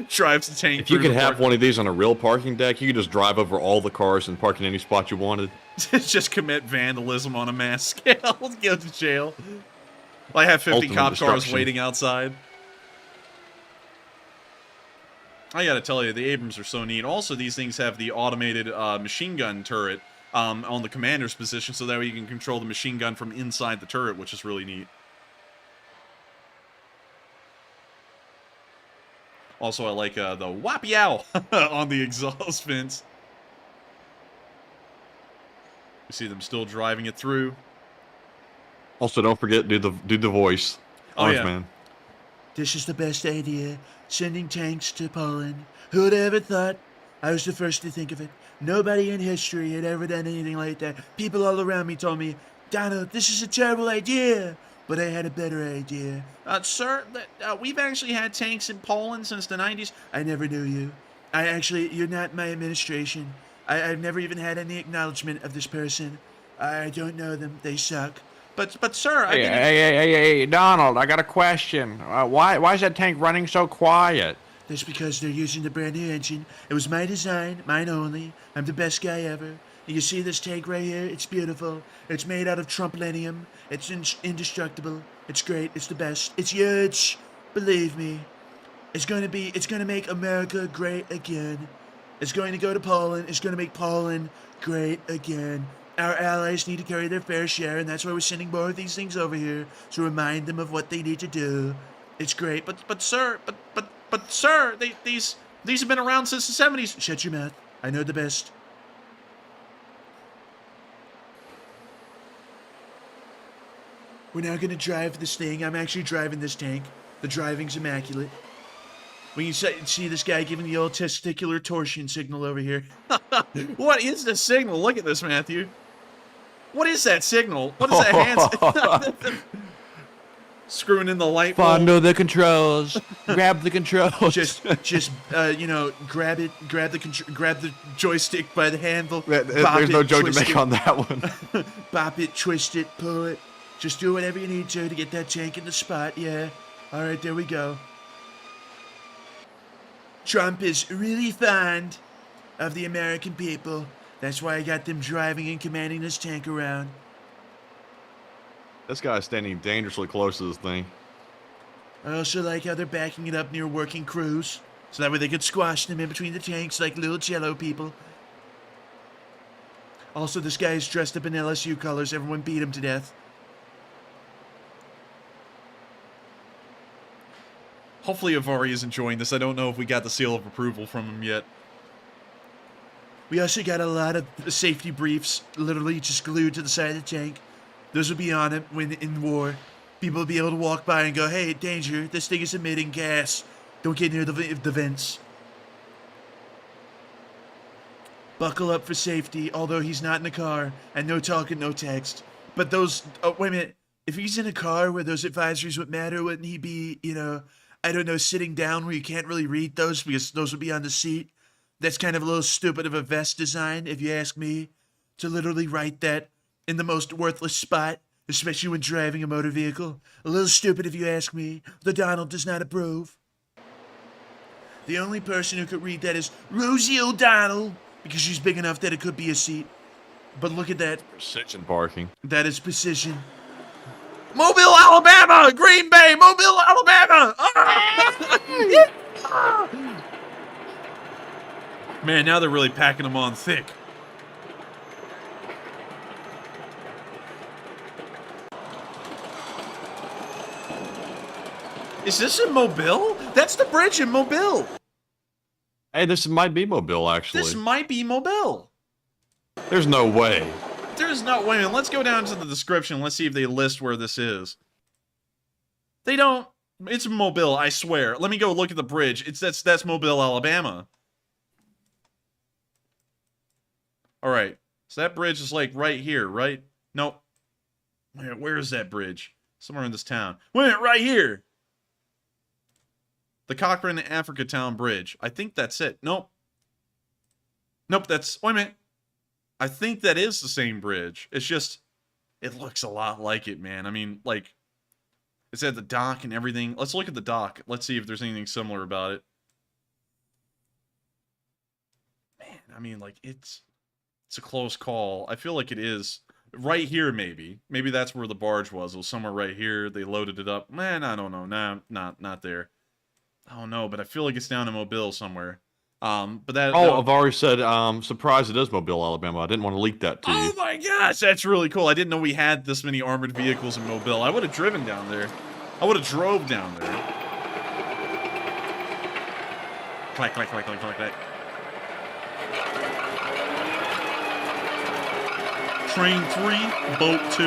Drives the tank. If you could have one of these on a real parking deck, you could just drive over all the cars and park in any spot you wanted. Just commit vandalism on a mass scale. Go to jail. I have 50 Ultimate cop cars destruction. waiting outside. I gotta tell you, the Abrams are so neat. Also, these things have the automated machine gun turret on the commander's position, so that way you can control the machine gun from inside the turret, which is really neat. Also, I like the whap-yow on the exhaust vents. You see them still driving it through. Also, don't forget, do the voice. Oh, yeah. Man. This is the best idea. Sending tanks to Poland. Who'd ever thought? I was the first to think of it. Nobody in history had ever done anything like that. People all around me told me, Donald, this is a terrible idea. But I had a better idea. Sir, we've actually had tanks in Poland since the 90s. I never knew you. You're not my administration. I've never even had any acknowledgement of this person. I don't know them. They suck. But sir, Hey, Donald, I got a question. Why is that tank running so quiet? That's because they're using the brand new engine. It was my design, mine only. I'm the best guy ever. You see this tank right here? It's beautiful. It's made out of Trumplenium. It's indestructible. It's great. It's the best. It's huge. Believe me. It's gonna make America great again. It's going to go to Poland. It's gonna make Poland great again. Our allies need to carry their fair share, and that's why we're sending more of these things over here to remind them of what they need to do. It's great, but sir, these have been around since the 70s. Shut your mouth. I know the best. We're now gonna drive this thing. I'm actually driving this tank. The driving's immaculate. When you see this guy giving the old testicular torsion signal over here. What is the signal? Look at this, Matthew. What is that signal? What is that hand? Screwing in the light bulb. Fondle the controls. Grab the controls. Just grab the joystick by the handle. There's no joke to make on that one. Bop it, twist it, pull it. Just do whatever you need to get that tank in the spot. Yeah. All right, there we go. Trump is really fond of the American people. That's why I got them driving and commanding this tank around. This guy's standing dangerously close to this thing. I also like how they're backing it up near working crews, so that way they could squash them in between the tanks like little jello people. Also, this guy is dressed up in LSU colors. Everyone beat him to death. Hopefully Avari is enjoying this. I don't know if we got the seal of approval from him yet. We also got a lot of safety briefs literally just glued to the side of the tank. Those will be on it when in war. People will be able to walk by and go, hey, danger, this thing is emitting gas. Don't get near the vents. Buckle up for safety, although he's not in a car. And no talking, no text. But those, wait a minute. If he's in a car where those advisories would matter, wouldn't he be, I don't know, sitting down where you can't really read those because those would be on the seat? That's kind of a little stupid of a vest design, if you ask me, to literally write that in the most worthless spot, especially when driving a motor vehicle. A little stupid, if you ask me. The Donald does not approve. The only person who could read that is Rosie O'Donnell, because she's big enough that it could be a seat. But look at that. Precision parking. That is precision. Mobile, Alabama! Green Bay, Mobile, Alabama! Ah! Man, now they're really packing them on thick. Is this in Mobile? That's the bridge in Mobile. Hey, this might be Mobile, actually. This might be Mobile. There's no way. There's no way. Let's go down to the description. Let's see if they list where this is. They don't. It's Mobile, I swear. Let me go look at the bridge. That's Mobile, Alabama. All right. So that bridge is like right here, right? Nope. Where is that bridge? Somewhere in this town. Wait a minute, right here. The Cochrane, Africa Town Bridge. I think that's it. Nope. Nope, that's... Wait a minute. I think that is the same bridge. It's just... It looks a lot like it, man. I mean, like... It's at the dock and everything. Let's look at the dock. Let's see if there's anything similar about it. Man, I mean, like, it's a close call. I feel like it is. Right here, maybe. Maybe that's where the barge was. It was somewhere right here. They loaded it up. Man, I don't know. Nah, not there. Oh no, but I feel like it's down in Mobile somewhere. But that. Oh, I've already said. Surprised it is Mobile, Alabama. I didn't want to leak that to you. Oh my gosh, that's really cool. I didn't know we had this many armored vehicles in Mobile. I would have driven down there. I would have drove down there. Clack, clack, clack, clack, clack, clack. Train 3, boat 2.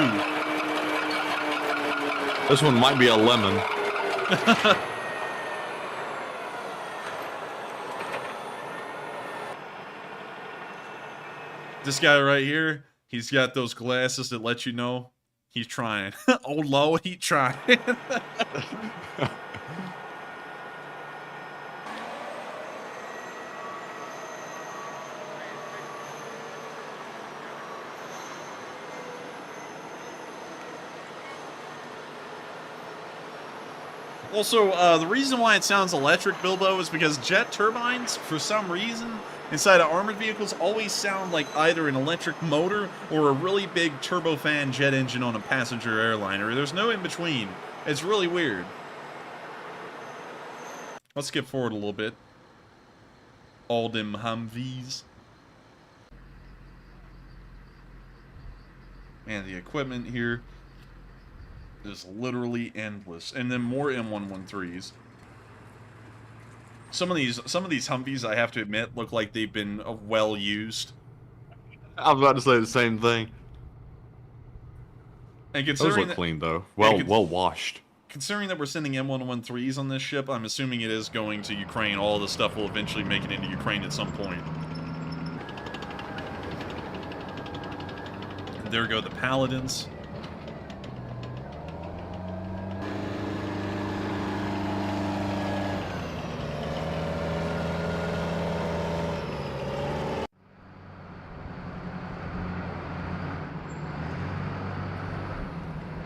This one might be a lemon. This guy right here, he's got those glasses that let you know he's trying. Oh, low, he trying. Also, the reason why it sounds electric, Bilbo, is because jet turbines, for some reason, inside of armored vehicles always sound like either an electric motor or a really big turbofan jet engine on a passenger airliner. There's no in between. It's really weird. Let's skip forward a little bit. All them Humvees. Man, the equipment here is literally endless. And then more M113s. Some of these Humvees, I have to admit, look like they've been well used. I was about to say the same thing. And Those considering look clean though, well washed. Considering that we're sending M113s on this ship, I'm assuming it is going to Ukraine. All this stuff will eventually make it into Ukraine at some point. And there go the Paladins.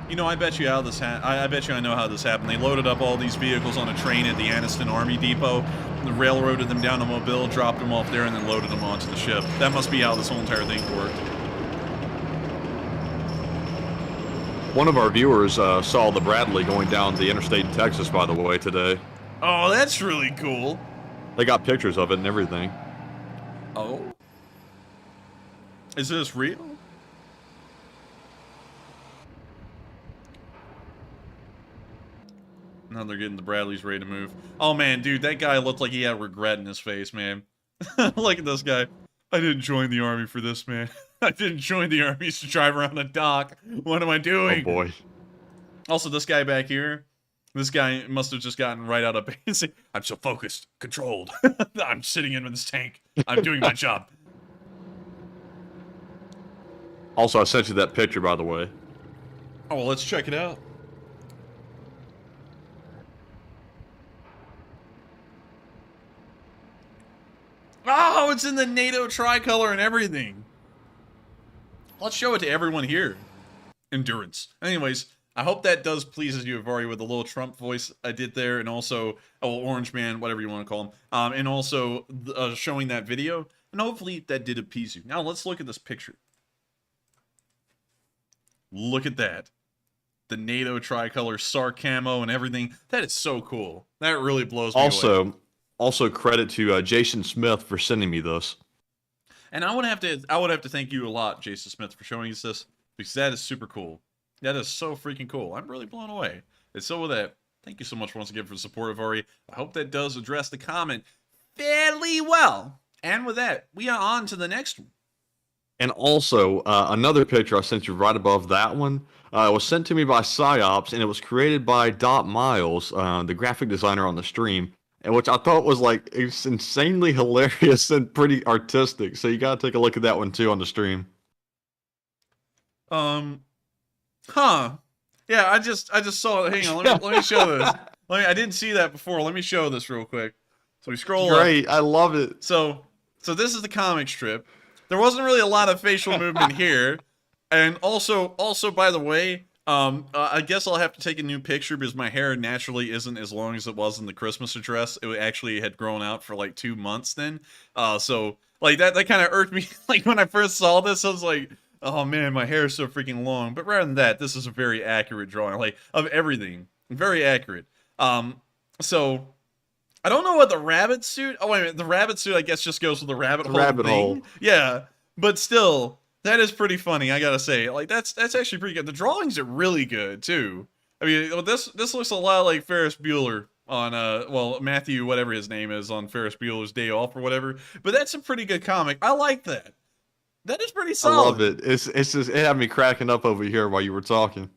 You know, I bet you how this I bet you I know how this happened. They loaded up all these vehicles on a train at the Anniston Army Depot, railroaded them down to Mobile, dropped them off there, and then loaded them onto the ship. That must be how this whole entire thing worked. One of our viewers saw the Bradley going down the interstate in Texas, by the way, today. Oh, that's really cool. They got pictures of it and everything. Oh? Is this real? Now they're getting the Bradleys ready to move. Oh man, dude, that guy looked like he had regret in his face, man. Look at this guy. I didn't join the army for this, man. I didn't join the army to drive around a dock. What am I doing? Oh boy. Also, this guy back here, this guy must have just gotten right out of base. I'm so focused, controlled. I'm sitting in this tank. I'm doing my job. Also, I sent you that picture, by the way. Oh, well, let's check it out. Oh, it's in the NATO tricolor and everything. Let's show it to everyone here. Endurance. Anyways, I hope that does pleases you, Avari, with the little Trump voice I did there, and also, oh, Orange Man, whatever you want to call him, and also showing that video. And hopefully that did appease you. Now let's look at this picture. Look at that. The NATO tricolor, SAR camo, and everything. That is so cool. That really blows me away. Also credit to Jason Smith for sending me this. And I would have to thank you a lot, Jason Smith, for showing us this, because that is super cool. That is so freaking cool. I'm really blown away. And so with that, thank you so much once again for the support of Ari. I hope that does address the comment fairly well. And with that, we are on to the next one. And also, another picture I sent you right above that one was sent to me by PsyOps, and it was created by Dot Miles, the graphic designer on the stream, and which I thought was like it's insanely hilarious and pretty artistic. So you gotta take a look at that one too on the stream. Yeah, I just saw it. Hang on, let me show this. I didn't see that before. Let me show this real quick. So we scroll Great, up. I love it. So this is the comic strip. There wasn't really a lot of facial movement here. And also, by the way, I guess I'll have to take a new picture because my hair naturally isn't as long as it was in the Christmas address. It actually had grown out for like 2 months then. So like that kind of irked me. Like when I first saw this, I was like, oh man, my hair is so freaking long. But rather than that, this is a very accurate drawing, like of everything. Very accurate. So I don't know what the rabbit suit. Oh wait a minute, the rabbit suit I guess just goes with the rabbit hole. Yeah, but still, that is pretty funny. I gotta say, like that's actually pretty good. The drawings are really good too. I mean, this looks a lot like Ferris Bueller on well, Matthew, whatever his name is, on Ferris Bueller's Day Off or whatever. But that's a pretty good comic. I like that. That is pretty solid. I love it. It's just it had me cracking up over here while you were talking.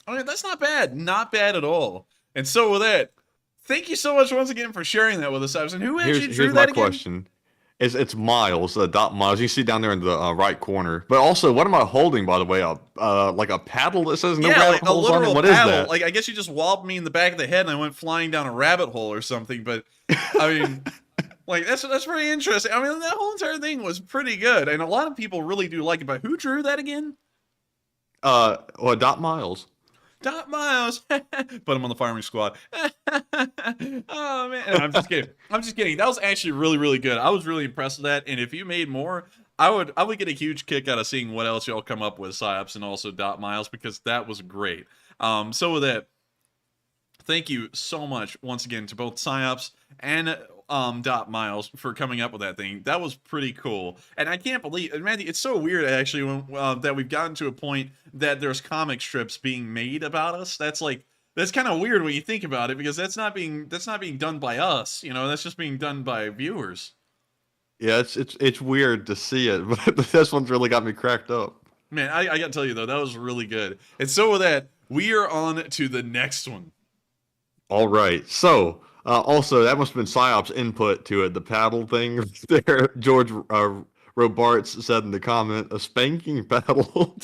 I mean, that's not bad. Not bad at all. And so with that, thank you so much once again for sharing that with us, Ives. And who actually drew that again? Here's my question. It's Miles, Dot Miles. You see down there in the right corner. But also, what am I holding, by the way? Like a paddle that says no rabbit holes on it? What is that? Like, I guess you just walloped me in the back of the head and I went flying down a rabbit hole or something. But, I mean, like, that's pretty interesting. I mean, that whole entire thing was pretty good. And a lot of people really do like it. But who drew that again? Well, Dot Miles. Dot Miles. Put him on the firing squad. Oh man, I'm just kidding. I'm just kidding. That was actually really, really good. I was really impressed with that. And if you made more, I would get a huge kick out of seeing what else y'all come up with, PsyOps and also Dot Miles, because that was great. So with that, thank you so much once again to both PsyOps and Dot Miles for coming up with that thing. That was pretty cool. And I can't believe, Randy, it's so weird actually when, that we've gotten to a point that there's comic strips being made about us. That's kind of weird when you think about it, because that's not being done by us, you know. That's just being done by viewers. Yeah, it's weird to see it, but this one's really got me cracked up. Man, I gotta tell you though, that was really good. And so with that, we are on to the next one. All right, so also that must have been PsyOps' input to it, the paddle thing there. George Robarts said in the comment, a spanking paddle.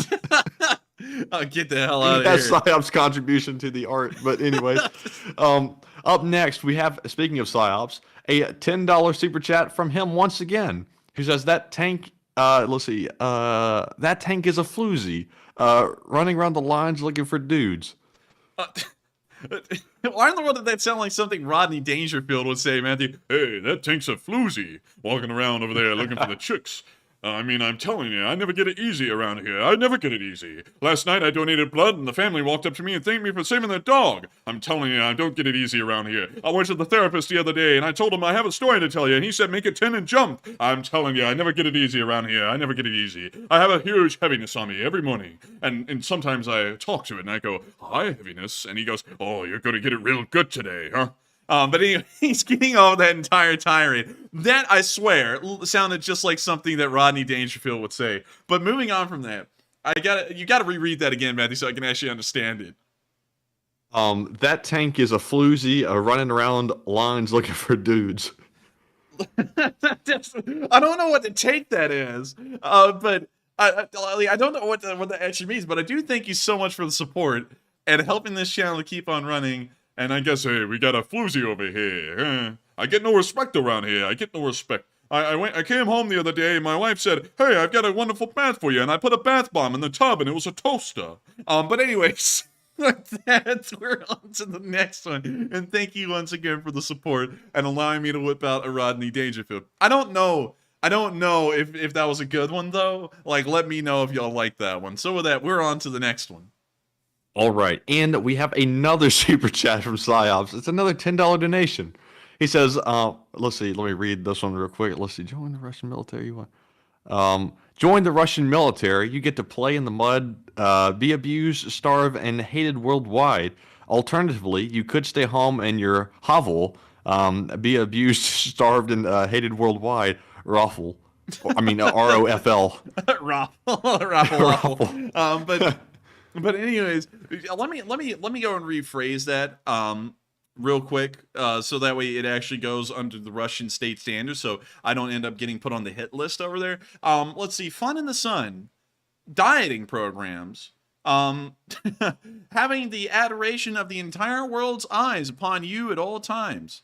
Oh, get the hell out of That's here. PsyOps' contribution to the art. But anyway, up next we have, speaking of PsyOps, a $10 super chat from him once again, who says that tank, let's see, that tank is a floozy, running around the lines looking for dudes. Why in the world did that sound like something Rodney Dangerfield would say, Matthew? Hey, that tank's a floozy, walking around over there looking for the chicks. I mean, I'm telling you, I never get it easy around here. I never get it easy. Last night I donated blood and the family walked up to me and thanked me for saving their dog. I'm telling you, I don't get it easy around here. I went to the therapist the other day and I told him I have a story to tell you and he said make it 10 and jump. I'm telling you, I never get it easy around here. I never get it easy. I have a huge heaviness on me every morning. And sometimes I talk to it and I go, hi, heaviness. And he goes, oh, you're going to get it real good today, huh? But anyway, he's getting all that entire tirade. That, I swear, sounded just like something that Rodney Dangerfield would say. But moving on from that, you gotta reread that again, Matthew, so I can actually understand it. That tank is a floozy, running around lines looking for dudes. I don't know what to take that as, but I don't know what that actually means. But I do thank you so much for the support and helping this channel to keep on running. And I guess, hey, we got a floozy over here. I get no respect around here. I get no respect. I came home the other day and my wife said, hey, I've got a wonderful bath for you. And I put a bath bomb in the tub and it was a toaster. But anyways, we're on to the next one. And thank you once again for the support and allowing me to whip out a Rodney Dangerfield. I don't know I don't know if that was a good one, though. Like, let me know if y'all like that one. So with that, we're on to the next one. All right, and we have another super chat from Psyops. It's another $10 donation. He says, let's see, let me read this one real quick. Let's see, join the Russian military. Join the Russian military. You get to play in the mud, be abused, starve, and hated worldwide. Alternatively, you could stay home in your hovel, be abused, starved, and hated worldwide. Raffle. I mean, ROFL. Raffle. But anyways, let me go and rephrase that real quick, so that way it actually goes under the Russian state standards, so I don't end up getting put on the hit list over there. Let's see, fun in the sun, dieting programs, having the adoration of the entire world's eyes upon you at all times.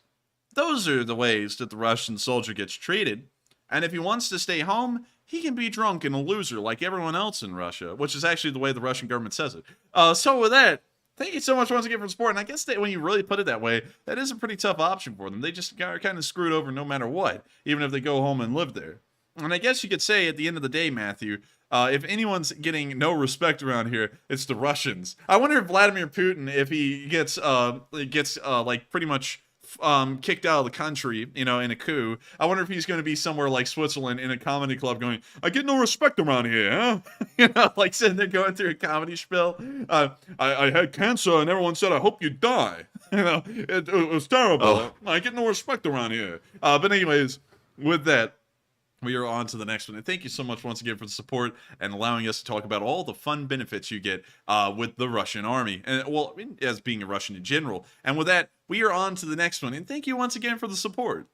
Those are the ways that the Russian soldier gets treated. And if he wants to stay home, he can be drunk and a loser like everyone else in Russia, which is actually the way the Russian government says it. So with that, thank you so much once again for support. And I guess that when you really put it that way, that is a pretty tough option for them. They just are kind of screwed over no matter what, even if they go home and live there. And I guess you could say at the end of the day, Matthew, if anyone's getting no respect around here, it's the Russians. I wonder if Vladimir Putin, if he gets like pretty much kicked out of the country, in a coup. I wonder if he's going to be somewhere like Switzerland in a comedy club going, I get no respect around here, huh? Like sitting there going through a comedy spiel. I had cancer and everyone said, I hope you die. It was terrible. Oh. I get no respect around here. But anyways, with that, we are on to the next one. And thank you so much once again for the support and allowing us to talk about all the fun benefits you get with the Russian army. And as being a Russian in general. And with that, we are on to the next one. And thank you once again for the support.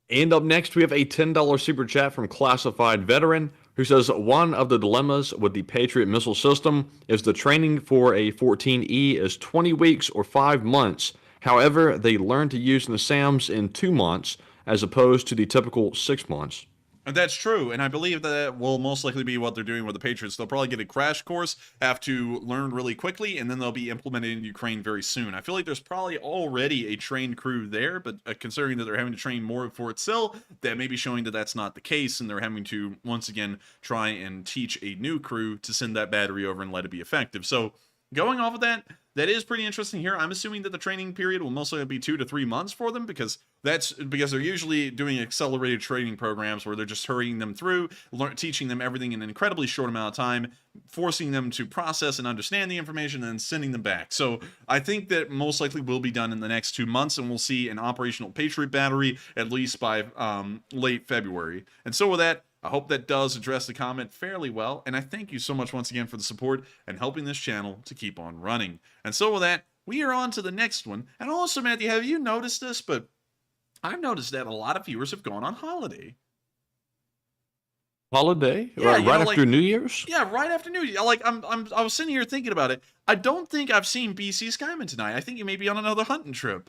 And up next, we have a $10 super chat from Classified Veteran, who says, one of the dilemmas with the Patriot missile system is the training for a 14E is 20 weeks or 5 months. However, they learn to use the SAMs in 2 months, as opposed to the typical 6 months. And that's true, and I believe that will most likely be what they're doing with the Patriots. They'll probably get a crash course, have to learn really quickly, and then they'll be implemented in Ukraine very soon. I feel like there's probably already a trained crew there, but considering that they're having to train more for itself, that may be showing that that's not the case, and they're having to, once again, try and teach a new crew to send that battery over and let it be effective. So, going off of that, that is pretty interesting here. I'm assuming that the training period will mostly be 2 to 3 months for them because they're usually doing accelerated training programs where they're just hurrying them through, teaching them everything in an incredibly short amount of time, forcing them to process and understand the information, and then sending them back. So I think that most likely will be done in the next 2 months, and we'll see an operational Patriot battery at least by late February. And so with that, I hope that does address the comment fairly well, and I thank you so much once again for the support and helping this channel to keep on running. And so with that, we are on to the next one. And also, Matthew, have you noticed this? But I've noticed that a lot of viewers have gone on holiday. Holiday? Yeah, right after New Year's? Yeah, right after New Year's. Like, I was sitting here thinking about it. I don't think I've seen BC Skyman tonight. I think he may be on another hunting trip.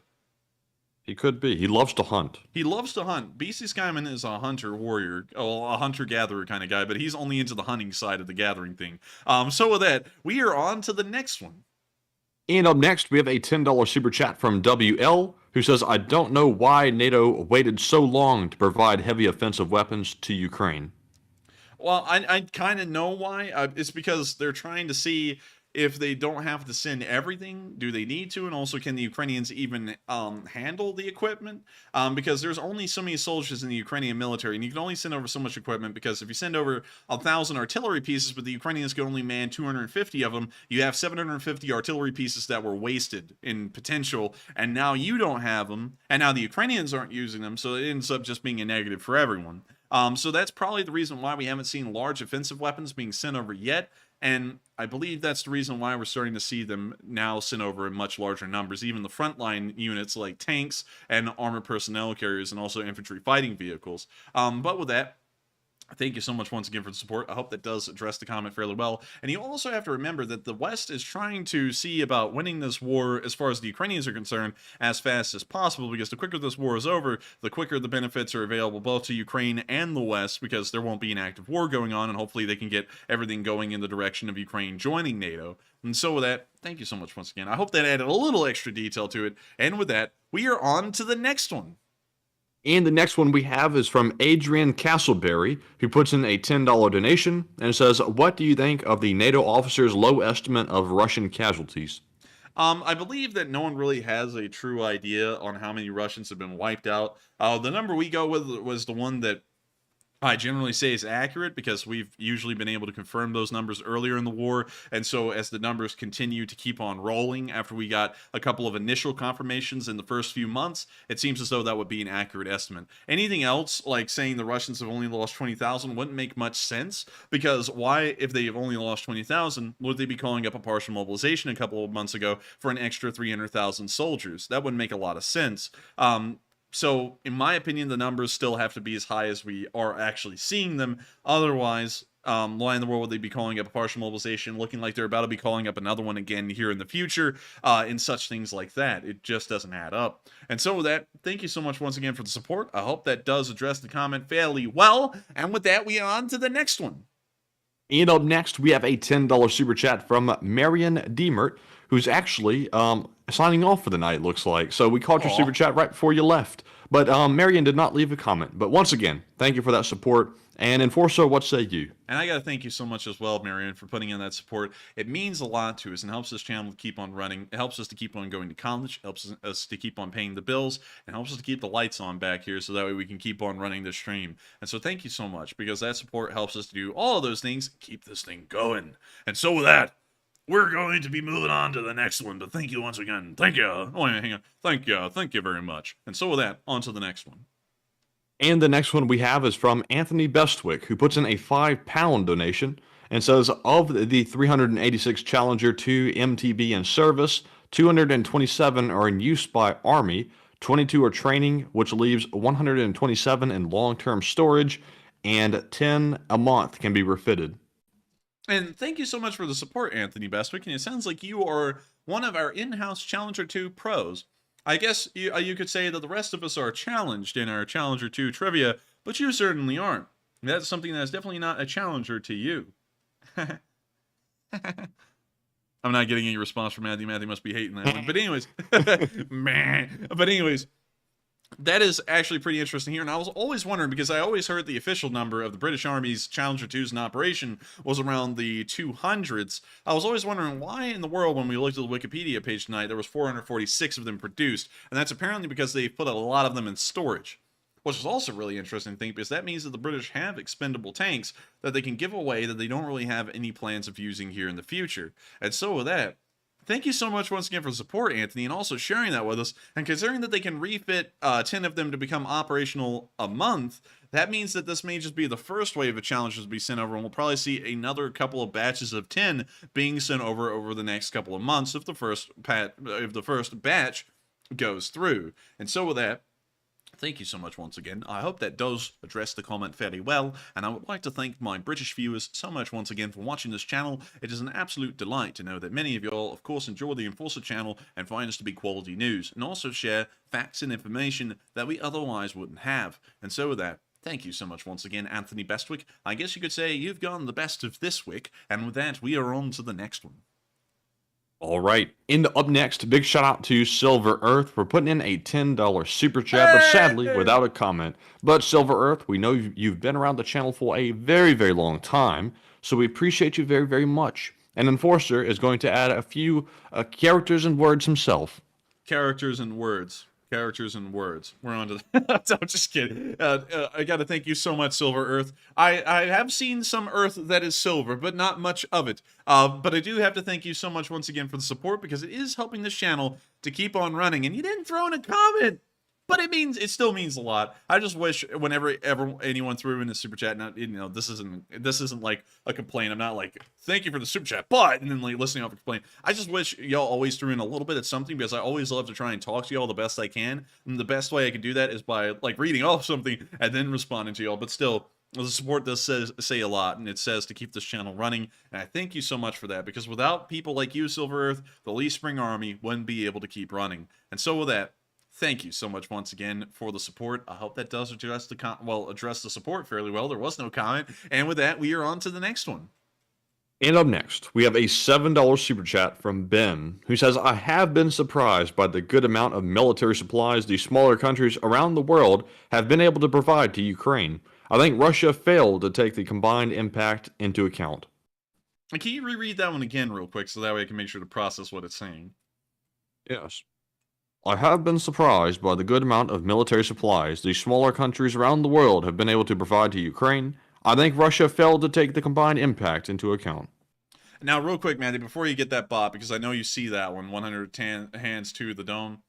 He could be. He loves to hunt. He loves to hunt. BC Skyman is a hunter warrior, a hunter-gatherer kind of guy, but he's only into the hunting side of the gathering thing. So with that, we are on to the next one. And up next, we have a $10 super chat from WL, who says, I don't know why NATO waited so long to provide heavy offensive weapons to Ukraine. Well, I kind of know why. It's because they're trying to see if they don't have to send everything, do they need to? And also, can the Ukrainians even handle the equipment? Because there's only so many soldiers in the Ukrainian military, and you can only send over so much equipment, because if you send over 1,000 artillery pieces, but the Ukrainians can only man 250 of them, you have 750 artillery pieces that were wasted in potential, and now you don't have them, and now the Ukrainians aren't using them, so it ends up just being a negative for everyone. So that's probably the reason why we haven't seen large offensive weapons being sent over yet. And I believe that's the reason why we're starting to see them now sent over in much larger numbers. Even the frontline units like tanks and armored personnel carriers and also infantry fighting vehicles. But with that, thank you so much once again for the support. I hope that does address the comment fairly well. And you also have to remember that the West is trying to see about winning this war, as far as the Ukrainians are concerned, as fast as possible, because the quicker this war is over, the quicker the benefits are available both to Ukraine and the West, because there won't be an active war going on, and hopefully they can get everything going in the direction of Ukraine joining NATO. And so with that, thank you so much once again. I hope that added a little extra detail to it. And with that, we are on to the next one. And the next one we have is from Adrian Castleberry, who puts in a $10 donation and says, "What do you think of the NATO officer's low estimate of Russian casualties?" I believe that no one really has a true idea on how many Russians have been wiped out. The number we go with was the one that I generally say is accurate because we've usually been able to confirm those numbers earlier in the war. And so as the numbers continue to keep on rolling after we got a couple of initial confirmations in the first few months, it seems as though that would be an accurate estimate. Anything else, like saying the Russians have only lost 20,000, wouldn't make much sense, because why, if they've only lost 20,000, would they be calling up a partial mobilization a couple of months ago for an extra 300,000 soldiers? That wouldn't make a lot of sense. So, in my opinion, the numbers still have to be as high as we are actually seeing them. Otherwise, why in the world would they be calling up a partial mobilization, looking like they're about to be calling up another one again here in the future, and such things like that? It just doesn't add up. And so with that, thank you so much once again for the support. I hope that does address the comment fairly well. And with that, we are on to the next one. And up next, we have a $10 super chat from Marion Demert, who's actually signing off for the night, looks like. So we called your super chat right before you left. But Marion did not leave a comment. But once again, thank you for that support. And Enforcer, what say you? And I got to thank you so much as well, Marion, for putting in that support. It means a lot to us and helps this channel to keep on running. It helps us to keep on going to college, helps us to keep on paying the bills, and helps us to keep the lights on back here so that way we can keep on running the stream. And so thank you so much, because that support helps us to do all of those things, keep this thing going. And so with that, we're going to be moving on to the next one. But thank you once again. Thank you. Oh, hang on. Thank you. Thank you very much. And so with that, on to the next one. And the next one we have is from Anthony Bestwick, who puts in a £5 donation and says, of the 386 Challenger 2 MTB in service, 227 are in use by Army, 22 are training, which leaves 127 in long-term storage, and 10 a month can be refitted. And thank you so much for the support, Anthony Bestwick. And it sounds like you are one of our in-house Challenger 2 pros. I guess you could say that the rest of us are challenged in our Challenger 2 trivia, but you certainly aren't. That's something that's definitely not a challenger to you. I'm not getting any response from Matthew. Matthew must be hating that one. But anyways, man. But anyways, that is actually pretty interesting here. And I was always wondering, because I always heard the official number of the British Army's Challenger 2s in operation was around the 200s. I was always wondering why in the world, when we looked at the Wikipedia page tonight, there was 446 of them produced. And that's apparently because they've put a lot of them in storage. Which is also really interesting thing, because that means that the British have expendable tanks that they can give away that they don't really have any plans of using here in the future. And so with that, thank you so much once again for the support, Anthony, and also sharing that with us. And considering that they can refit 10 of them to become operational a month, that means that this may just be the first wave of challenges to be sent over, and we'll probably see another couple of batches of 10 being sent over the next couple of months if the first batch goes through. And so with that, thank you so much once again. I hope that does address the comment fairly well, and I would like to thank my British viewers so much once again for watching this channel. It is an absolute delight to know that many of you all, of course, enjoy the Enforcer channel and find us to be quality news, and also share facts and information that we otherwise wouldn't have. And so with that, thank you so much once again, Anthony Bestwick. I guess you could say you've gone the best of this week, and with that, we are on to the next one. All right. Up next, big shout out to Silver Earth for putting in a $10 super chat, but sadly without a comment. But Silver Earth, we know you've been around the channel for a very, very long time, so we appreciate you very, very much. And Enforcer is going to add a few characters and words himself. Characters and words. Characters and words. We're on to that. I'm just kidding. I got to thank you so much, Silver Earth. I have seen some Earth that is silver, but not much of it. But I do have to thank you so much once again for the support, because it is helping this channel to keep on running. And you didn't throw in a comment, but it still means a lot. I just wish whenever anyone threw in a super chat, not, this isn't like a complaint. I'm not like, thank you for the super chat, but, and then like listening off a complaint. I just wish y'all always threw in a little bit of something, because I always love to try and talk to y'all the best I can. And the best way I can do that is by like reading off something and then responding to y'all. But still, the support does say a lot, and it says to keep this channel running. And I thank you so much for that, because without people like you, Silver Earth, the Lee Spring Army wouldn't be able to keep running. And so with that, thank you so much once again for the support. I hope that does address the support fairly well. There was no comment. And with that, we are on to the next one. And up next, we have a $7 super chat from Ben, who says, I have been surprised by the good amount of military supplies these smaller countries around the world have been able to provide to Ukraine. I think Russia failed to take the combined impact into account. Can you reread that one again real quick so that way I can make sure to process what it's saying? Yes. I have been surprised by the good amount of military supplies these smaller countries around the world have been able to provide to Ukraine. I think Russia failed to take the combined impact into account. Now, real quick, Mandy, before you get that bot, because I know you see that one, 110 hands to the dome.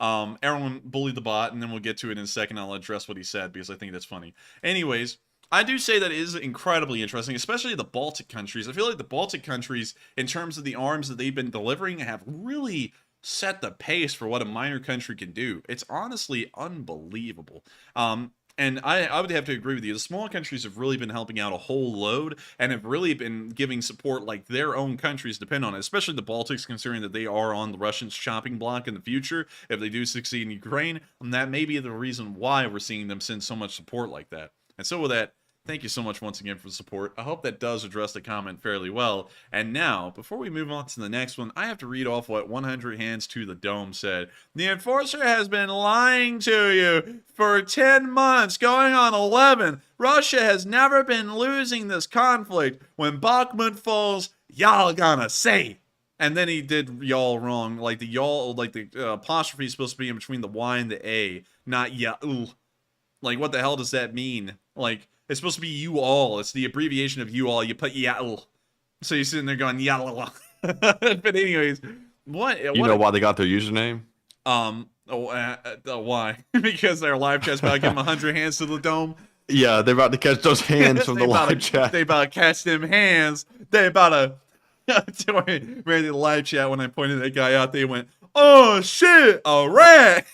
Everyone bullied the bot, and then we'll get to it in a second. I'll address what he said, because I think that's funny. Anyways, I do say that it is incredibly interesting, especially the Baltic countries. I feel like the Baltic countries, in terms of the arms that they've been delivering, have really set the pace for what a minor country can do. It's honestly unbelievable. And I would have to agree with you. The small countries have really been helping out a whole load and have really been giving support like their own countries depend on it, especially the Baltics, considering that they are on the Russian shopping block in the future. If they do succeed in Ukraine, and that may be the reason why we're seeing them send so much support like that. And so with that, thank you so much once again for the support. I hope that does address the comment fairly well. And now, before we move on to the next one, I have to read off what 100 Hands to the Dome said. The Enforcer has been lying to you for 10 months, going on 11. Russia has never been losing this conflict. When Bakhmut falls, y'all gonna say. And then he did y'all wrong. Like the y'all, like the apostrophe is supposed to be in between the Y and the A, not y'all. Like, what the hell does that mean? Like, it's supposed to be you all. It's the abbreviation of you all. You put yal. So you're sitting there going yal. But anyways, what? You know why they got their username? Why? Because their live chat's about to give them 100 hands to the dome. Yeah, they're about to catch those hands from the live chat. They about to catch them hands. They about to. Ready the live chat when I pointed that guy out, they went, "Oh shit, a rat!"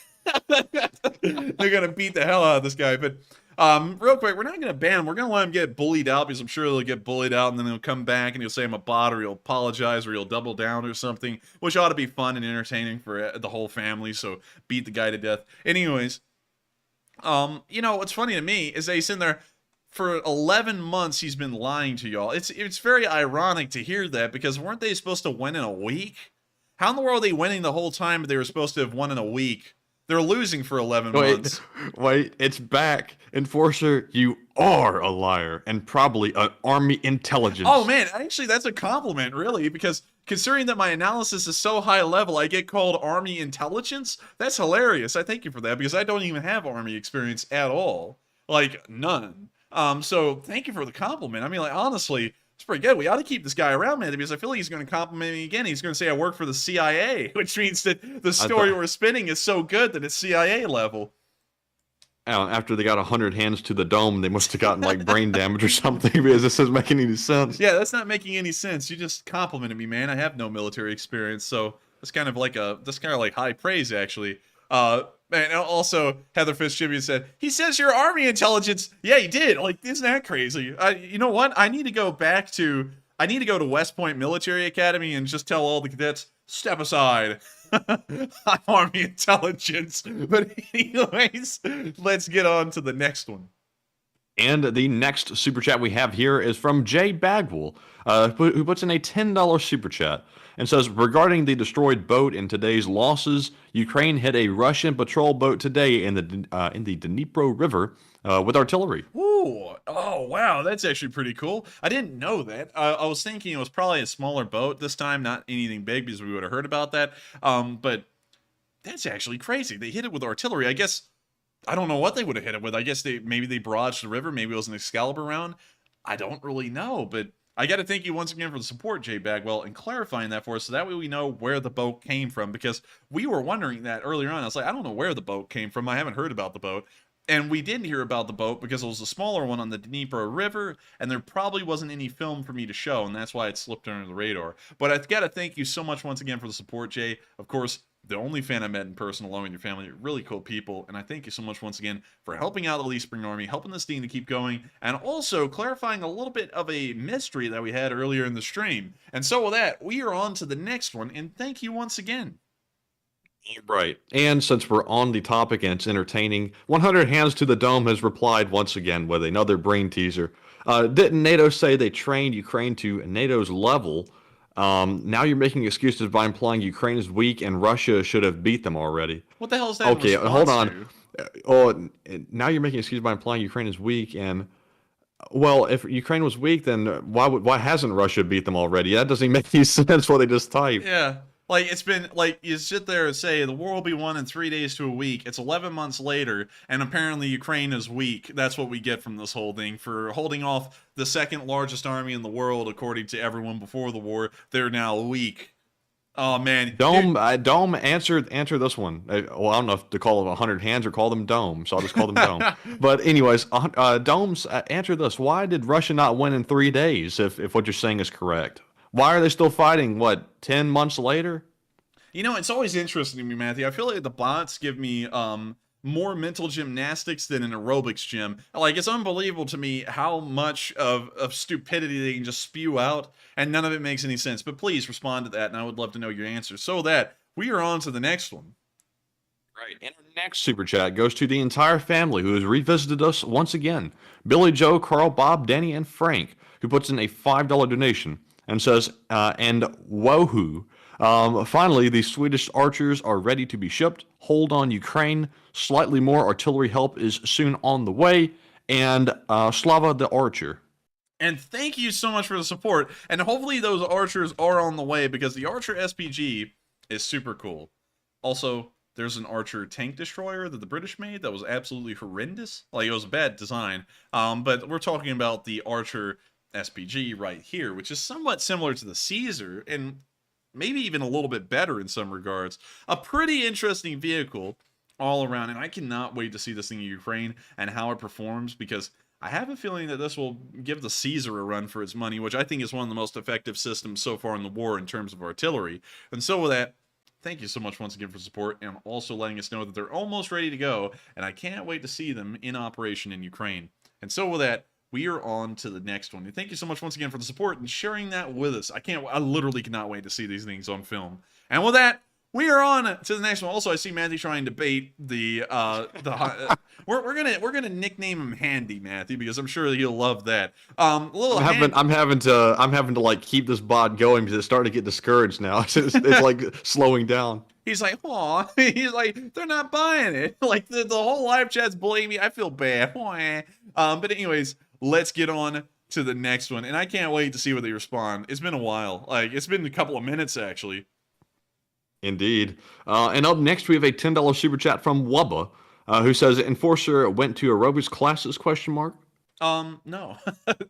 They're gonna beat the hell out of this guy, but. Real quick, we're not going to ban him. We're going to let him get bullied out because I'm sure he'll get bullied out and then he'll come back and he'll say I'm a bot or he'll apologize or he'll double down or something, which ought to be fun and entertaining for the whole family. So beat the guy to death. Anyways, you know, what's funny to me is that he's in there for 11 months. He's been lying to y'all. It's very ironic to hear that because weren't they supposed to win in a week? How in the world are they winning the whole time they were supposed to have won in a week? They're losing for 11 months. Wait, it's back. Enforcer, you are a liar and probably an army intelligence. Oh, man, actually, that's a compliment, really, because considering that my analysis is so high level, I get called army intelligence. That's hilarious. I thank you for that because I don't even have army experience at all. Like, none. So thank you for the compliment. I mean, like, honestly, it's pretty good. We ought to keep this guy around, man, because I feel like he's going to compliment me again. He's going to say I work for the CIA, which means that the story we're spinning is so good that it's CIA level. After they got 100 hands to the dome, they must have gotten like brain damage or something because this doesn't make any sense. Yeah, that's not making any sense. You just complimented me, man. I have no military experience, so that's kind of like high praise, actually. And also, Heather Fitzgibbon said, he says you're Army intelligence. Yeah, he did. Like, isn't that crazy? You know what? I need to go to West Point Military Academy and just tell all the cadets, step aside. I'm Army intelligence. But anyways, let's get on to the next one. And the next super chat we have here is from Jay Bagwell, who puts in a $10 super chat and says, regarding the destroyed boat in today's losses, Ukraine hit a Russian patrol boat today in the Dnipro River with artillery. Ooh, oh wow, that's actually pretty cool. I didn't know that. I was thinking it was probably a smaller boat this time, not anything big because we would have heard about that. But that's actually crazy. They hit it with artillery. I guess I don't know what they would have hit it with. I guess maybe they barraged the river. Maybe it was an Excalibur round. I don't really know, but I got to thank you once again for the support, Jay Bagwell, and clarifying that for us so that way we know where the boat came from, because we were wondering that earlier on. I was like, I don't know where the boat came from. I haven't heard about the boat. And we didn't hear about the boat because it was a smaller one on the Dnipro River, and there probably wasn't any film for me to show, and that's why it slipped under the radar. But I've got to thank you so much once again for the support, Jay. Of course, the only fan I met in person along with your family. You're really cool people, and I thank you so much once again for helping out the Lee Spring Army, helping this team to keep going, and also clarifying a little bit of a mystery that we had earlier in the stream. And so with that, we are on to the next one, and thank you once again. Right. And since we're on the topic and it's entertaining, 100 Hands to the Dome has replied once again with another brain teaser. Didn't NATO say they trained Ukraine to NATO's level? Now you're making excuses by implying Ukraine is weak and Russia should have beat them already. What the hell is that? Okay, hold on. Now you're making excuses by implying Ukraine is weak and well, if Ukraine was weak, then why hasn't Russia beat them already? That doesn't even make any sense what they just typed. Yeah. Like, it's been, like, you sit there and say, the war will be won in 3 days to a week. It's 11 months later, and apparently Ukraine is weak. That's what we get from this whole thing. For holding off the second largest army in the world, according to everyone before the war, they're now weak. Oh, man. Dome, answer this one. Well, I don't know if to call them 100 Hands or call them Dome, so I'll just call them Dome. But anyways, Domes, answer this. Why did Russia not win in 3 days, if what you're saying is correct? Why are they still fighting, 10 months later? You know, it's always interesting to me, Matthew. I feel like the bots give me more mental gymnastics than an aerobics gym. Like, it's unbelievable to me how much of stupidity they can just spew out, and none of it makes any sense. But please respond to that, and I would love to know your answer. So that we are on to the next one. Right, and our next super chat goes to the entire family who has revisited us once again. Billy, Joe, Carl, Bob, Danny, and Frank, who puts in a $5 donation. And says, and woohoo. Finally, the Swedish archers are ready to be shipped. Hold on, Ukraine. Slightly more artillery help is soon on the way. And Slava the Archer. And thank you so much for the support. And hopefully those archers are on the way, because the Archer SPG is super cool. Also, there's an Archer tank destroyer that the British made that was absolutely horrendous. Like, it was a bad design. But we're talking about the Archer SPG right here, which is somewhat similar to the Caesar, and maybe even a little bit better in some regards. A pretty interesting vehicle all around, and I cannot wait to see this thing in Ukraine and how it performs, because I have a feeling that this will give the Caesar a run for its money, which I think is one of the most effective systems so far in the war in terms of artillery. And so with that, thank you so much once again for support, and also letting us know that they're almost ready to go, and I can't wait to see them in operation in Ukraine. And so with that, we are on to the next one. And thank you so much once again for the support and sharing that with us. I literally cannot wait to see these things on film. And with that, we are on to the next one. Also, I see Matthew trying to bait we're gonna nickname him Handy Matthew, because I'm sure he'll love that. I'm having to like keep this bot going because it's starting to get discouraged now. It's like slowing down. He's like, aw. He's like, they're not buying it. Like, the whole live chat's blaming me. I feel bad. But anyways, let's get on to the next one. And I can't wait to see what they respond. It's been a while. Like, it's been a couple of minutes, actually. Indeed. And up next, we have a $10 super chat from Wubba, who says, Enforcer went to aerobics classes, ? No.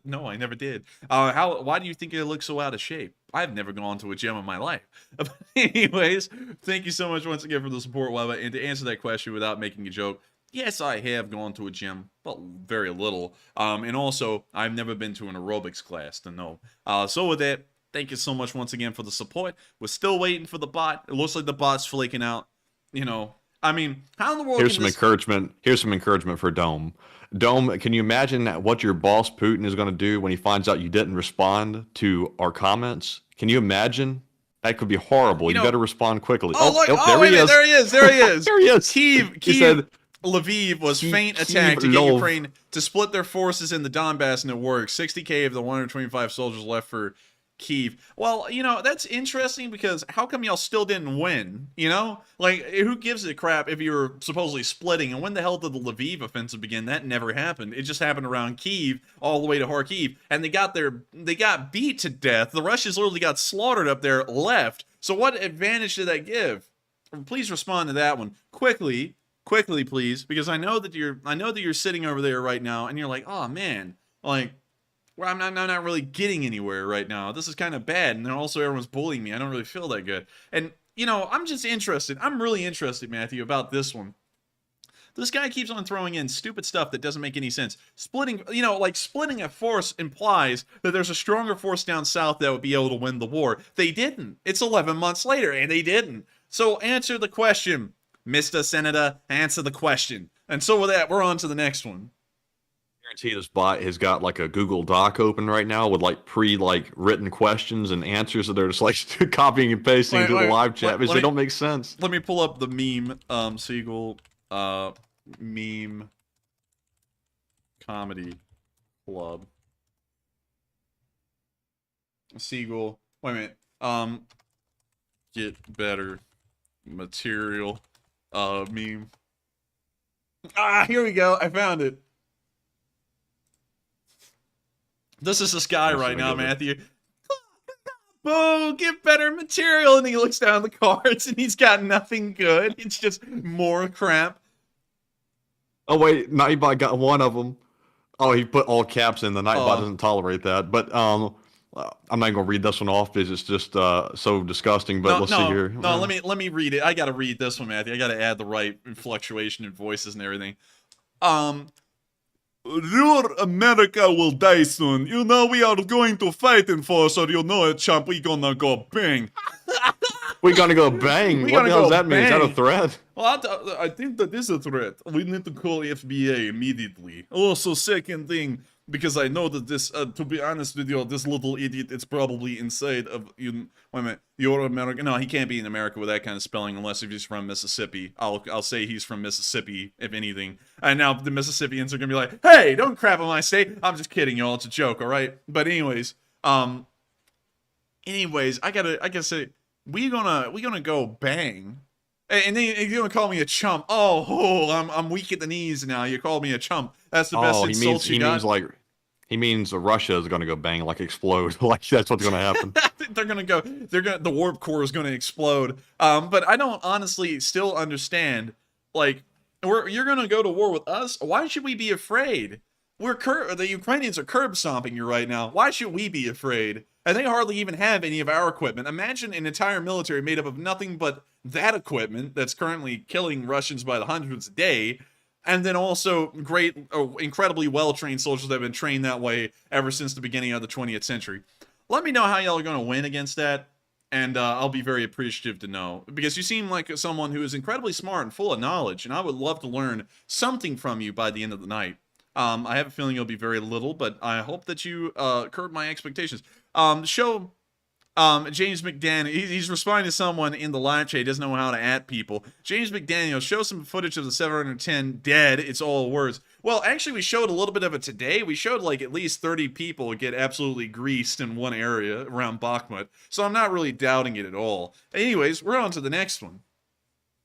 No, I never did. Why do you think it looks so out of shape? I've never gone to a gym in my life. But anyways, thank you so much once again for the support, Webba. And to answer that question without making a joke, yes, I have gone to a gym, but very little. And also, I've never been to an aerobics class to know. So with that, thank you so much once again for the support. We're still waiting for the bot. It looks like the bot's flaking out. You know, I mean, how in the world Here's some encouragement. Here's some encouragement for Dome. Dome, can you imagine what your boss Putin is going to do when he finds out you didn't respond to our comments? Can you imagine? That could be horrible. You better respond quickly. There he is. There he is. There he is. Kyiv, Lviv was feint attack to get Ukraine to split their forces in the Donbass, and it worked. 60K of the 125 soldiers left for Kyiv. Well, you know, that's interesting, because how come y'all still didn't win? You know, like, who gives a crap if you were supposedly splitting? And when the hell did the Lviv offensive begin? That never happened. It just happened around Kyiv all the way to Kharkiv, and they got beat to death. The Russians literally got slaughtered up there, left. So what advantage did that give? Please respond to that one quickly, please, because I know that you're sitting over there right now, and you're like, oh man, like, well, I'm not really getting anywhere right now. This is kind of bad, and then also everyone's bullying me. I don't really feel that good. And, you know, I'm just interested. I'm really interested, Matthew, about this one. This guy keeps on throwing in stupid stuff that doesn't make any sense. Splitting a force implies that there's a stronger force down south that would be able to win the war. They didn't. It's 11 months later, and they didn't. So answer the question, Mr. Senator. Answer the question. And so with that, we're on to the next one. guarantee this bot has got like a Google Doc open right now with like written questions and answers that they're just like copying and pasting into the live chat because they don't make sense. Let me pull up the meme, Siegel, meme comedy club. Siegel, wait a minute, get better material, meme. Ah, here we go, I found it. This is this guy right now, Matthew. Boo, get better material. And he looks down the cards and he's got nothing good. It's just more crap. Oh, wait, Nightbot got one of them. Oh, he put all caps in. The Nightbot doesn't tolerate that. But I'm not going to read this one off because it's just so disgusting. But let's see here. No, let me read it. I got to read this one, Matthew. I got to add the right fluctuation in voices and everything. Your America will die soon. You know we are going to fight in for, so you know it, champ. We gonna go bang. We gonna go bang. What the hell does that mean? Is that a threat? Well, I think that is a threat. We need to call FBA immediately. Also, second thing, because I know that this, to be honest with you, this little idiot, it's probably inside of you. Wait a minute, you're American. No, he can't be in America with that kind of spelling unless if he's from Mississippi. I'll say he's from Mississippi, if anything. And now the Mississippians are gonna be like, "Hey, don't crap on my state." I'm just kidding, y'all. It's a joke, all right. But anyways, I gotta say, we gonna go bang. And then you're gonna call me a chump. I'm weak at the knees now. You called me a chump. That's the best insult you got. He means Russia is gonna go bang, like explode. Like that's what's gonna happen. The warp core is gonna explode. But I don't honestly still understand. Like, you're gonna go to war with us. Why should we be afraid? The Ukrainians are curb stomping you right now. Why should we be afraid? And they hardly even have any of our equipment. Imagine an entire military made up of nothing but that equipment that's currently killing Russians by the hundreds a day, and then also incredibly well-trained soldiers that have been trained that way ever since the beginning of the 20th century. Let me know how y'all are going to win against that, and I'll be very appreciative to know, because you seem like someone who is incredibly smart and full of knowledge, and I would love to learn something from you by the end of the night. I have a feeling it'll be very little, but I hope that you curb my expectations. James McDaniel, he's responding to someone in the live chat. He doesn't know how to at people. James McDaniel, show some footage of the 710 dead. It's all words. Well, actually, we showed a little bit of it today. We showed like at least 30 people get absolutely greased in one area around Bakhmut. So I'm not really doubting it at all. Anyways, we're on to the next one.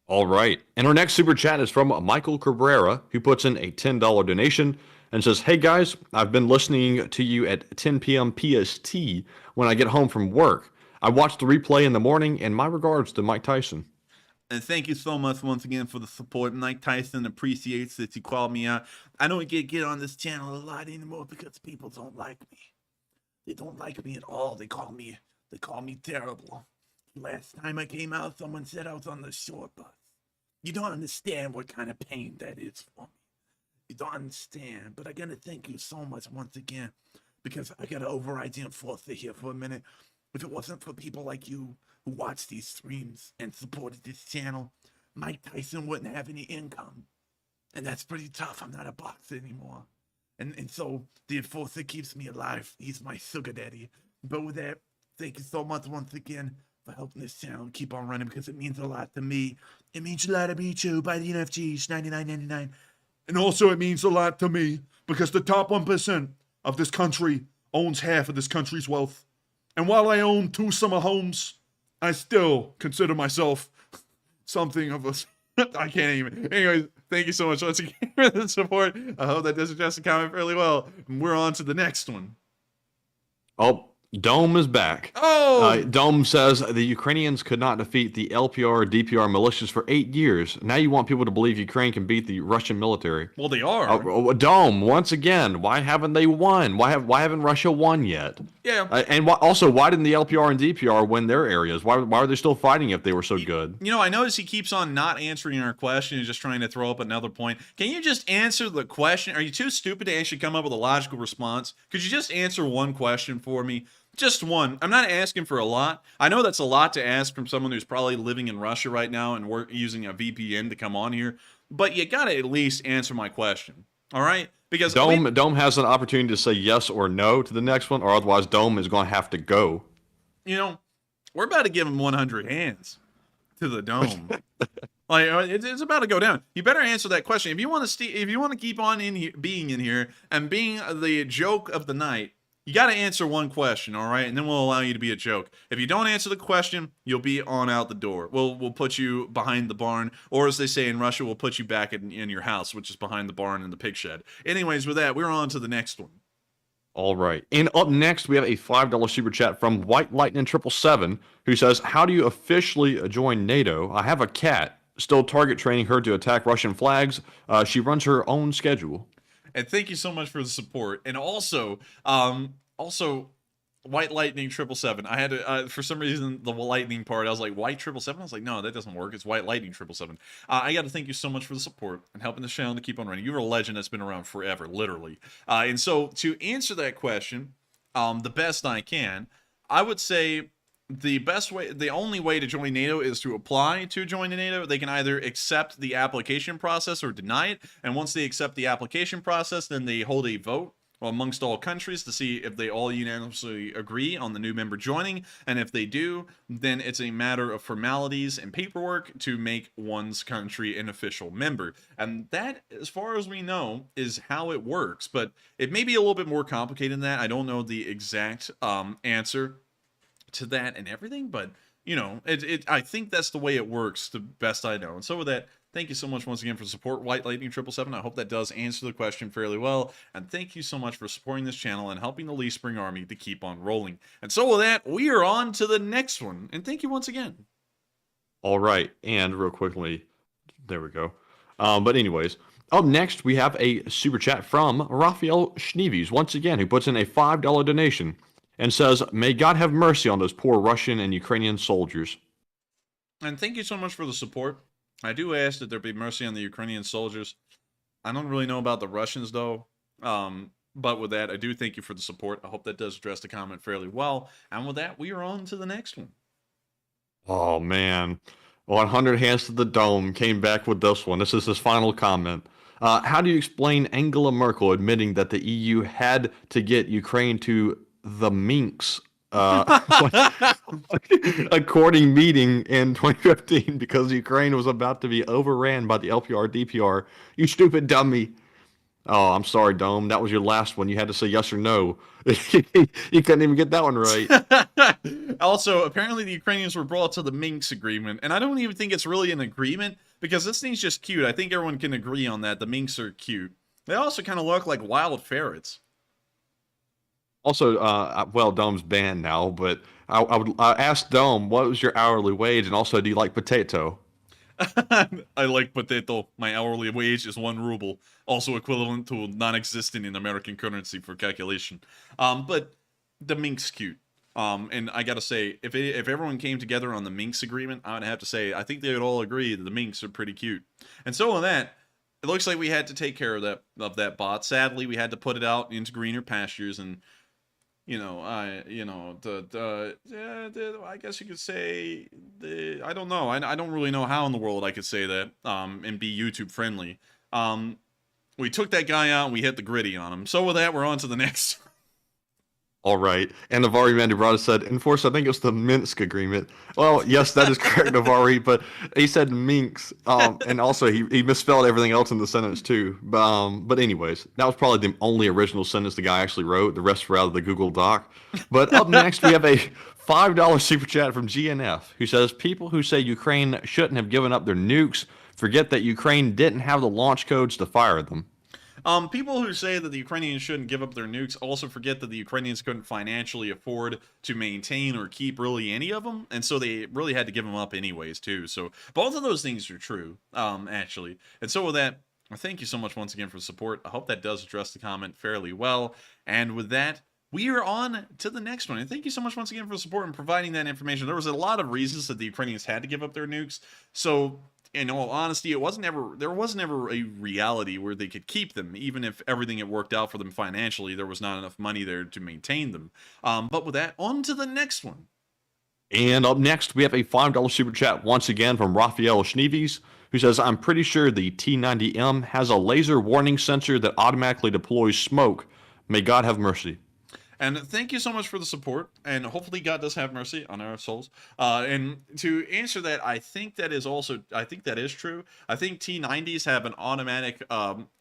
All right. And our next super chat is from Michael Cabrera, who puts in a $10 donation and says, "Hey guys, I've been listening to you at 10 p.m. PST when I get home from work. I watch the replay in the morning, and my regards to Mike Tyson." And thank you so much once again for the support. Mike Tyson appreciates that you called me out. I don't get on this channel a lot anymore because people don't like me. They don't like me at all. They call me terrible. Last time I came out, someone said I was on the short bus. You don't understand what kind of pain that is for me. You don't understand, but I gotta thank you so much once again, because I gotta override the enforcer here for a minute. If it wasn't for people like you who watch these streams and supported this channel, Mike Tyson wouldn't have any income. And that's pretty tough. I'm not a boxer anymore. And so the enforcer keeps me alive. He's my sugar daddy. But with that, thank you so much once again for helping this channel keep on running, because it means a lot to me. It means a lot to me too. Buy the NFTs, $99.99. And also it means a lot to me because the top 1% of this country owns half of this country's wealth. And while I own 2 summer homes, I still consider myself something of a... I can't even. Anyways, thank you so much once again for the support. I hope that does address the comment fairly well. And we're on to the next one. Oh, Dome is back. Dome says the Ukrainians could not defeat the LPR DPR militias for 8 years. Now you want people to believe Ukraine can beat the Russian military. Well, they are. Dome, once again, why haven't they won? Why haven't Russia won yet? Yeah. And also, why didn't the LPR and DPR win their areas? Why are they still fighting if they were so good? You know, I notice he keeps on not answering our question and just trying to throw up another point. Can you just answer the question? Are you too stupid to actually come up with a logical response? Could you just answer one question for me? Just one. I'm not asking for a lot. I know that's a lot to ask from someone who's probably living in Russia right now and using a VPN to come on here, but you gotta at least answer my question. All right? Because Dome has an opportunity to say yes or no to the next one, or otherwise Dome is going to have to go. We're about to give him 100 hands to the Dome. Like it's about to go down. You better answer that question if you want to. If you want to keep on being in here and being the joke of the night, you got to answer one question, all right? And then we'll allow you to be a joke. If you don't answer the question, you'll be on out the door. We'll put you behind the barn, or as they say in Russia, we'll put you back in your house, which is behind the barn in the pig shed. Anyways, with that, we're on to the next one. All right. And up next, we have a $5 super chat from White Lightning 777, who says, how do you officially join NATO? I have a cat. Still target training her to attack Russian flags. She runs her own schedule. And thank you so much for the support. And also, White Lightning 777. I had to, for some reason, the lightning part, I was like, White 777? I was like, no, that doesn't work. It's White Lightning 777. I got to thank you so much for the support and helping the channel to keep on running. You're a legend that's been around forever, literally. And so, to answer that question, the best I can, I would say the only way to join NATO is to apply to join NATO. They can either accept the application process or deny it. And once they accept the application process, then they hold a vote amongst all countries to see if they all unanimously agree on the new member joining. And if they do, then it's a matter of formalities and paperwork to make one's country an official member. And that, as far as we know, is how it works. But it may be a little bit more complicated than that. I don't know the exact answer to that and everything, but I think that's the way it works, the best I know. And so with that, thank you so much once again for support, White Lightning 777. I hope that does answer the question fairly well, and thank you so much for supporting this channel and helping the Lee Spring Army to keep on rolling. And so with that, we are on to the next one, and thank you once again. All right, and real quickly, there we go. But anyways, up next we have a super chat from Raphael Schneeves, once again, who puts in a $5 donation and says, may God have mercy on those poor Russian and Ukrainian soldiers. And thank you so much for the support. I do ask that there be mercy on the Ukrainian soldiers. I don't really know about the Russians, though. But with that, I do thank you for the support. I hope that does address the comment fairly well. And with that, we are on to the next one. Oh, man. 100 hands to the Dome came back with this one. This is his final comment. How do you explain Angela Merkel admitting that the EU had to get Ukraine to the Minks according meeting in 2015 because Ukraine was about to be overran by the LPR DPR? You stupid dummy. Oh, I'm sorry, Dome. That was your last one. You had to say yes or no. You couldn't even get that one right. Also, apparently the Ukrainians were brought to the Minsk agreement, and I don't even think it's really an agreement because this thing's just cute. I think everyone can agree on that. The Minks are cute. They also kind of look like wild ferrets. Also, well, Dome's banned now, but I asked Dome, what was your hourly wage, and also, do you like potato? I like potato. My hourly wage is 1 ruble, also equivalent to non-existent in American currency for calculation. But the Mink's cute. And I gotta say, if everyone came together on the Minks agreement, I would have to say, I think they would all agree that the Minks are pretty cute. And so on that, it looks like we had to take care of that bot. Sadly, we had to put it out into greener pastures, and I guess you could say, I don't know. I don't really know how in the world I could say that and be YouTube friendly. We took that guy out and we hit the gritty on him. So with that, we're on to the next. All right. And Navari Mandubrata said, enforce, I think it was the Minsk agreement. Well, yes, that is correct, Navari, but he said Minks. And also he misspelled everything else in the sentence too. But anyways, that was probably the only original sentence the guy actually wrote. The rest were out of the Google Doc. But up next, we have a $5 super chat from GNF, who says, people who say Ukraine shouldn't have given up their nukes forget that Ukraine didn't have the launch codes to fire them. People who say that the Ukrainians shouldn't give up their nukes also forget that the Ukrainians couldn't financially afford to maintain or keep really any of them, and so they really had to give them up anyways, too. So both of those things are true, actually. And so with that, thank you so much once again for the support. I hope that does address the comment fairly well. And with that, we are on to the next one. And thank you so much once again for the support and providing that information. There was a lot of reasons that the Ukrainians had to give up their nukes, so in all honesty, there was never a reality where they could keep them, even if everything had worked out for them financially. There was not enough money there to maintain them. But with that, on to the next one. And up next, we have a $5 super chat once again from Raphael Schneeves, who says, I'm pretty sure the T-90M has a laser warning sensor that automatically deploys smoke. May God have mercy. And thank you so much for the support, and hopefully God does have mercy on our souls. And to answer that, I think that is true. I think T-90s have an automatic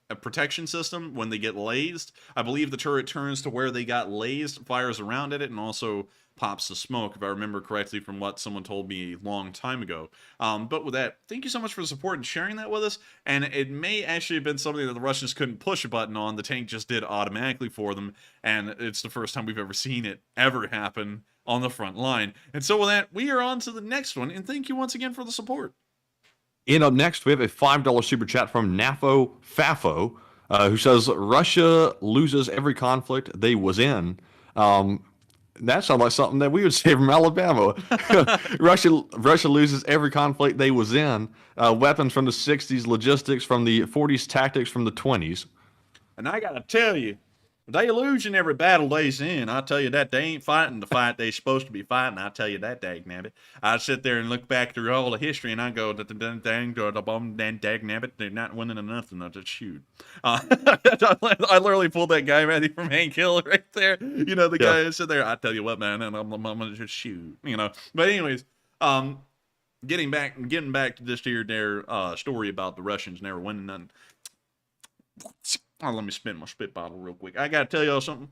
a protection system when they get lased. I believe the turret turns to where they got lased, fires around at it, and also pops the smoke, if I remember correctly from what someone told me a long time ago. But with that, thank you so much for the support and sharing that with us. And it may actually have been something that the Russians couldn't push a button on. The tank just did automatically for them. And it's the first time we've ever seen it ever happen on the front line. And so with that, we are on to the next one. And thank you once again for the support. And up next, we have a $5 super chat from Nafo Fafo, who says, Russia loses every conflict they was in. That sounds like something that we would say from Alabama. Russia loses every conflict they was in. Weapons from the 60s, logistics from the 40s, tactics from the 20s. And I gotta tell you, they losing every battle they's in. I tell you that they ain't fighting the fight they supposed to be fighting. I tell you that, dagnabbit. I sit there and look back through all the history, and I go, dagnabbit, they're not winning nothing. I just shoot. I literally pulled that guy Matthew from Hank Hill right there. You know, the guy who sit there. I tell you what, man, and I'm gonna just shoot. You know. But anyways, getting back to this here their story about the Russians never winning nothing. Oh, let me spin my spit bottle real quick. I gotta tell y'all something.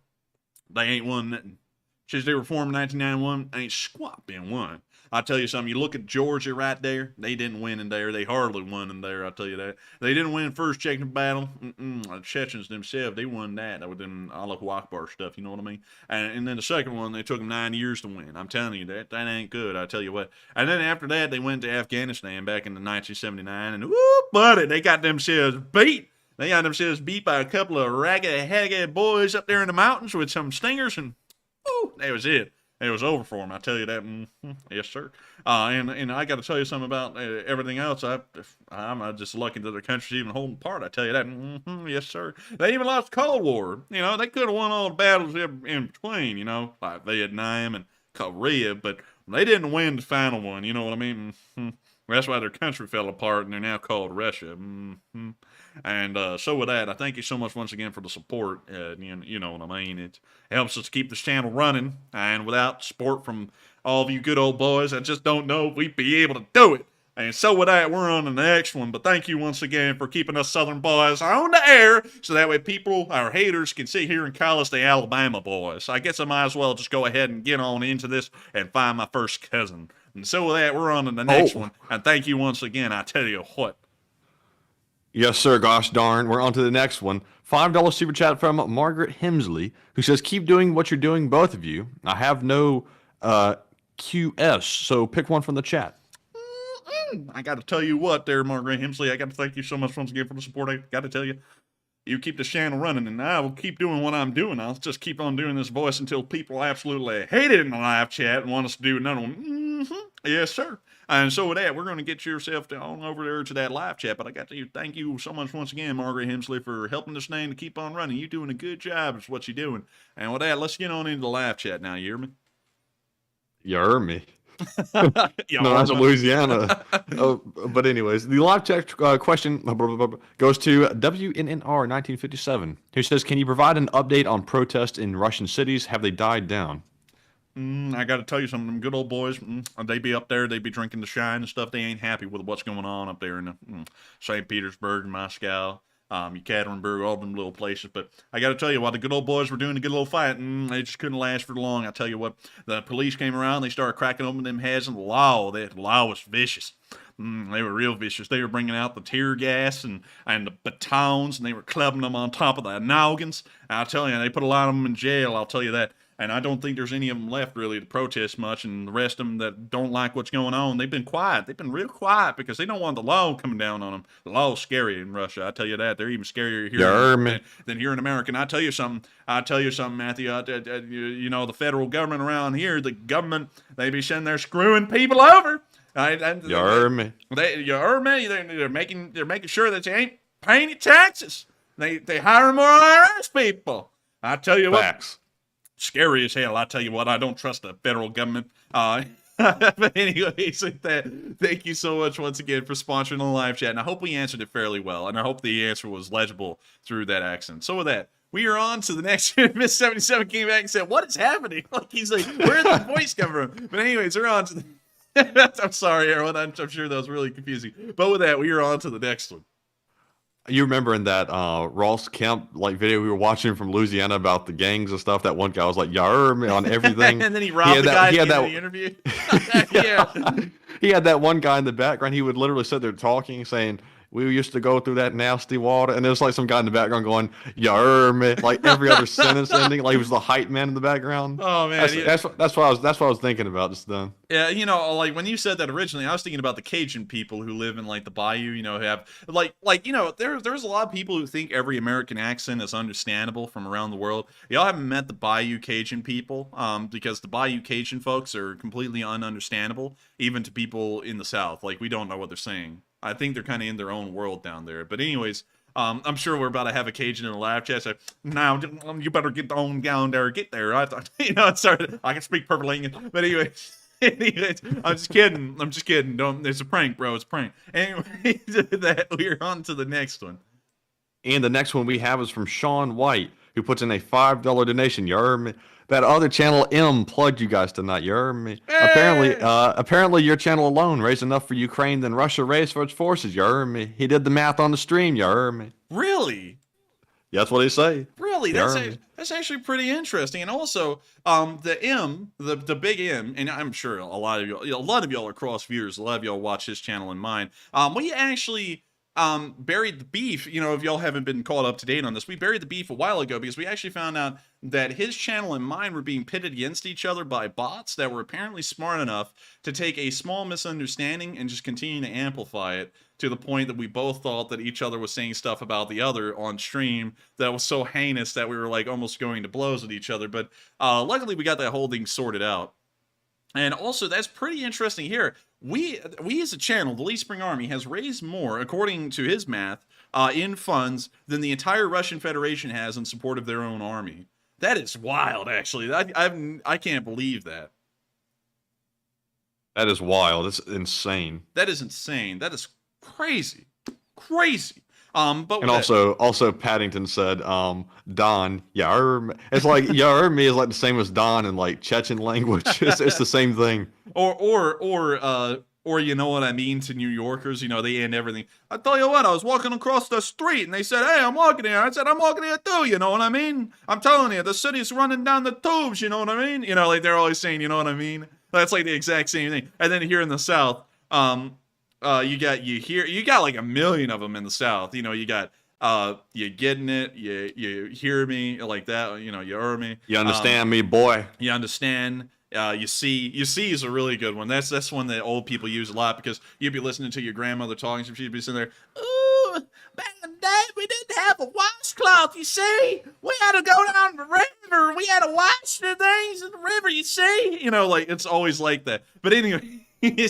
They ain't won nothing. Since they were formed in 1991, ain't squat been won. I tell you something. You look at Georgia right there. They didn't win in there. They hardly won in there. I tell you that. They didn't win first Chechen battle. The Chechens themselves, they won that. With them Allahu Akbar stuff. You know what I mean? And then the second one, they took them 9 years to win. I'm telling you that ain't good. I tell you what. And then after that, they went to Afghanistan back in 1979, and whoop, buddy, they got themselves beat. They got themselves beat by a couple of raggedy boys up there in the mountains with some stingers, and woo, that was it. It was over for them. I tell you that. Yes, sir. And I got to tell you something about everything else. I'm just lucky that the country's even holding part. I tell you that. Yes, sir. They even lost the Cold War. You know, they could have won all the battles in between, you know, like Vietnam and Korea, but they didn't win the final one. You know what I mean? That's why their country fell apart, and they're now called Russia. And so with that, I thank you so much once again for the support. You know what I mean? It helps us keep this channel running. And without support from all of you good old boys, I just don't know if we'd be able to do it. And so with that, we're on to the next one. But thank you once again for keeping us Southern boys on the air, so that way people, our haters, can sit here and call us the Alabama boys. I guess I might as well just go ahead and get on into this and find my first cousin. And so with that, we're on to the next one. And thank you once again. I tell you what. Yes, sir. Gosh darn. We're on to the next one. $5 super chat from Margaret Hemsley, who says, keep doing what you're doing, both of you. I have no QS, so pick one from the chat. I got to tell you what there, Margaret Hemsley. I got to thank you so much once again for the support. I got to tell you, you keep the channel running, and I will keep doing what I'm doing. I'll just keep on doing this voice until people absolutely hate it in the live chat and want us to do another one. Yes, sir. And so with that, we're going to get yourself on over there to that live chat. But I got to thank you so much once again, Margaret Hemsley, for helping this name to keep on running. You're doing a good job. It's what you're doing. And with that, let's get on into the live chat now. You hear me? You heard me. No, that's in Louisiana. But anyways, the live chat question goes to WNNR 1957, who says, can you provide an update on protests in Russian cities? Have they died down? I got to tell you something. Them good old boys, they be up there. They be drinking the shine and stuff. They ain't happy with what's going on up there in the, St. Petersburg, Moscow, Yekaterinburg, all them little places. But I got to tell you, while the good old boys were doing a good little fight, they just couldn't last for long. I tell you what, the police came around. They started cracking open them heads, and the law was vicious. They were real vicious. They were bringing out the tear gas and the batons, and they were clubbing them on top of the noggins. I'll tell you, they put a lot of them in jail. I'll tell you that. And I don't think there's any of them left really to protest much. And the rest of them that don't like what's going on, they've been quiet. They've been real quiet because they don't want the law coming down on them. The law's scary in Russia. I tell you that. They're even scarier here than here in America. And I tell you something, Matthew. You know, the federal government around here, the government, they be sitting there screwing people over. You heard me. They're making sure that they ain't paying any taxes. They hire more IRS people. I tell you what. Scary as hell. I tell you what, I don't trust the federal government. But anyways, with that, thank you so much once again for sponsoring the live chat, and I hope we answered it fairly well, and I hope the answer was legible through that accent. So with that, we are on to the next. Miss 77 came back and said, "What is happening?" Like he's like, "Where's the voice coming from?" But anyways, we're on to the. I'm sorry, everyone. I'm sure that was really confusing. But with that, we are on to the next one. You remember in that Ross Kemp like video we were watching from Louisiana about the gangs and stuff? That one guy was like, "Yar" on everything, and then he robbed the guy at the end of the interview. Yeah, he had that one guy in the background. He would literally sit there talking, saying, "We used to go through that nasty water," and there's like some guy in the background going, "Yar," like every other sentence ending, like he was the hype man in the background. Oh man, that's what I was thinking about just then. Yeah, you know, like when you said that originally, I was thinking about the Cajun people who live in like the bayou, you know, who have like you know, there's a lot of people who think every American accent is understandable from around the world. Y'all haven't met the bayou Cajun people, because the bayou Cajun folks are completely ununderstandable, even to people in the South. Like we don't know what they're saying. I think they're kind of in their own world down there. But anyways, I'm sure we're about to have a Cajun in the live chat. So now you better get on down there, get there. I thought, you know, I can speak perfect English. But anyways, I'm just kidding. I'm just kidding. Don't. It's a prank, bro. It's a prank. Anyway, that we're on to the next one. And the next one we have is from Sean White, who puts in a $5 donation. You heard me. That other channel M plugged you guys tonight. You heard me. Hey! Apparently your channel alone raised enough for Ukraine than Russia raised for its forces. You heard me. He did the math on the stream. You heard me. Really? Yeah, that's what they say. Really? That's actually pretty interesting. And also, the M, the big M, and I'm sure a lot of y'all are cross viewers. A lot of y'all watch his channel and mine. We actually buried the beef. You know, if y'all haven't been caught up to date on this, we buried the beef a while ago because we actually found out that his channel and mine were being pitted against each other by bots that were apparently smart enough to take a small misunderstanding and just continue to amplify it to the point that we both thought that each other was saying stuff about the other on stream that was so heinous that we were like almost going to blows with each other. But luckily we got that whole thing sorted out. And also, that's pretty interesting here. We as a channel, the Lee Spring Army, has raised more, according to his math, in funds than the entire Russian Federation has in support of their own army. That is wild, actually. I can't believe that. That is wild. That's insane. That is insane. That is crazy. Crazy. But and also Paddington said, Don, it's like me is like the same as Don in like Chechen language. It's the same thing. Or you know what I mean to New Yorkers, you know, they end everything. I tell you what, I was walking across the street and they said, "Hey, I'm walking here." I said, "I'm walking here too," you know what I mean? I'm telling you, the city's running down the tubes, you know what I mean? You know, like they're always saying, you know what I mean? That's like the exact same thing. And then here in the South, you got like a million of them in the South. You know, you got you getting it, you hear me like that, you know, you hear me. You understand me, boy. You understand. You see is a really good one. That's one that old people use a lot because you'd be listening to your grandmother talking, so she'd be sitting there, "Ooh, back in the day we didn't have a washcloth, you see? We had to go down the river, we had to wash the things in the river, you see?" You know, like, it's always like that. But anyways, we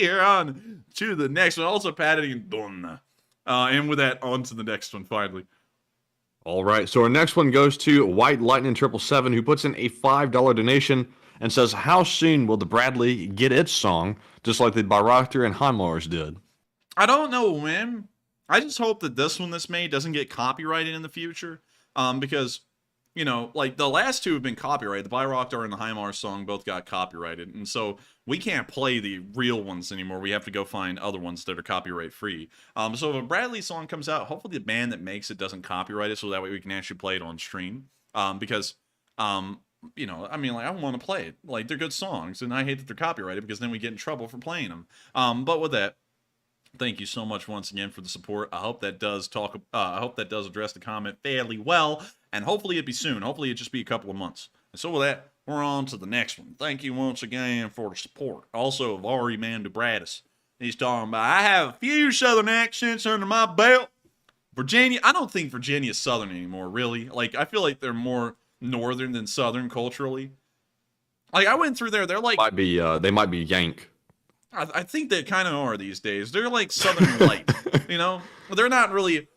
are on to the next one. Also Paddington. And with that, on to the next one, finally. All right, so our next one goes to White Lightning 777, who puts in a $5 donation and says, "How soon will the Bradley get its song, just like the Bayraktar and HIMARS did?" I don't know when. I just hope that this one that's made doesn't get copyrighted in the future, because, you know, like the last two have been copyrighted. The Bayraktar and the HIMARS song both got copyrighted, and so we can't play the real ones anymore. We have to go find other ones that are copyright free. So if a Bradley song comes out, hopefully the band that makes it doesn't copyright it, so that way we can actually play it on stream. Because, you know, I mean, like, I want to play it. Like, they're good songs, and I hate that they're copyrighted because then we get in trouble for playing them. But with that, thank you so much once again for the support. I hope that does address the comment fairly well, and hopefully it be soon. Hopefully it just be a couple of months. And so with that, we're on to the next one. Thank you once again for the support. Also, Vari Mandubratis. He's talking about, "I have a few Southern accents under my belt. Virginia," I don't think Virginia's Southern anymore, really. Like, I feel like they're more Northern than Southern culturally. Like, I went through there. They're like, they might be Yank. I think they kind of are these days. They're like Southern light, you know. They're not really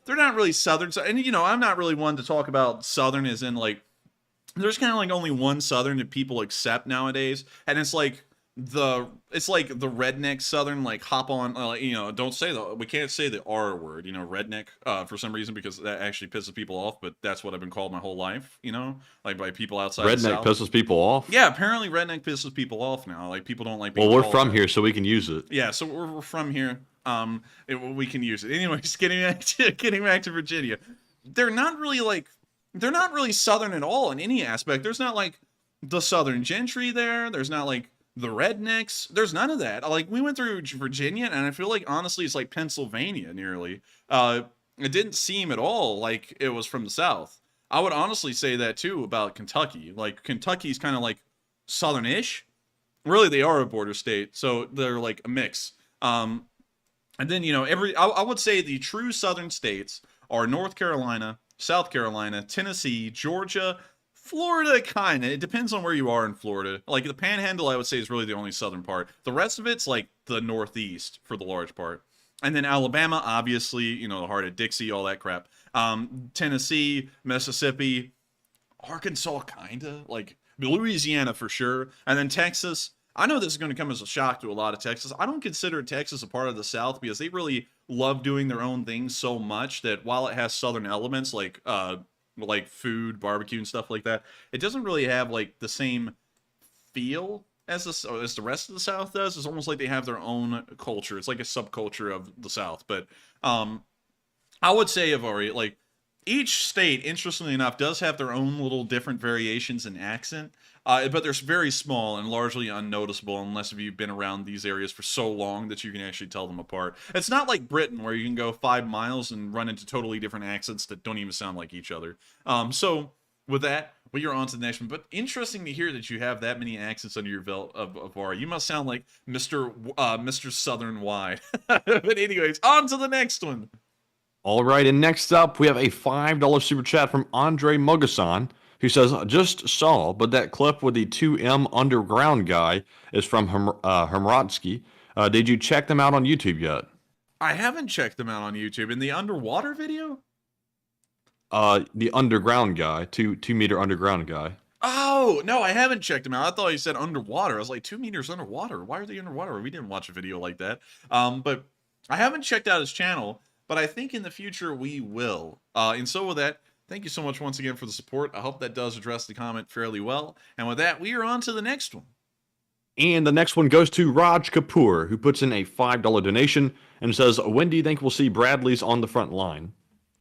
Southern. And you know, I'm not really one to talk about Southern as in like there's kind of like only one Southern that people accept nowadays, and it's like the redneck Southern, like hop on, don't say we can't say the R word, redneck, for some reason, because that actually pisses people off. But that's what I've been called my whole life, like by people outside. Redneck pisses people off. Yeah, apparently redneck pisses people off now. Like people don't like being Well, we're called from that. here, so we can use it. Yeah, so we're from here. We can use it. Anyways, getting back to Virginia, they're not really Southern at all in any aspect. There's not like the Southern gentry there. There's not like the rednecks. There's none of that. Like we went through Virginia, and I feel like honestly it's like Pennsylvania nearly. It didn't seem at all like it was from the South. I would honestly say that too about Kentucky. Like Kentucky's kind of like Southern-ish. Really, they are a border state, so they're like a mix. And then I would say the true Southern states are North Carolina, South Carolina, Tennessee, Georgia, Florida, kinda. It depends on where you are in Florida. Like the Panhandle, I would say, is really the only southern part. The rest of it's like the Northeast for the large part. And then Alabama, obviously, the heart of Dixie, all that crap. Tennessee, Mississippi, Arkansas, kinda. Like Louisiana for sure. And then Texas. I know this is going to come as a shock to a lot of Texas. I don't consider Texas a part of the South because they really love doing their own things so much that while it has Southern elements like food, barbecue, and stuff like that, it doesn't really have like the same feel as the rest of the South does. It's almost like they have their own culture. It's like a subculture of the South. But I would say, Avari, like each state, interestingly enough, does have their own little different variations in accent. But they're very small and largely unnoticeable unless you've been around these areas for so long that you can actually tell them apart. It's not like Britain where you can go 5 miles and run into totally different accents that don't even sound like each other. So with that, we are on to the next one. But interesting to hear that you have that many accents under your belt of R. You must sound like Mr. Southern Wide. But anyways, on to the next one. All right, and next up, we have a $5 super chat from Andre Mogasan, who says, just saw, but that clip with the 2M underground guy is from Hmrotsky. Did you check them out on YouTube yet? I haven't checked them out on YouTube. In the underwater video? The underground guy, 2 meter underground guy. Oh, no, I haven't checked them out. I thought he said underwater. I was like, 2 meters underwater? Why are they underwater? We didn't watch a video like that. But I haven't checked out his channel, but I think in the future we will. And so with that, thank you so much once again for the support. I hope that does address the comment fairly well. And with that, we are on to the next one. And the next one goes to Raj Kapoor, who puts in a $5 donation and says, when do you think we'll see Bradleys on the front line?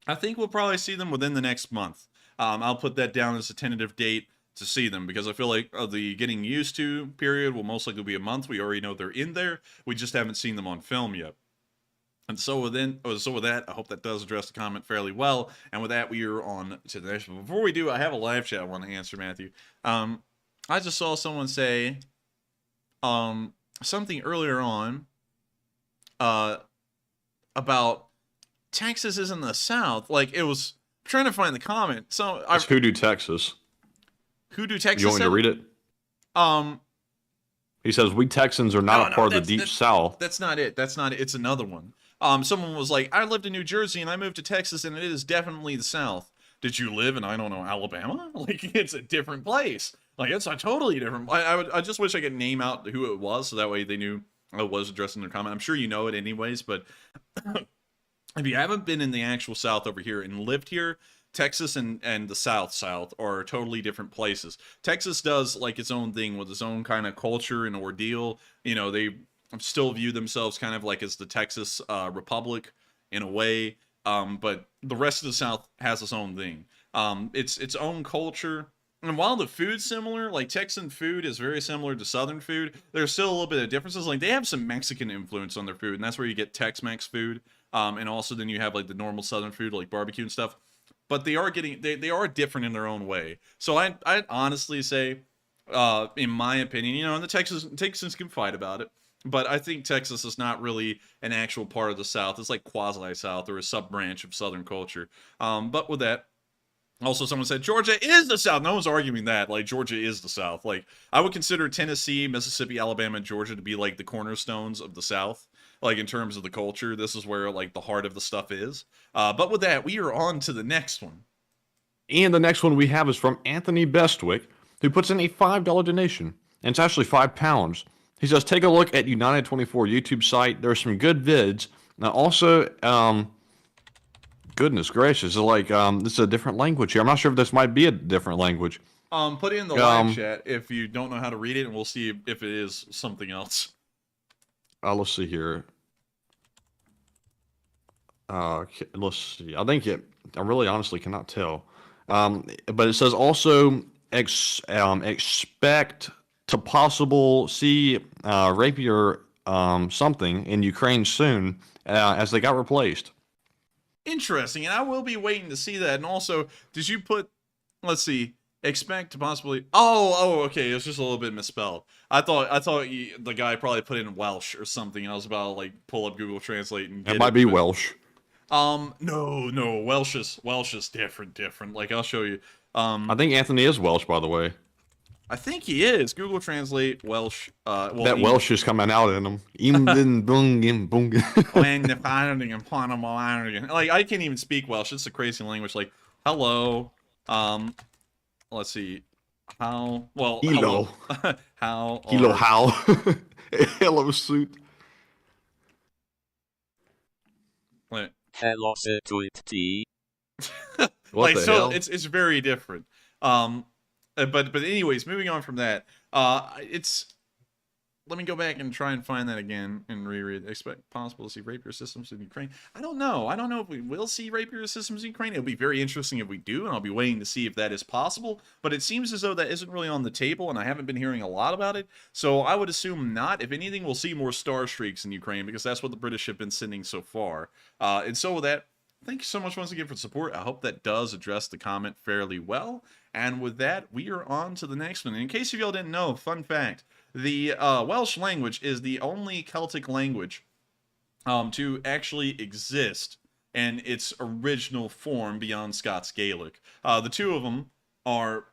I think we'll probably see them within the next month. I'll put that down as a tentative date to see them because I feel like the getting used to period will most likely be a month. We already know they're in there. We just haven't seen them on film yet. And so with that, I hope that does address the comment fairly well. And with that, we are on to the next one. Before we do, I have a live chat I want to answer, Matthew. I just saw someone say something earlier on about Texas is in the South. Like it was I'm trying to find the comment. So it's Hoodoo, Texas. Hoodoo, Texas. You want me to read it? He says, we Texans are not a part of the Deep South. That's not it. That's not it. It's another one. Someone was like, I lived in New Jersey and I moved to Texas and it is definitely the South. Did you live in, I don't know, Alabama? Like, it's a different place. Like, it's a totally different. I just wish I could name out who it was so that way they knew I was addressing their comment. I'm sure you know it anyways, but if you haven't been in the actual South over here and lived here, Texas and the South are totally different places. Texas does like its own thing with its own kind of culture and ordeal. You know, they still view themselves kind of like as the Texas Republic in a way. But the rest of the South has its own thing. Its own culture. And while the food's similar, like Texan food is very similar to Southern food, there's still a little bit of differences. Like they have some Mexican influence on their food, and that's where you get Tex-Mex food. And also then you have like the normal Southern food, like barbecue and stuff. But they are different in their own way. So I'd honestly say, in my opinion, and the Texans can fight about it, but I think Texas is not really an actual part of the South. It's like quasi-South or a sub-branch of Southern culture. But with that, also someone said Georgia is the South. No one's arguing that. Like Georgia is the South. Like I would consider Tennessee, Mississippi, Alabama, and Georgia to be like the cornerstones of the South. Like in terms of the culture, this is where like the heart of the stuff is. But with that, we are on to the next one. And the next one we have is from Anthony Bestwick, who puts in a $5 donation. And it's actually £5. He says, take a look at United 24 YouTube site. There's some good vids. Now, also, goodness gracious, like, this is a different language here. I'm not sure if this might be a different language. Put it in the live chat if you don't know how to read it, and we'll see if it is something else. Let's see here. Let's see. I think I really honestly cannot tell. But it says also expect to possible see rapier something in Ukraine soon as they got replaced. Interesting, and I will be waiting to see that. And also, did you put, let's see, expect to possibly, okay, it was just a little bit misspelled. I thought the guy probably put in Welsh or something, and I was about to, like, pull up Google Translate and get it. Might be Welsh. No, Welsh is different. Like, I'll show you. I think Anthony is Welsh, by the way. I think he is. Google Translate Welsh. That Welsh is coming out in him. Like, I can't even speak Welsh. It's a crazy language. Like, hello. Let's see. How? Well, hello. How? How? Hello, suit. Wait. Hello, suit. Like, so it's very different. But anyways, moving on from that, let me go back and try and find that again and reread. Expect possible to see rapier systems in Ukraine. I don't know if we will see rapier systems in Ukraine. It'll be very interesting if we do, and I'll be waiting to see if that is possible. But it seems as though that isn't really on the table, and I haven't been hearing a lot about it. So I would assume not. If anything, we'll see more star streaks in Ukraine, because that's what the British have been sending so far. And so with that, thank you so much once again for support. I hope that does address the comment fairly well. And with that, we are on to the next one. And in case y'all didn't know, fun fact, the Welsh language is the only Celtic language to actually exist in its original form beyond Scots Gaelic. The two of them are,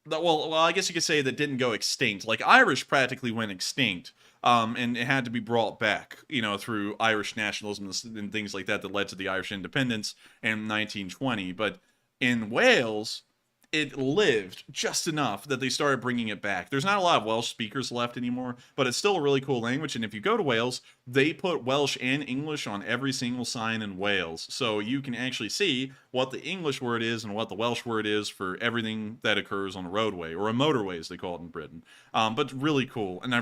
well, I guess you could say that didn't go extinct. Like, Irish practically went extinct. And it had to be brought back, through Irish nationalism and things like that led to the Irish independence in 1920. But in Wales, it lived just enough that they started bringing it back. There's not a lot of Welsh speakers left anymore, but it's still a really cool language. And if you go to Wales, they put Welsh and English on every single sign in Wales. So you can actually see what the English word is and what the Welsh word is for everything that occurs on a roadway, or a motorway as they call it in Britain. But really cool. And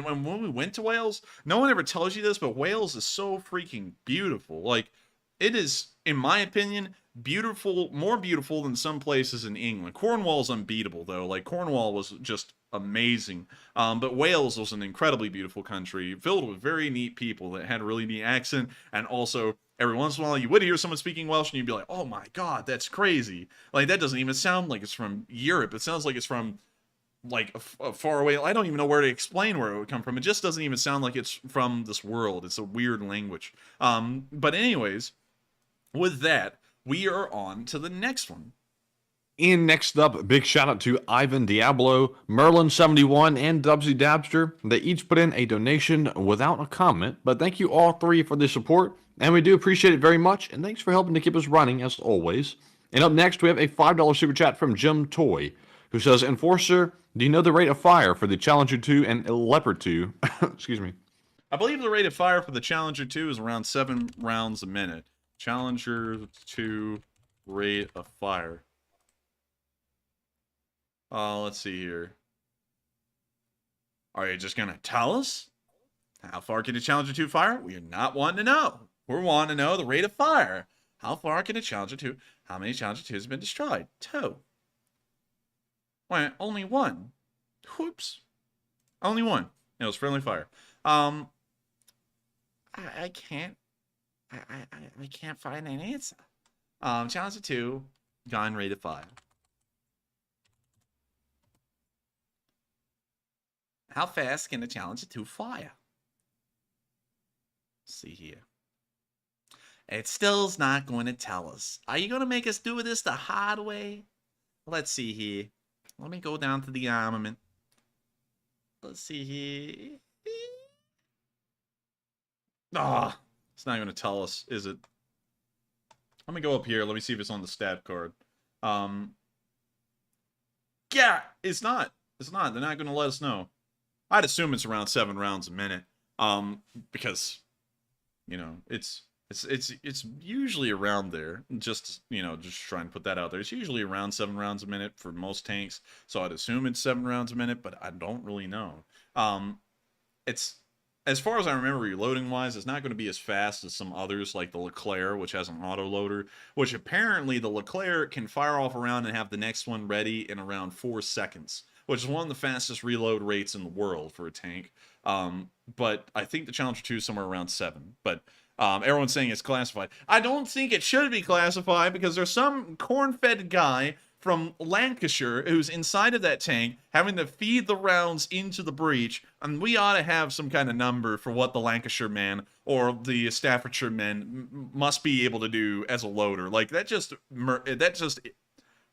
when we went to Wales, no one ever tells you this, but Wales is so freaking beautiful. Like, it is, in my opinion, beautiful, more beautiful than some places in England. Cornwall's unbeatable, though. Like, Cornwall was just amazing. But Wales was an incredibly beautiful country, filled with very neat people that had a really neat accent, and also every once in a while you would hear someone speaking Welsh and you'd be like, oh my god, that's crazy. Like, that doesn't even sound like it's from Europe. It sounds like it's from, like, a far away. I don't even know where to explain where it would come from. It just doesn't even sound like it's from this world. It's a weird language. But anyways, with that, we are on to the next one. And next up, big shout out to Ivan Diablo, Merlin71, and Dubsy Dabster. They each put in a donation without a comment, but thank you all three for the support, and we do appreciate it very much, and thanks for helping to keep us running as always. And up next, we have a $5 super chat from Jim Toy, who says, Enforcer, do you know the rate of fire for the Challenger 2 and Leopard 2? Excuse me. I believe the rate of fire for the Challenger 2 is around 7 rounds a minute. Challenger 2 rate of fire. Let's see here. Are you just gonna tell us? How far can a Challenger 2 fire? We are not wanting to know. We're wanting to know the rate of fire. How far can a Challenger 2? How many Challenger 2s have been destroyed? 2. Wait, only 1. Whoops. Only 1. It was friendly fire. I can't. I can't find an answer. Challenger 2, gun rate of fire. How fast can a Challenger 2 fire? Let's see here. It still's not going to tell us. Are you going to make us do this the hard way? Let's see here. Let me go down to the armament. Let's see here. Ah, it's not going to tell us, is it? Let me go up here. Let me see if it's on the stat card. Yeah, it's not. It's not. They're not going to let us know. I'd assume it's around 7 rounds a minute. Because, you know, it's usually around there. Just trying to put that out there. It's usually around 7 rounds a minute for most tanks. So I'd assume it's 7 rounds a minute, but I don't really know. It's, as far as I remember, reloading wise, it's not going to be as fast as some others, like the Leclerc, which has an auto loader, which apparently the Leclerc can fire off a round and have the next one ready in around 4 seconds, which is one of the fastest reload rates in the world for a tank. But I think the Challenger 2 is somewhere around 7. But everyone's saying it's classified. I don't think it should be classified because there's some corn-fed guy from Lancashire who's inside of that tank having to feed the rounds into the breach, and we ought to have some kind of number for what the Lancashire man or the Staffordshire men must be able to do as a loader. Like, that just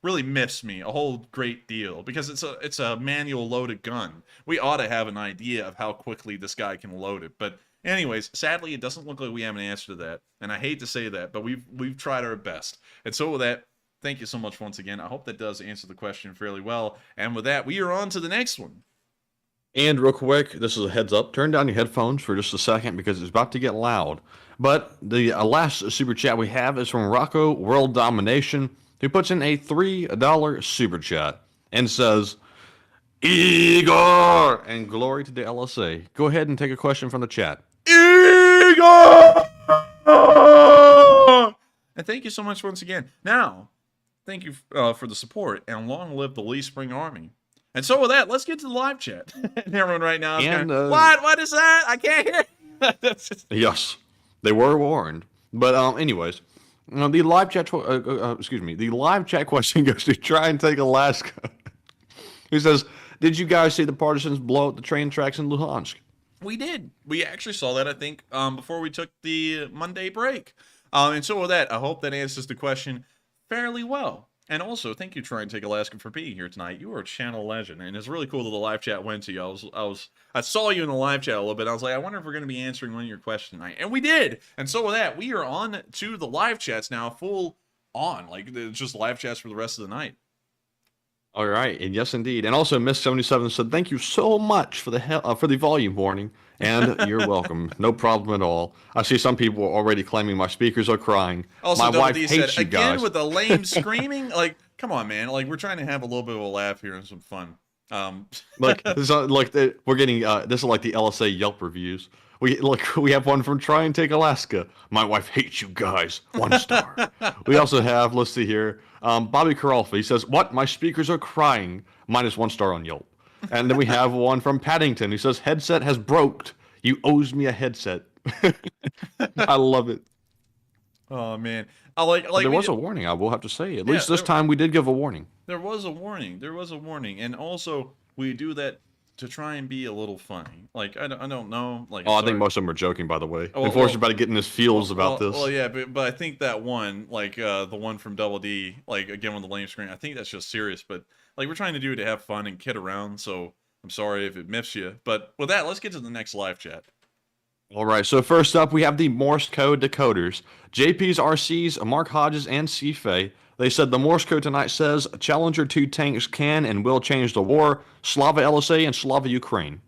really miffs me a whole great deal, because it's a manual loaded gun. We ought to have an idea of how quickly this guy can load it. But anyways, sadly, it doesn't look like we have an answer to that, and I hate to say that, but we've tried our best. And so with that, thank you so much once again. I hope that does answer the question fairly well. And with that, we are on to the next one. And real quick, this is a heads up. Turn down your headphones for just a second because it's about to get loud. But the last super chat we have is from Rocco World Domination, who puts in a $3 super chat and says, Igor! And glory to the LSA. Go ahead and take a question from the chat. Igor! And thank you so much once again. Now, thank you for the support, and long live the Lee Spring Army. And so with that, let's get to the live chat. And everyone right now is going, what is that? I can't hear. Yes, they were warned. But anyways, the live chat the live chat question goes to Try and Take Alaska. Who says, did you guys see the partisans blow up the train tracks in Luhansk? We did. We actually saw that, I think, before we took the Monday break. And so with that, I hope that answers the question fairly well. And also, thank you, Try and Take Alaska, for being here tonight. You are a channel legend, and it's really cool that the live chat went to you. I saw you in the live chat a little bit. I was like, I wonder if we're going to be answering one of your questions tonight, and we did. And so with that, we are on to the live chats now, full on. Like, it's just live chats for the rest of the night. All right, and yes, indeed. And also, Miss 77 said, thank you so much for the volume warning, and you're welcome. No problem at all. I see some people already claiming my speakers are crying. Also, my wife WD hates said, you guys. again with the lame screaming? Like, come on, man. Like, we're trying to have a little bit of a laugh here and some fun. Like, this is we're getting this is like the LSA Yelp reviews. We have one from Try and Take Alaska. My wife hates you guys. 1 star. We also have, let's see here, Bobby Carolfa. He says, what? My speakers are crying. -1 star on Yelp. And then we have one from Paddington. He says, headset has broked. You owes me a headset. I love it. Oh, man. There was a warning, I will have to say. At least this time we did give a warning. There was a warning. There was a warning. And also, we do that to try and be a little funny. Like, I don't know. Like, I think most of them are joking, by the way. Enforcer's about to get in his feels about this. Well, yeah, but I think that one, like, the one from Double D, like, again, with the lame screen, I think that's just serious. But, like, we're trying to do it to have fun and kid around, so I'm sorry if it miffs you. But with that, let's get to the next live chat. All right, so first up, we have the Morse code decoders. JP's RCs, Mark Hodges, and CFA. They said the Morse code tonight says Challenger 2 tanks can and will change the war. Slava LSA and Slava Ukraine.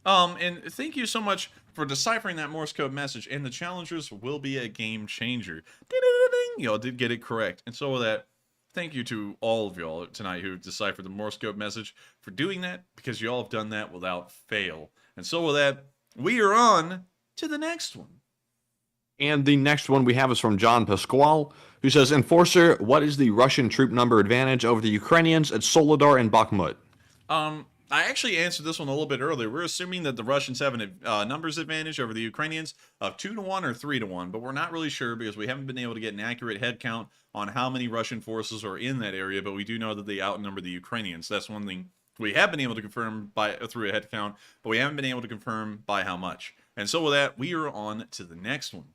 And thank you so much for deciphering that Morse code message. And the Challengers will be a game changer. Ding-a-ding-a-ding. Y'all did get it correct. And so with that, thank you to all of y'all tonight who deciphered the Morse code message for doing that, because y'all have done that without fail. And so with that, we are on to the next one. And the next one we have is from John Pasquale, who says, Enforcer, what is the Russian troop number advantage over the Ukrainians at Soledar and Bakhmut? I actually answered this one a little bit earlier. We're assuming that the Russians have a numbers advantage over the Ukrainians of 2-1 or 3-1, but we're not really sure because we haven't been able to get an accurate head count on how many Russian forces are in that area, but we do know that they outnumber the Ukrainians. That's one thing we have been able to confirm through a head count, but we haven't been able to confirm by how much. And so with that, we are on to the next one.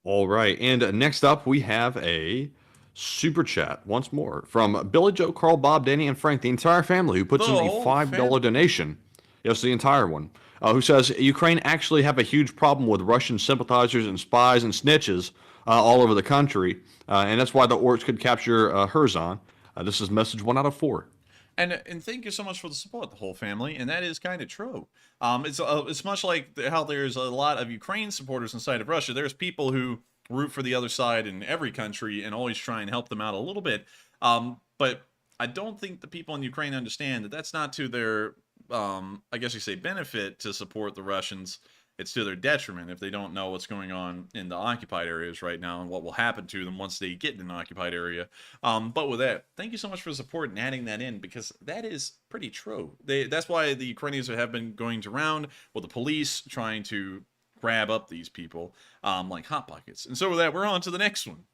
All right, and next up we have a super chat once more from Billy Joe, Carl, Bob, Danny, and Frank, the entire family, who puts in a $5 donation. Yes, the entire one. Who says Ukraine actually have a huge problem with Russian sympathizers and spies and snitches. all over the country, and that's why the orcs could capture Kherson. This is message 1 out of 4. And thank you so much for the support, the whole family. And that is kind of true. It's much like how there's a lot of Ukraine supporters inside of Russia. There's people who root for the other side in every country and always try and help them out a little bit. But I don't think the people in Ukraine understand that that's not to their, I guess you say, benefit to support the Russians. It's to their detriment if they don't know what's going on in the occupied areas right now and what will happen to them once they get in an occupied area. But with that, thank you so much for the support and adding that in, because that is pretty true. That's why the Ukrainians have been going around with the police trying to grab up these people like hot pockets. And so with that, we're on to the next one.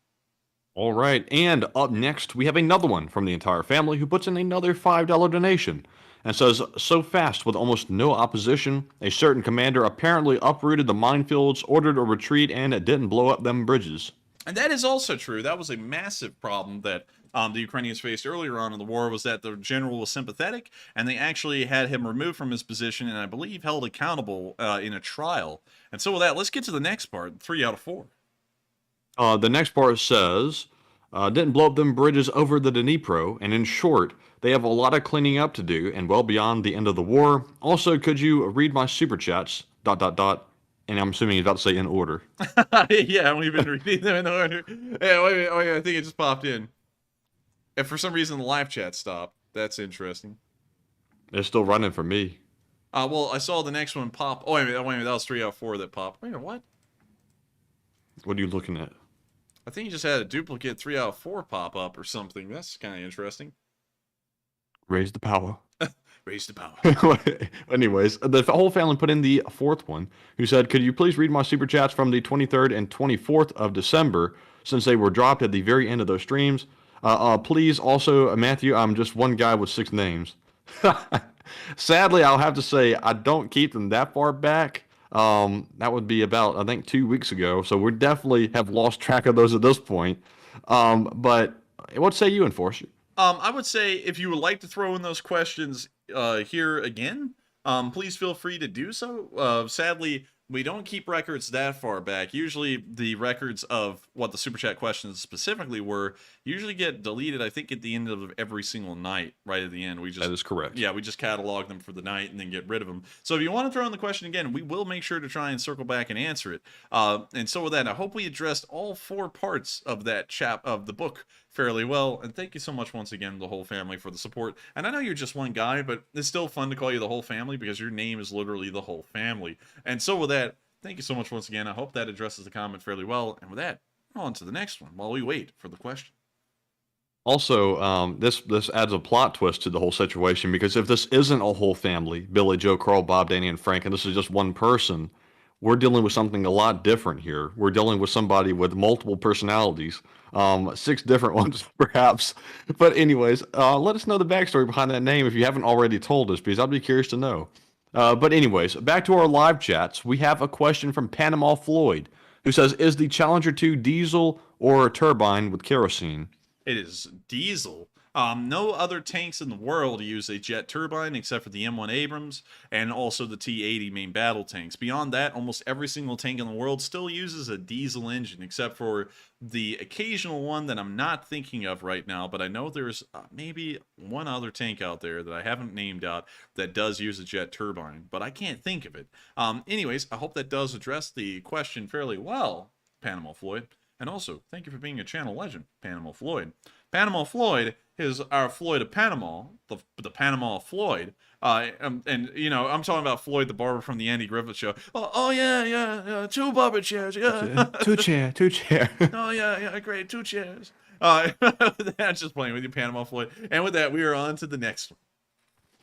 All right, and up next, we have another one from the entire family who puts in another $5 donation and says, so fast with almost no opposition, a certain commander apparently uprooted the minefields, ordered a retreat, and didn't blow up them bridges. And that is also true. That was a massive problem that the Ukrainians faced earlier on in the war, was that the general was sympathetic, and they actually had him removed from his position and I believe held accountable in a trial. And so with that, let's get to the next part, 3 out of 4. The next part says, didn't blow up them bridges over the Dnipro, and in short, they have a lot of cleaning up to do and well beyond the end of the war. Also, could you read my super chats, ... and I'm assuming he's about to say in order. Yeah, we've been reading them in order. Yeah, wait, I think it just popped in. If for some reason the live chat stopped, that's interesting. They're still running for me. Well, I saw the next one pop. Oh, wait a minute, that was 3 out of 4 that popped. Wait a minute, what? What are you looking at? I think you just had a duplicate 3 out of 4 pop up or something. That's kind of interesting. Raise the power. Raise the power. Anyways, the whole family put in the 4th one, who said, could you please read my super chats from the 23rd and 24th of December, since they were dropped at the very end of those streams? Please also, Matthew, I'm just one guy with 6 names. Sadly, I'll have to say, I don't keep them that far back. That would be about, I think, 2 weeks ago. So we definitely have lost track of those at this point. But what say you, Enforcer? I would say if you would like to throw in those questions here again, please feel free to do so. Sadly, we don't keep records that far back. Usually the records of what the Super Chat questions specifically were usually get deleted, I think, at the end of every single night, right at the end. That is correct. Yeah, we just catalog them for the night and then get rid of them. So if you want to throw in the question again, we will make sure to try and circle back and answer it. And so with that, I hope we addressed all 4 parts of that of the book fairly well. And thank you so much once again, the whole family, for the support. And I know you're just one guy, but it's still fun to call you the whole family because your name is literally the whole family. And so with that, thank you so much once again. I hope that addresses the comment fairly well. And with that, on to the next one while we wait for the question. Also, this adds a plot twist to the whole situation, because if this isn't a whole family, Billy, Joe, Carl, Bob, Danny, and Frank, and this is just one person, we're dealing with something a lot different here. We're dealing with somebody with multiple personalities, 6 different ones perhaps. But anyways, let us know the backstory behind that name if you haven't already told us, because I'd be curious to know. But anyways, back to our live chats. We have a question from Panama Floyd, who says, is the Challenger 2 diesel or a turbine with kerosene? It is diesel. No other tanks in the world use a jet turbine except for the M1 Abrams and also the T-80 main battle tanks. Beyond that, almost every single tank in the world still uses a diesel engine, except for the occasional one that I'm not thinking of right now, but I know there's maybe one other tank out there that I haven't named out that does use a jet turbine, but I can't think of it. Anyways, I hope that does address the question fairly well, Panama Floyd. And also, thank you for being a channel legend, Panama Floyd. Panama Floyd is our Floyd of Panama, the Panama Floyd. And, you know, I'm talking about Floyd the barber from the Andy Griffith Show. Oh yeah, 2 barber chairs, yeah. 2 chair. Oh, yeah, great, 2 chairs. I'm just playing with you, Panama Floyd. And with that, we are on to the next one.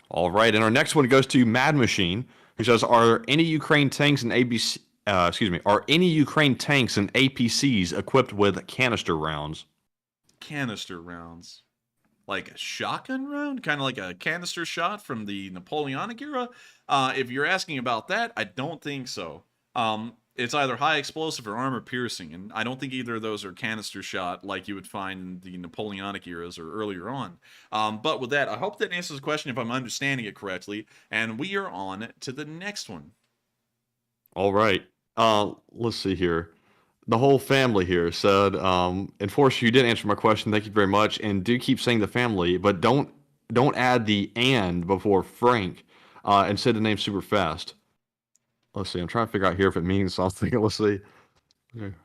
All right, and our next one goes to Mad Machine, who says, are any Ukraine tanks and are any Ukraine tanks and APCs equipped with canister rounds? Canister rounds? Like a shotgun round? Kind of like a canister shot from the Napoleonic era? If you're asking about that, I don't think so. It's either high explosive or armor piercing, and I don't think either of those are canister shot like you would find in the Napoleonic eras or earlier on. But with that, I hope that answers the question if I'm understanding it correctly, and we are on to the next one. All right. Let's see here. The whole family here said, Enforcer, you did answer my question. Thank you very much. And do keep saying the family, but don't add the and before Frank, and say the name super fast. Let's see. I'm trying to figure out here if it means something. Let's see. Okay.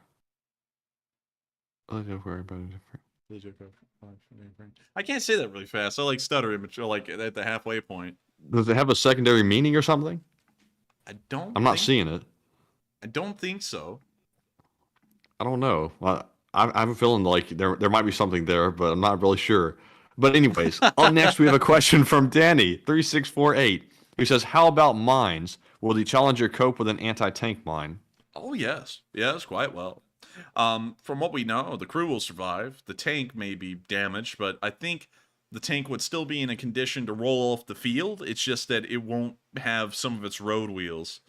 I can't say that really fast. I like stuttering, but you're like at the halfway point. Does it have a secondary meaning or something? I'm not seeing it. I don't think so. I don't know. I have a feeling like there might be something there, but I'm not really sure. But anyways, up next we have a question from Danny3648, who says, "How about mines? Will the Challenger cope with an anti-tank mine?" Oh yes, quite well. From what we know, the crew will survive. The tank may be damaged, but I think the tank would still be in a condition to roll off the field. It's just that it won't have some of its road wheels.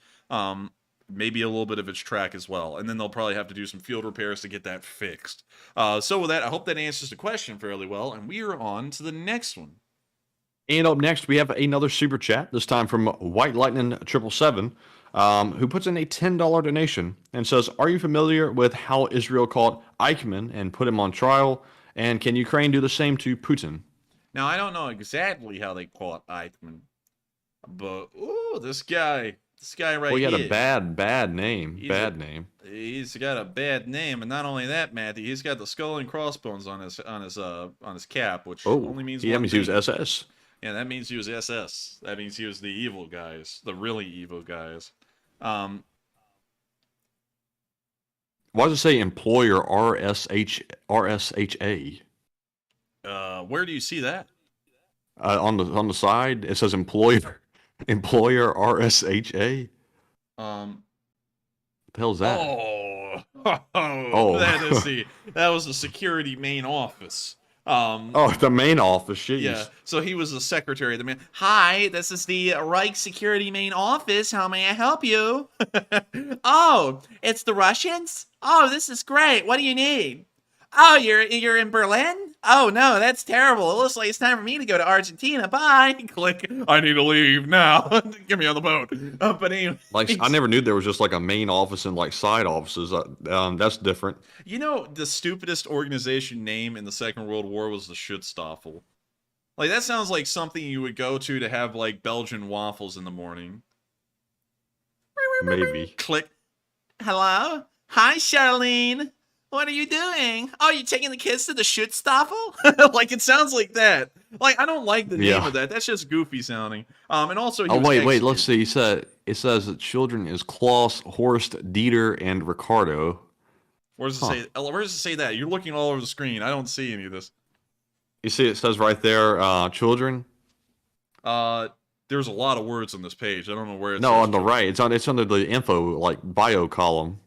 Maybe a little bit of its track as well. And then they'll probably have to do some field repairs to get that fixed. So with that, I hope that answers the question fairly well. And we are on to the next one. And up next, we have another super chat, this time from White Lightning 777, who puts in a $10 donation and says, "Are you familiar with how Israel caught Eichmann and put him on trial? And can Ukraine do the same to Putin?" Now, I don't know exactly how they caught Eichmann. But, ooh, this guy right well, he here. had a bad name. Name. He's got a bad name, and not only that, Matthew, he's got the skull and crossbones on his cap, which only means that means he was SS. Yeah, that means he was SS. That means he was the evil guys, the really evil guys. Why does it say employer RSHA? Where do you see that? On the side, it says employer RSHA. What the hell's that? Oh, that was the security main office. The main office. Jeez. Yeah. So he was the secretary of the main. Hi, this is the Reich Security main office. How may I help you? Oh, it's the Russians? Oh, this is great. What do you need? Oh, you're in Berlin? Oh no, that's terrible. It looks like it's time for me to go to Argentina. Bye. Click. I need to leave now. Get me on the boat. But anyway, I never knew there was just like a main office and like side offices. That's different. You know, the stupidest organization name in the Second World War was the Schutzstaffel. Like that sounds like something you would go to have like Belgian waffles in the morning. Maybe. Click. Hello. Hi, Charlene. What are you doing? Oh, you taking the kids to the Schutzstaffel? Like, it sounds like that. Like, I don't like the name of that. That's just goofy sounding. And also, wait, let's see. It says that children is Klaus, Horst, Dieter, and Ricardo. Where does it say? Where does it say that? You're looking all over the screen. I don't see any of this. You see, it says right there, children. There's a lot of words on this page. I don't know where it's. No, on the right. It's under the info, like bio column.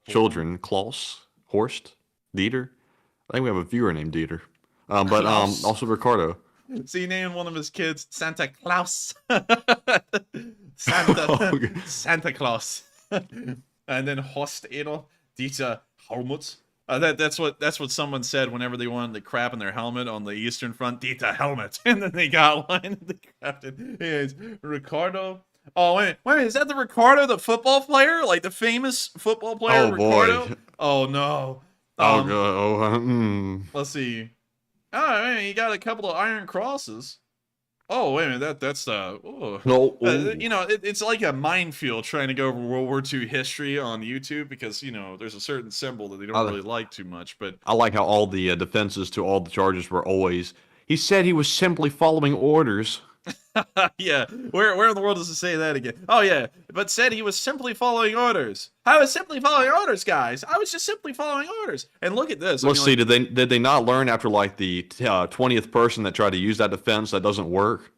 Children, Klaus, Horst, Dieter. I think we have a viewer named Dieter. But also Ricardo. So you named one of his kids Santa Claus. Santa Claus. And then Horst Edel, Dieter Helmut. That's what someone said whenever they wanted the crap in their helmet on the Eastern Front. Dieter Helmet. And then they got one and they crafted. It's Ricardo. Oh, wait a minute, is that the Ricardo, the football player? Like the famous football player, Ricardo? Boy. Oh, no. Let's see. Oh, man, you got a couple of Iron Crosses. Oh, wait a minute, that's you know, it's like a minefield trying to go over World War II history on YouTube because, you know, there's a certain symbol that they don't really like too much, but... I like how all the defenses to all the charges were always, he said he was simply following orders. Yeah, where in the world does it say that again? Oh yeah, but said he was simply following orders. I was simply following orders, guys. I was just simply following orders. And look at this. Let's see. Did they not learn after like the 20th person that tried to use that defense that doesn't work?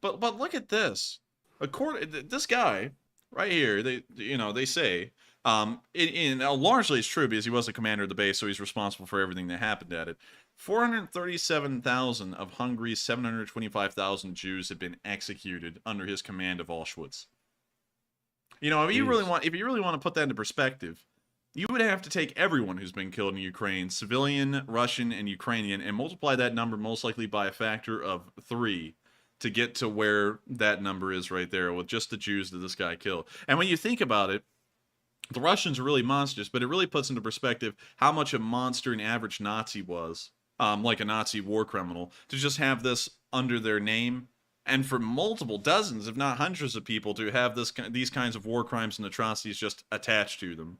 But look at this. This guy right here. They say largely it's true because he was the commander of the base, so he's responsible for everything that happened at it. 437,000 of Hungary's 725,000 Jews have been executed under his command of Auschwitz. You know, if you really want to put that into perspective, you would have to take everyone who's been killed in Ukraine, civilian, Russian, and Ukrainian, and multiply that number most likely by a factor of 3 to get to where that number is right there with just the Jews that this guy killed. And when you think about it, The Russians are really monsters, but it really puts into perspective how much a monster an average Nazi was, like a Nazi war criminal, to just have this under their name, and for multiple dozens, if not hundreds of people to have these kinds of war crimes and atrocities just attached to them.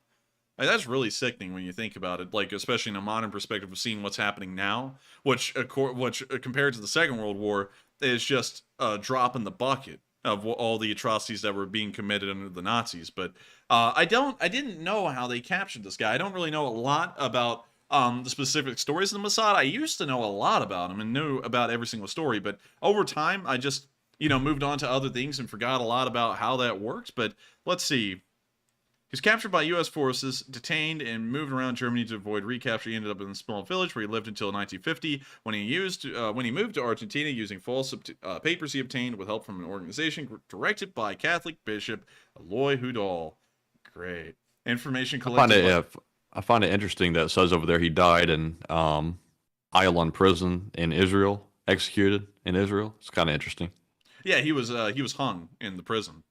Like, that's really sickening when you think about it, like, especially in a modern perspective of seeing what's happening now, which compared to the Second World War, is just a drop in the bucket of all the atrocities that were being committed under the Nazis. But I didn't know how they captured this guy. I don't really know a lot about the specific stories of the Mossad. I used to know a lot about him and knew about every single story, but over time I just, moved on to other things and forgot a lot about how that worked. But let's see. He was captured by U.S. forces, detained, and moved around Germany to avoid recapture. He ended up in a small village where he lived until 1950, when he moved to Argentina using false papers he obtained with help from an organization directed by Catholic Bishop Eloy Hudal. Great. Information collected. I find it interesting that it says over there he died in Ayalon prison in Israel, executed in Israel. It's kind of interesting. Yeah, he was hung in the prison.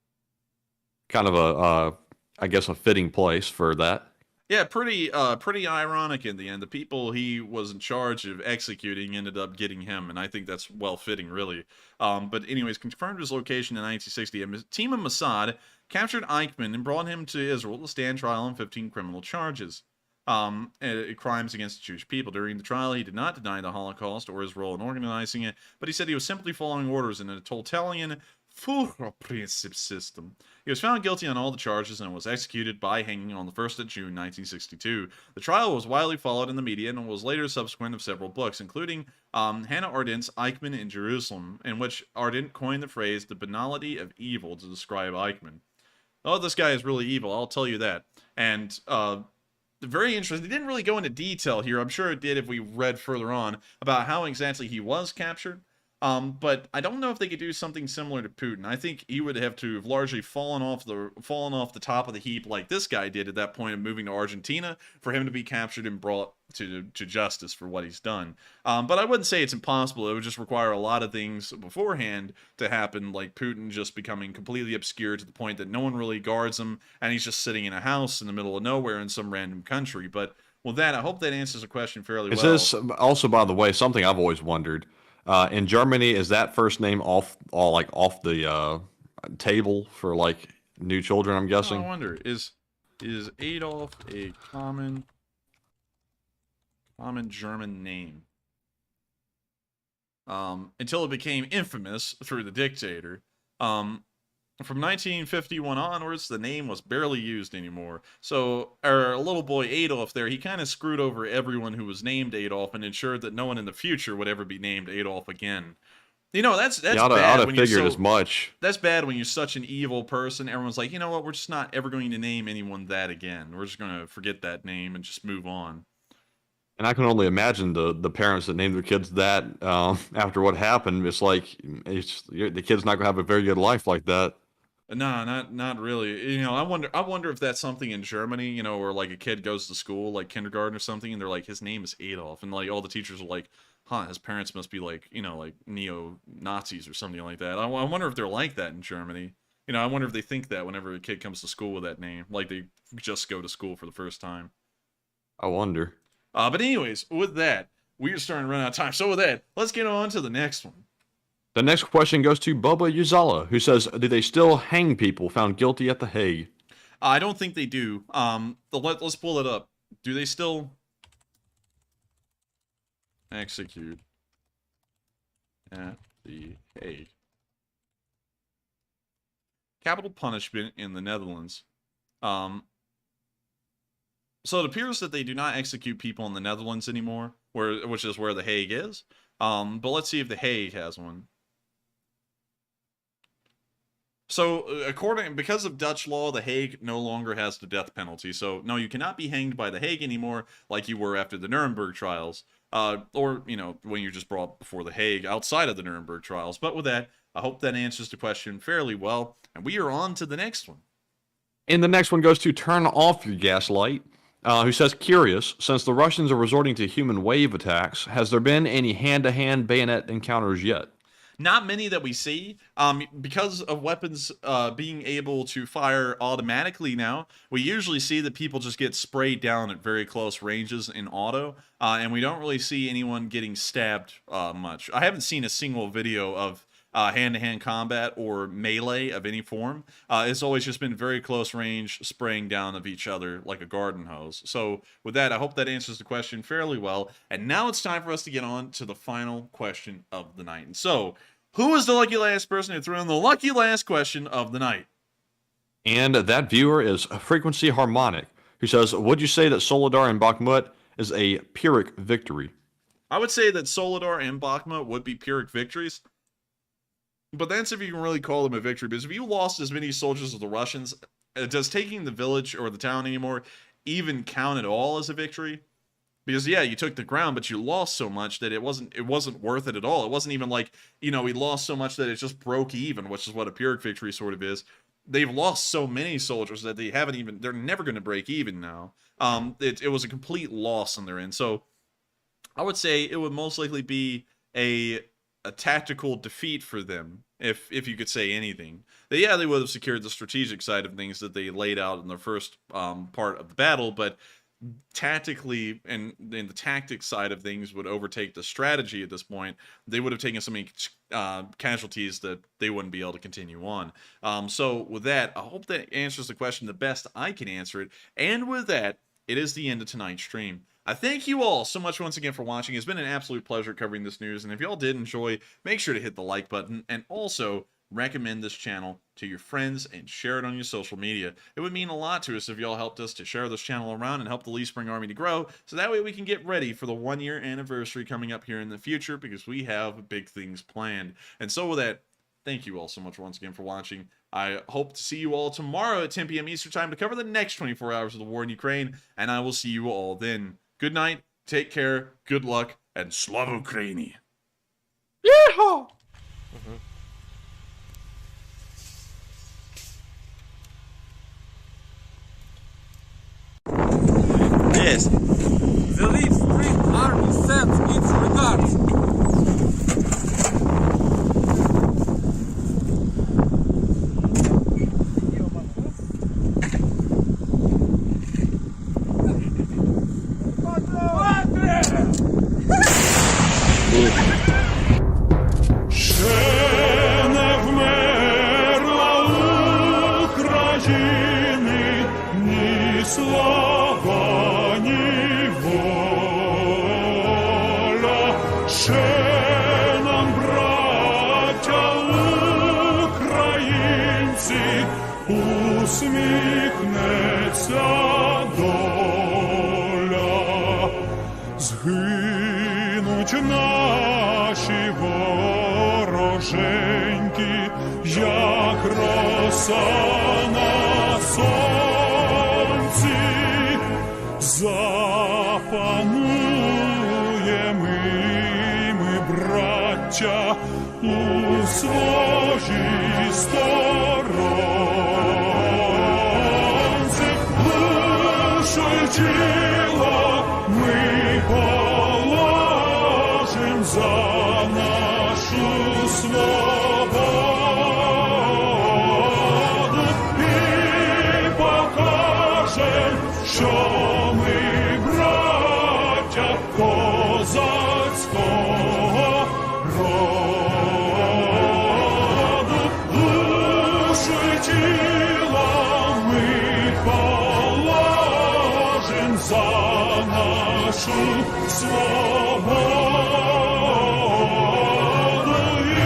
Kind of I guess a fitting place for that. Yeah, pretty ironic in the end. The people he was in charge of executing ended up getting him, and I think that's well fitting, really. But anyways, confirmed his location in 1960. A team of Mossad captured Eichmann and brought him to Israel to stand trial on 15 criminal charges. Crimes against the Jewish people. During the trial, he did not deny the Holocaust or his role in organizing it, but he said he was simply following orders in a totalitarian Führerprinzip system. He was found guilty on all the charges and was executed by hanging on the 1st of June, 1962. The trial was widely followed in the media and was later subsequent of several books, including Hannah Arendt's Eichmann in Jerusalem, in which Arendt coined the phrase "the banality of evil" to describe Eichmann. Oh, this guy is really evil, I'll tell you that. And very interesting. They didn't really go into detail here. I'm sure it did if we read further on about how exactly he was captured. But I don't know if they could do something similar to Putin. I think he would have to have largely fallen off the top of the heap like this guy did at that point of moving to Argentina for him to be captured and brought to justice for what he's done. But I wouldn't say it's impossible. It would just require a lot of things beforehand to happen, like Putin just becoming completely obscure to the point that no one really guards him, and he's just sitting in a house in the middle of nowhere in some random country. But with that, I hope that answers the question fairly well. Is this also, by the way, something I've always wondered? In Germany, is that first name off the table for like new children? I'm guessing. I wonder, is Adolf a common German name? Until it became infamous through the dictator. From 1951 onwards, the name was barely used anymore. So our little boy Adolf there, he kind of screwed over everyone who was named Adolf and ensured that no one in the future would ever be named Adolf again. That's bad. I'd have figured as much. That's bad when you're such an evil person. Everyone's like, you know what? We're just not ever going to name anyone that again. We're just going to forget that name and just move on. And I can only imagine the parents that named their kids that after what happened. It's like the kid's not going to have a very good life like that. No, not really. I wonder if that's something in Germany, where like a kid goes to school, like kindergarten or something, and they're like, his name is Adolf, and like all the teachers are like, his parents must be like, like neo-Nazis or something like that. I wonder if they're like that in Germany. I wonder if they think that whenever a kid comes to school with that name, like they just go to school for the first time. I wonder. But anyways, with that, we're starting to run out of time. So with that, let's get on to the next one. The next question goes to Bubba Uzala, who says, do they still hang people found guilty at The Hague? I don't think they do. Let's pull it up. Do they still execute at The Hague? Capital punishment in the Netherlands. So it appears that they do not execute people in the Netherlands anymore, which is where The Hague is. But let's see if The Hague has one. So, because of Dutch law, The Hague no longer has the death penalty. So, no, you cannot be hanged by The Hague anymore like you were after the Nuremberg trials. Or, when you're just brought before The Hague outside of the Nuremberg trials. But with that, I hope that answers the question fairly well. And we are on to the next one. And the next one goes to Turn Off Your Gaslight, who says, curious, since the Russians are resorting to human wave attacks, has there been any hand-to-hand bayonet encounters yet? not many that we see. Because of weapons being able to fire automatically now, we usually see that people just get sprayed down at very close ranges in auto, and we don't really see anyone getting stabbed much. I haven't seen a single video of hand-to-hand combat or melee of any form. It's always just been very close range, spraying down of each other like a garden hose. So with that, I hope that answers the question fairly well. And now it's time for us to get on to the final question of the night. And so, who is the lucky last person who threw in the lucky last question of the night? And that viewer is Frequency Harmonic, who says, would you say that Soledar and Bakhmut is a Pyrrhic victory? I would say that Soledar and Bakhmut would be Pyrrhic victories. But that's if you can really call them a victory. Because if you lost as many soldiers as the Russians, does taking the village or the town anymore even count at all as a victory? Because yeah, you took the ground, but you lost so much that it wasn't worth it at all. It wasn't even like, we lost so much that it just broke even, which is what a Pyrrhic victory sort of is. They've lost so many soldiers that they're never going to break even now. It was a complete loss on their end. So I would say it would most likely be a tactical defeat for them, if you could say anything. They would have secured the strategic side of things that they laid out in the first part of the battle, but tactically and the tactics side of things would overtake the strategy at this point. They would have taken so many casualties that they wouldn't be able to continue on. So with that, I hope that answers the question the best I can answer it. And with that, it is the end of tonight's stream. I thank you all so much once again for watching. It's been an absolute pleasure covering this news, and if y'all did enjoy, make sure to hit the like button, and also recommend this channel to your friends and share it on your social media. It would mean a lot to us if y'all helped us to share this channel around and help the Lee Spring Army to grow, so that way we can get ready for the 1-year anniversary coming up here in the future, because we have big things planned. And so with that, thank you all so much once again for watching. I hope to see you all tomorrow at 10 p.m. Eastern Time to cover the next 24 hours of the war in Ukraine, and I will see you all then. Good night, take care, good luck, and Slava Ukraini! Yeehaw! Yes. The Lee Spring Army sends its regards. Згинуть наші вороженьки, як роса на сонці, запануємо ми, браття, у своїй сторонці, душу й тіло ми положим за нашу свободу і покажем, що ми браття козацького роду. Душу й тіло ми положим за нашу свободу і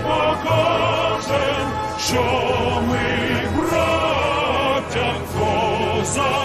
покажем, що ми браття козацького